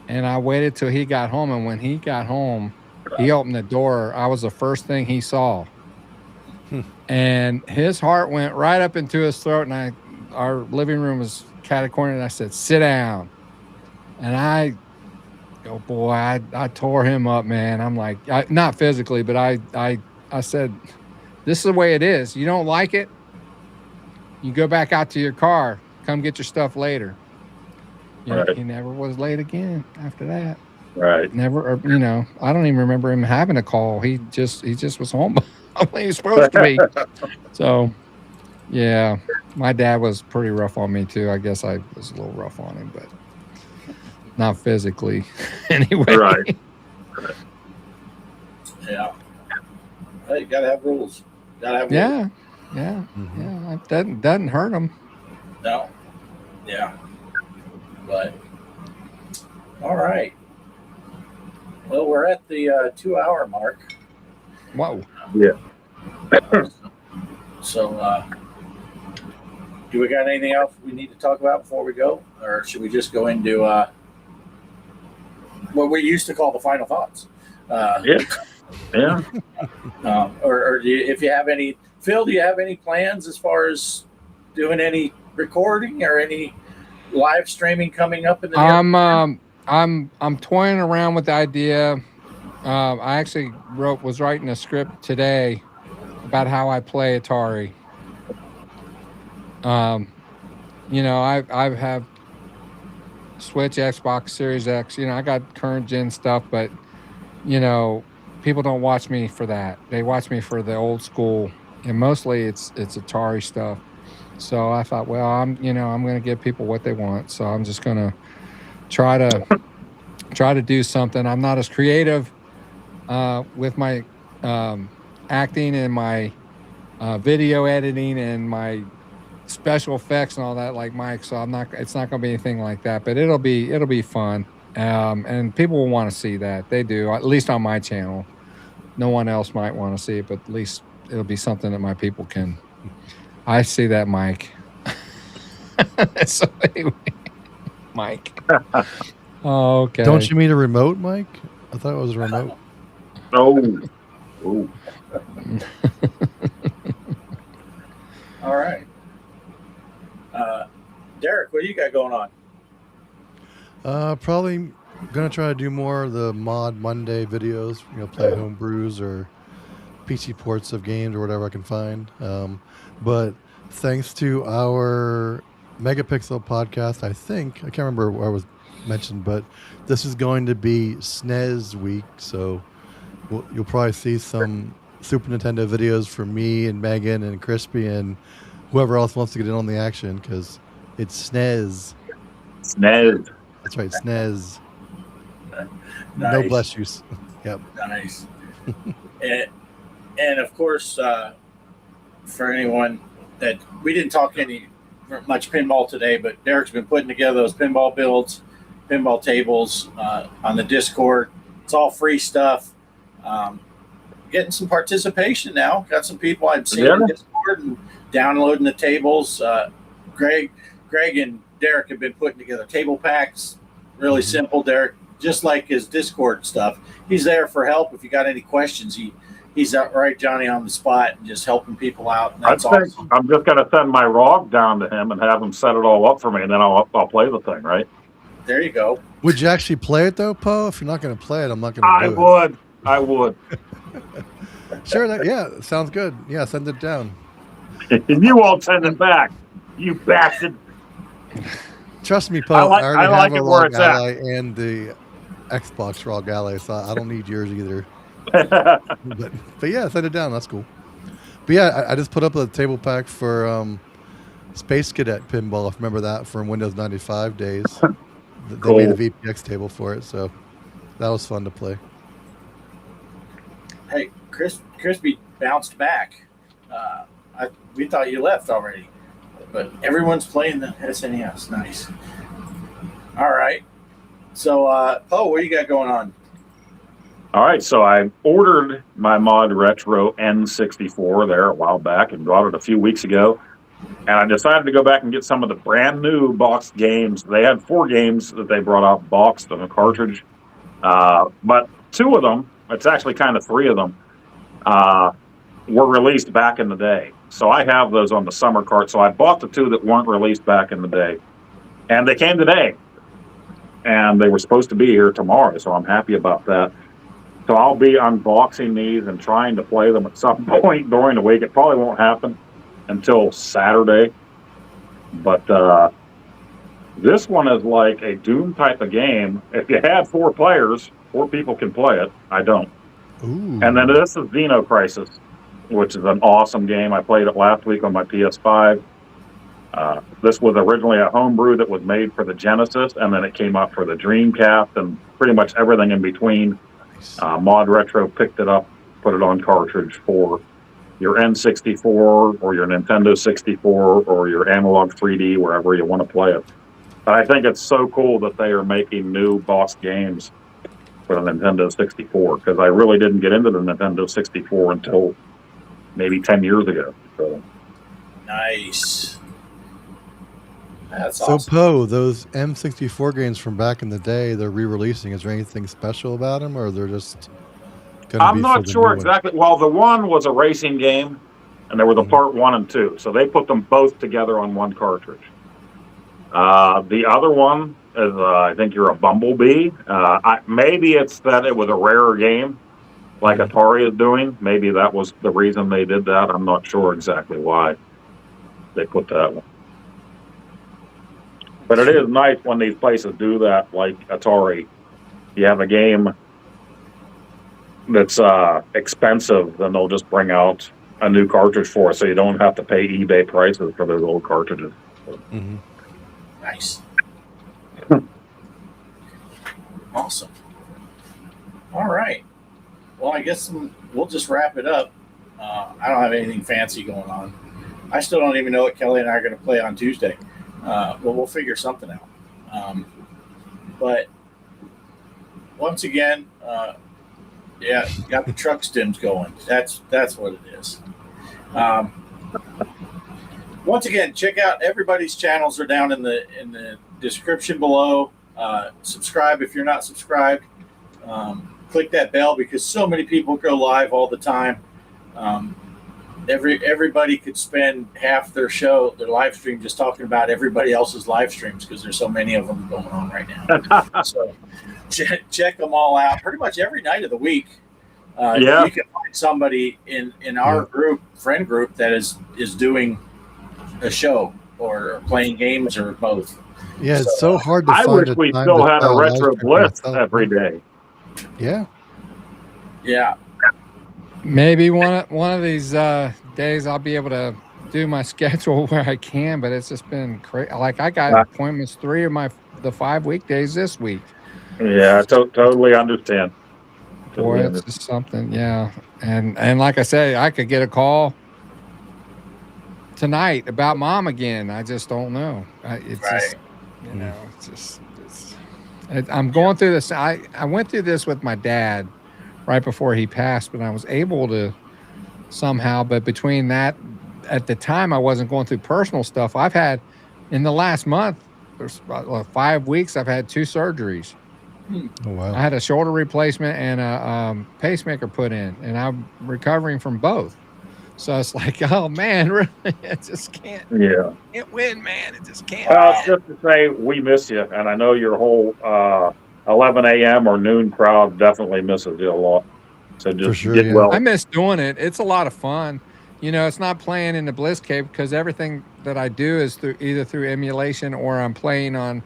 And I waited till he got home. And when he got home, he opened the door. I was the first thing he saw. And his heart went right up into his throat. And our living room was catacornered. And I said, sit down. And oh boy, I tore him up, man. I'm like, not physically, but I said, this is the way it is. You don't like it? You go back out to your car. Come get your stuff later. Right. He never was late again after that. Right. Never, I don't even remember him having a call. He just was home when he was supposed to be. So, yeah, my dad was pretty rough on me too. I guess I was a little rough on him, but not physically anyway. Right. Yeah. Hey, you gotta have rules. Gotta have rules. Yeah. Mm-hmm. Yeah. It doesn't hurt him. No. Yeah. But all right. Well, we're at the 2-hour mark. Whoa. Yeah. So, do we got anything else we need to talk about before we go, or should we just go into what we used to call the final thoughts? Yeah. Or do you, if you have any, Phil, do you have any plans as far as doing any recording or any live streaming coming up in the near? I'm toying around with the idea. I actually was writing a script today about how I play Atari. I have Switch, Xbox Series X. I got current gen stuff, but people don't watch me for that. They watch me for the old school, and mostly it's Atari stuff. So I thought, well, I'm going to give people what they want. So I'm just going to try to do something. I'm not as creative with my acting and my video editing and my special effects and all that like Mike. So it's not going to be anything like that, but it'll be fun. And people will want to see that. They do, at least on my channel. No one else might want to see it, but at least it'll be something that my people can. I see that, Mike. So anyway, Mike. Oh, okay. Don't you mean a remote, Mike? I thought it was a remote. Oh. All right. Derek, what do you got going on? Probably gonna try to do more of the Mod Monday videos. Play homebrews or PC ports of games or whatever I can find. But thanks to our Megapixel podcast, I can't remember where I was mentioned, but this is going to be SNES week, so you'll probably see some Super Nintendo videos from me and Megan and Crispy and whoever else wants to get in on the action, because it's SNES. SNES. That's right, SNES. Nice. No bless yous. Yep. Nice. and of course, for anyone that we didn't talk much pinball today, but Derek's been putting together those pinball builds, pinball tables on the Discord. It's all free stuff. Getting some participation now. Got some people I've seen on Discord and downloading the tables. Greg and Derek have been putting together table packs. Really simple, Derek. Just like his Discord stuff. He's there for help. If you got any questions, he's out right Johnny on the spot and just helping people out. And that's awesome. I'm just going to send my ROG down to him and have him set it all up for me, and then I'll play the thing, right? There you go. Would you actually play it though, Poe? If you're not going to play it, I'm not going to do it. I would. Sure. Yeah, sounds good. Yeah, send it down. And you won't send it back, you bastard. Trust me, Poe. I already like have a it where Raw it's at. Gala and the Xbox Raw Gala, so I don't need yours either. But yeah, send it down. That's cool. But yeah, I just put up a table pack for Space Cadet Pinball. If you remember that from Windows 95 days. They made a VPX table for it, so that was fun to play. Hey, Crispy bounced back. We thought you left already, but everyone's playing the SNES. Nice. All right. So, Poe, what do you got going on? All right, so I ordered my Mod Retro N64 there a while back and brought it a few weeks ago. And I decided to go back and get some of the brand new boxed games. They had 4 games that they brought out boxed on a cartridge. But 2 of them, it's actually kind of 3 of them, were released back in the day. So I have those on the summer cart. So I bought the 2 that weren't released back in the day. And they came today. And they were supposed to be here tomorrow. So I'm happy about that. So I'll be unboxing these and trying to play them at some point during the week. It probably won't happen until Saturday. But this one is like a Doom type of game. If you had 4 players, 4 people can play it. I don't. Ooh. And then this is Xenocrisis, which is an awesome game. I played it last week on my PS5. This was originally a homebrew that was made for the Genesis, and then it came up for the Dreamcast and pretty much everything in between. Mod Retro picked it up, put it on cartridge for your N64 or your Nintendo 64 or your Analog 3D, wherever you want to play it. But I think it's so cool that they are making new box games for the Nintendo 64, because I really didn't get into the Nintendo 64 until maybe 10 years ago. So. Nice. That's So, awesome. Poe, those M64 games from back in the day, they're re-releasing. Is there anything special about them, or they're just going to be I'm not sure exactly. Well, the one was a racing game, and there were the part 1 and 2. So they put them both together on one cartridge. The other one is, I think you're a Bumblebee. Maybe it's that it was a rarer game, like Atari is doing. Maybe that was the reason they did that. I'm not sure exactly why they put that one. But it is nice when these places do that, like Atari. You have a game that's expensive, then they'll just bring out a new cartridge for it, so you don't have to pay eBay prices for those old cartridges. Mm-hmm. Nice. Awesome. All right. Well, I guess we'll just wrap it up. I don't have anything fancy going on. I still don't even know what Kelly and I are going to play on Tuesday. But we'll figure something out. But once again, yeah, got the truck stims going. That's what it is. Once again, check out everybody's channels are down in the description below. Subscribe if you're not subscribed. Click that bell because so many people go live all the time. Everybody could spend half their live stream just talking about everybody else's live streams because there's so many of them going on right now. So check them all out pretty much every night of the week. You can find somebody in our friend group that is doing a show or playing games or both. Yeah, it's so hard to find. I wish we still had a Retro Bliss every day. Yeah. Yeah. Maybe one of these days I'll be able to do my schedule where I can, but it's just been crazy. Like I got appointments 3 of the 5 weekdays this week. Yeah, totally understand. Boy, it's just something, yeah. And like I say, I could get a call tonight about Mom again. I just don't know. Just, you know, I'm going through this. I went through this with my dad right before he passed, but I was able to somehow. But between that, at the time, I wasn't going through personal stuff. I've had, in the last month, there's about 5 weeks, I've had 2 surgeries. Oh, wow. I had a shoulder replacement and a pacemaker put in, and I'm recovering from both. So it's like, oh man, really, it just can't win, man. It just can't. Well, it's just to say we miss you, and I know your whole 11 a.m. or noon crowd definitely misses you a lot. So just get well. I miss doing it. It's a lot of fun. You know, it's not playing in the Bliss cave because everything that I do is either through emulation or I'm playing on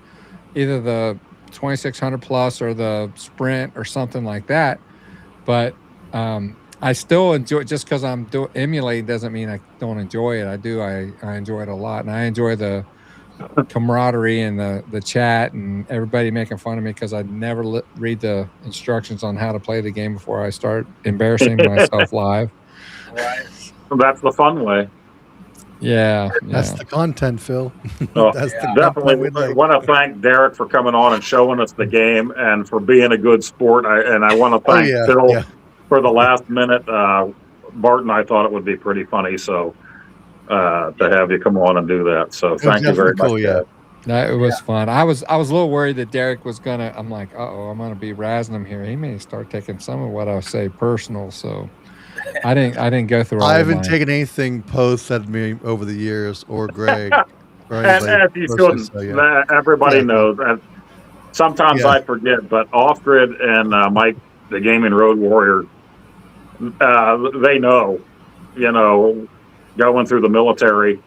either the 2600 plus or the Sprint or something like that. But I still enjoy, just because I'm emulating doesn't mean I don't enjoy it. I do. I enjoy it a lot, and I enjoy the camaraderie and the chat and everybody making fun of me because I never read the instructions on how to play the game before I start embarrassing myself live. Right. That's the fun way. Yeah. That's the content, Phil. Definitely want to thank Derek for coming on and showing us the game and for being a good sport. I want to thank Phil for the last minute. Bart and I thought it would be pretty funny, so to have you come on and do that. So thank you very much. Cool, it was fun. I was a little worried that Derek was gonna. I'm like, I'm gonna be razzing him here. He may start taking some of what I say personal. So I didn't go through. I haven't taken anything Poe said to me over the years, or Greg. Or and you shouldn't. So, everybody knows. And sometimes I forget, but Offgrid and Mike, the Gaming Road Warrior, they know. You know, going through the military.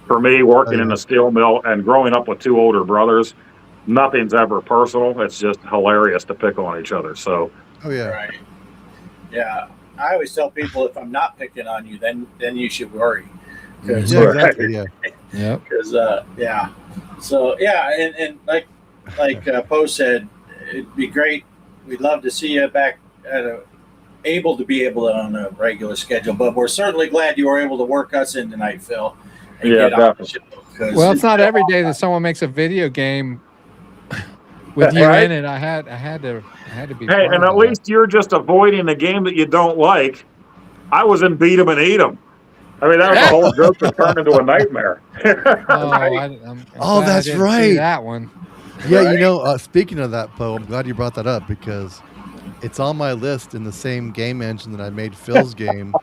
For me, working in a steel mill and growing up with two older brothers, nothing's ever personal. It's just hilarious to pick on each other. So, right. Yeah, I always tell people if I'm not picking on you, then you should worry. Because So and like Poe said, it'd be great. We'd love to see you back able to on a regular schedule. But we're certainly glad you were able to work us in tonight, Phil. Definitely. Well, it's not every day that someone makes a video game with you in it. I had to be. Hey, and at least you're just avoiding a game that you don't like. I was in Beat 'em and Eat 'em. I mean, that was the whole joke that turned into a nightmare. That's right. That one. Yeah, you know, speaking of that, Poe, I'm glad you brought that up because it's on my list in the same game engine that I made Phil's game.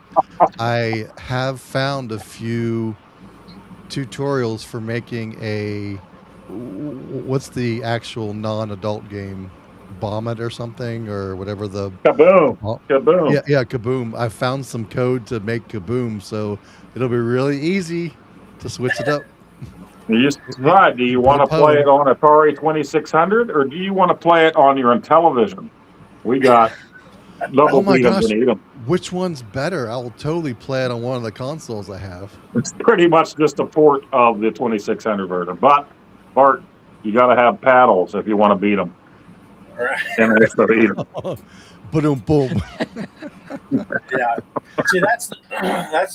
I have found a few tutorials for making what's the actual non-adult game, Bomb It or something, or whatever the Kaboom. Kaboom. Yeah, Kaboom. I found some code to make Kaboom, so it'll be really easy to switch it up. Do you want to play it on Atari 2600 or do you want to play it on your Intellivision? We got double Beat 'em and Eat 'em. Which one's better? I will totally play it on one of the consoles I have. It's pretty much just a port of the 2600 version. But, Bart, you got to have paddles if you want to beat them. Right. And it's to eat them. Boom, boom. Yeah. See, that's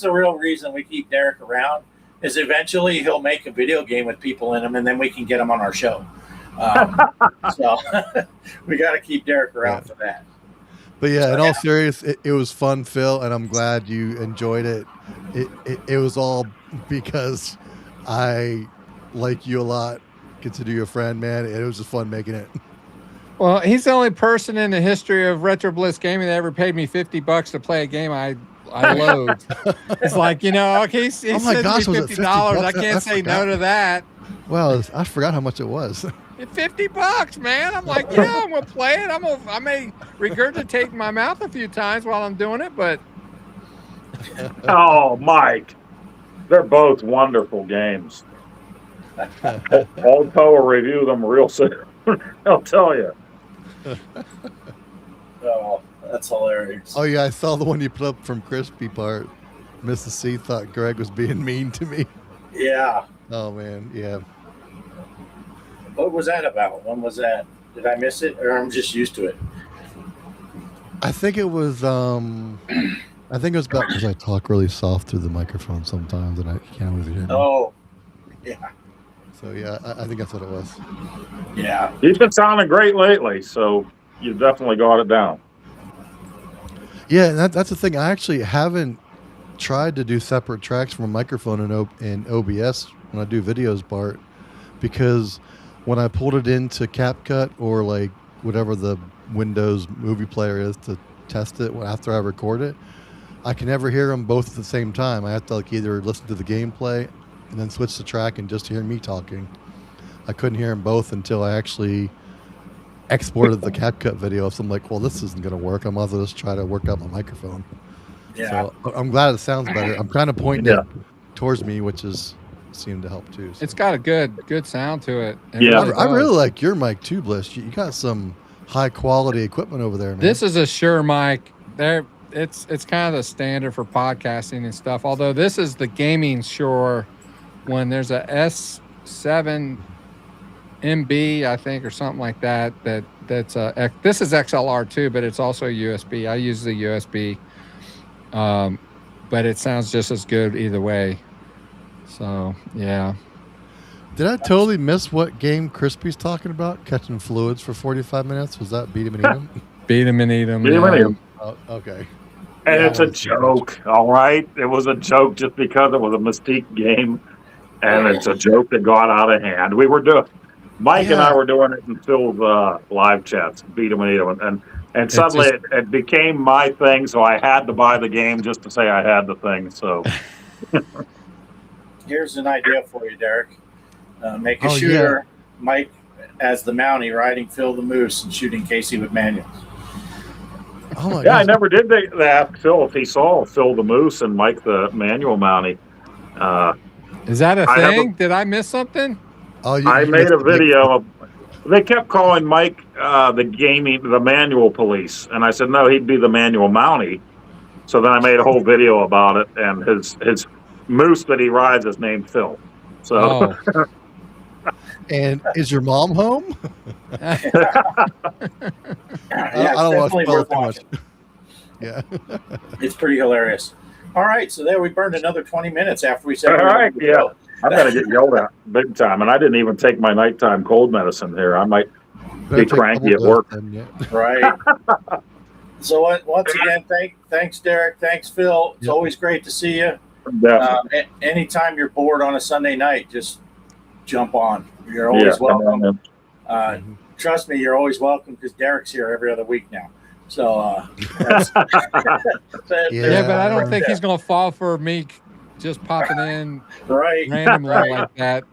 the real reason we keep Derek around, is eventually he'll make a video game with people in them, and then we can get them on our show. So we got to keep Derek around for that. But in all seriousness, it was fun, Phil, and I'm glad you enjoyed it. It was all because I like you a lot, consider you a friend, man. It was just fun making it. Well, he's the only person in the history of Retro Bliss Gaming that ever paid me $50 to play a game I loathe. It's like, he sends me $50. I can't say no to that. Well, I forgot how much it was. $50, man. I'm like, I'm gonna play it. I may regurgitate in my mouth a few times while I'm doing it, but oh, Mike, they're both wonderful games. Old Poe will review them real soon. I'll tell you. Oh, that's hilarious. Oh yeah, I saw the one you put up from Crispy part. Mrs. C thought Greg was being mean to me. Yeah. Oh man, yeah. What was that about? When was that? Did I miss it, or I'm just used to it? I think it was. I think it was about because I talk really soft through the microphone sometimes, and I can't always hear me. Oh, yeah. So yeah, I think that's what it was. Yeah. You've been sounding great lately, so you definitely got it down. Yeah, and that's the thing. I actually haven't tried to do separate tracks from a microphone in OBS when I do videos, Bart, because when I pulled it into CapCut or like whatever the Windows movie player is to test it after I record it, I can never hear them both at the same time. I have to like either listen to the gameplay and then switch the track and just hear me talking. I couldn't hear them both until I actually exported the CapCut video. So I'm like, well, this isn't going to work. I might as well just try to work out my microphone. Yeah. So I'm glad it sounds better. I'm kind of pointing it towards me, which is seemed to help too. So. It's got a good sound to it. I really like your mic too, Bliss. You got some high quality equipment over there, man. This is a Shure mic. It's kind of the standard for podcasting and stuff. Although this is the gaming Shure one. There's a S7 MB, I think, or something like that. This is XLR too, but it's also USB. I use the USB, but it sounds just as good either way. So yeah. Did I totally miss what game Crispy's talking about? Catching fluids for 45 minutes? Was that beat him and eat him? Beat him and eat him. Beat him and eat him. Oh, okay. And it's a joke, all right? It was a joke just because it was a Mystique game, and it's a joke that got out of hand. We were doing, Mike and I were doing it in Phil's live chats, beat him and eat him, and suddenly it became my thing, so I had to buy the game just to say I had the thing. So here's an idea for you, Derek. Make a shooter, Mike as the Mountie, riding Phil the Moose and shooting Casey with manuals. Oh my yeah, gosh. I never did ask Phil if he saw Phil the Moose and Mike the manual Mountie. Is that a thing? Did I miss something? Oh, I made a video. They kept calling Mike the manual police, and I said no, he'd be the manual Mountie. So then I made a whole video about it, and his moose that he rides is named Phil. So. Oh. And is your mom home? Yeah, I don't want to spoil it too much. Yeah. It's pretty hilarious. All right, so there we burned another 20 minutes after we said. All right, yeah. I'm going to get yelled at big time, and I didn't even take my nighttime cold medicine here. I might be cranky at work. Right. So once again, thanks, Derek. Thanks, Phil. It's always great to see you. Anytime you're bored on a Sunday night, just jump on. You're always welcome. Trust me, you're always welcome because Derek's here every other week now. So, but I don't think he's going to fall for me just popping in randomly like that.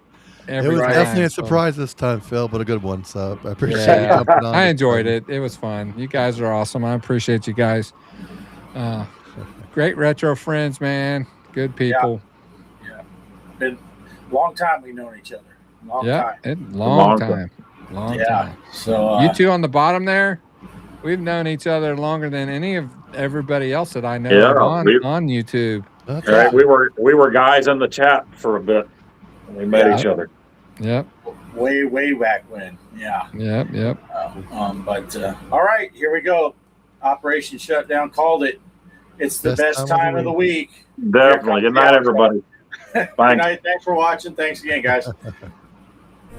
It was definitely a surprise this time, Phil, but a good one. So I appreciate you jumping on. I enjoyed it. It was fun. You guys are awesome. I appreciate you guys. Great retro friends, man. Good people. Yeah. Been a long time we've known each other. Long time. So you two on the bottom there, we've known each other longer than everybody else that I know on YouTube. That's right. We were guys in the chat for a bit. We met each other. Yep. Way back when. Yeah. Yep. But all right, here we go. Operation Shutdown called it. It's the best time of the week. Definitely. Good night, everybody. Good night. Thanks for watching. Thanks again, guys.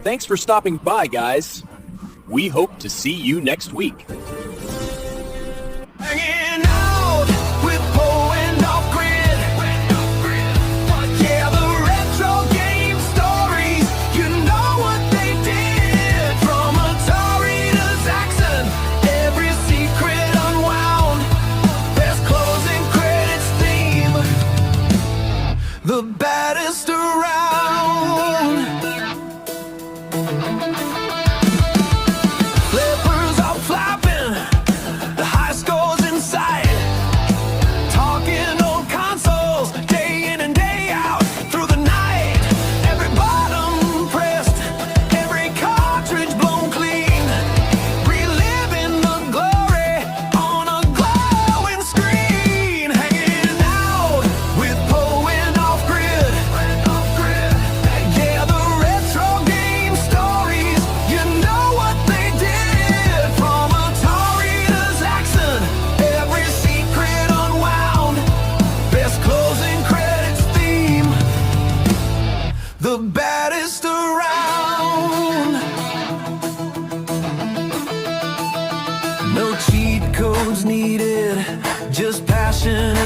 Thanks for stopping by, guys. We hope to see you next week. Hanging out with Poe and Offgrid. Yeah, the retro game stories. You know what they did. From Atari to Zaxxon, every secret unwound. Best closing credits theme. The baddest around. Flippers are flapping, the high scores in sight. Talking old consoles, day in and day out, through the night. Every button pressed, every cartridge blown clean. Reliving the glory on a glowing screen. Hanging out with Poe and Offgrid. Yeah, the retro game stories, you know what they did. From Atari to Zaxxon, every secret unwound. Best closing credits theme. The baddest around. No cheat codes needed, just passion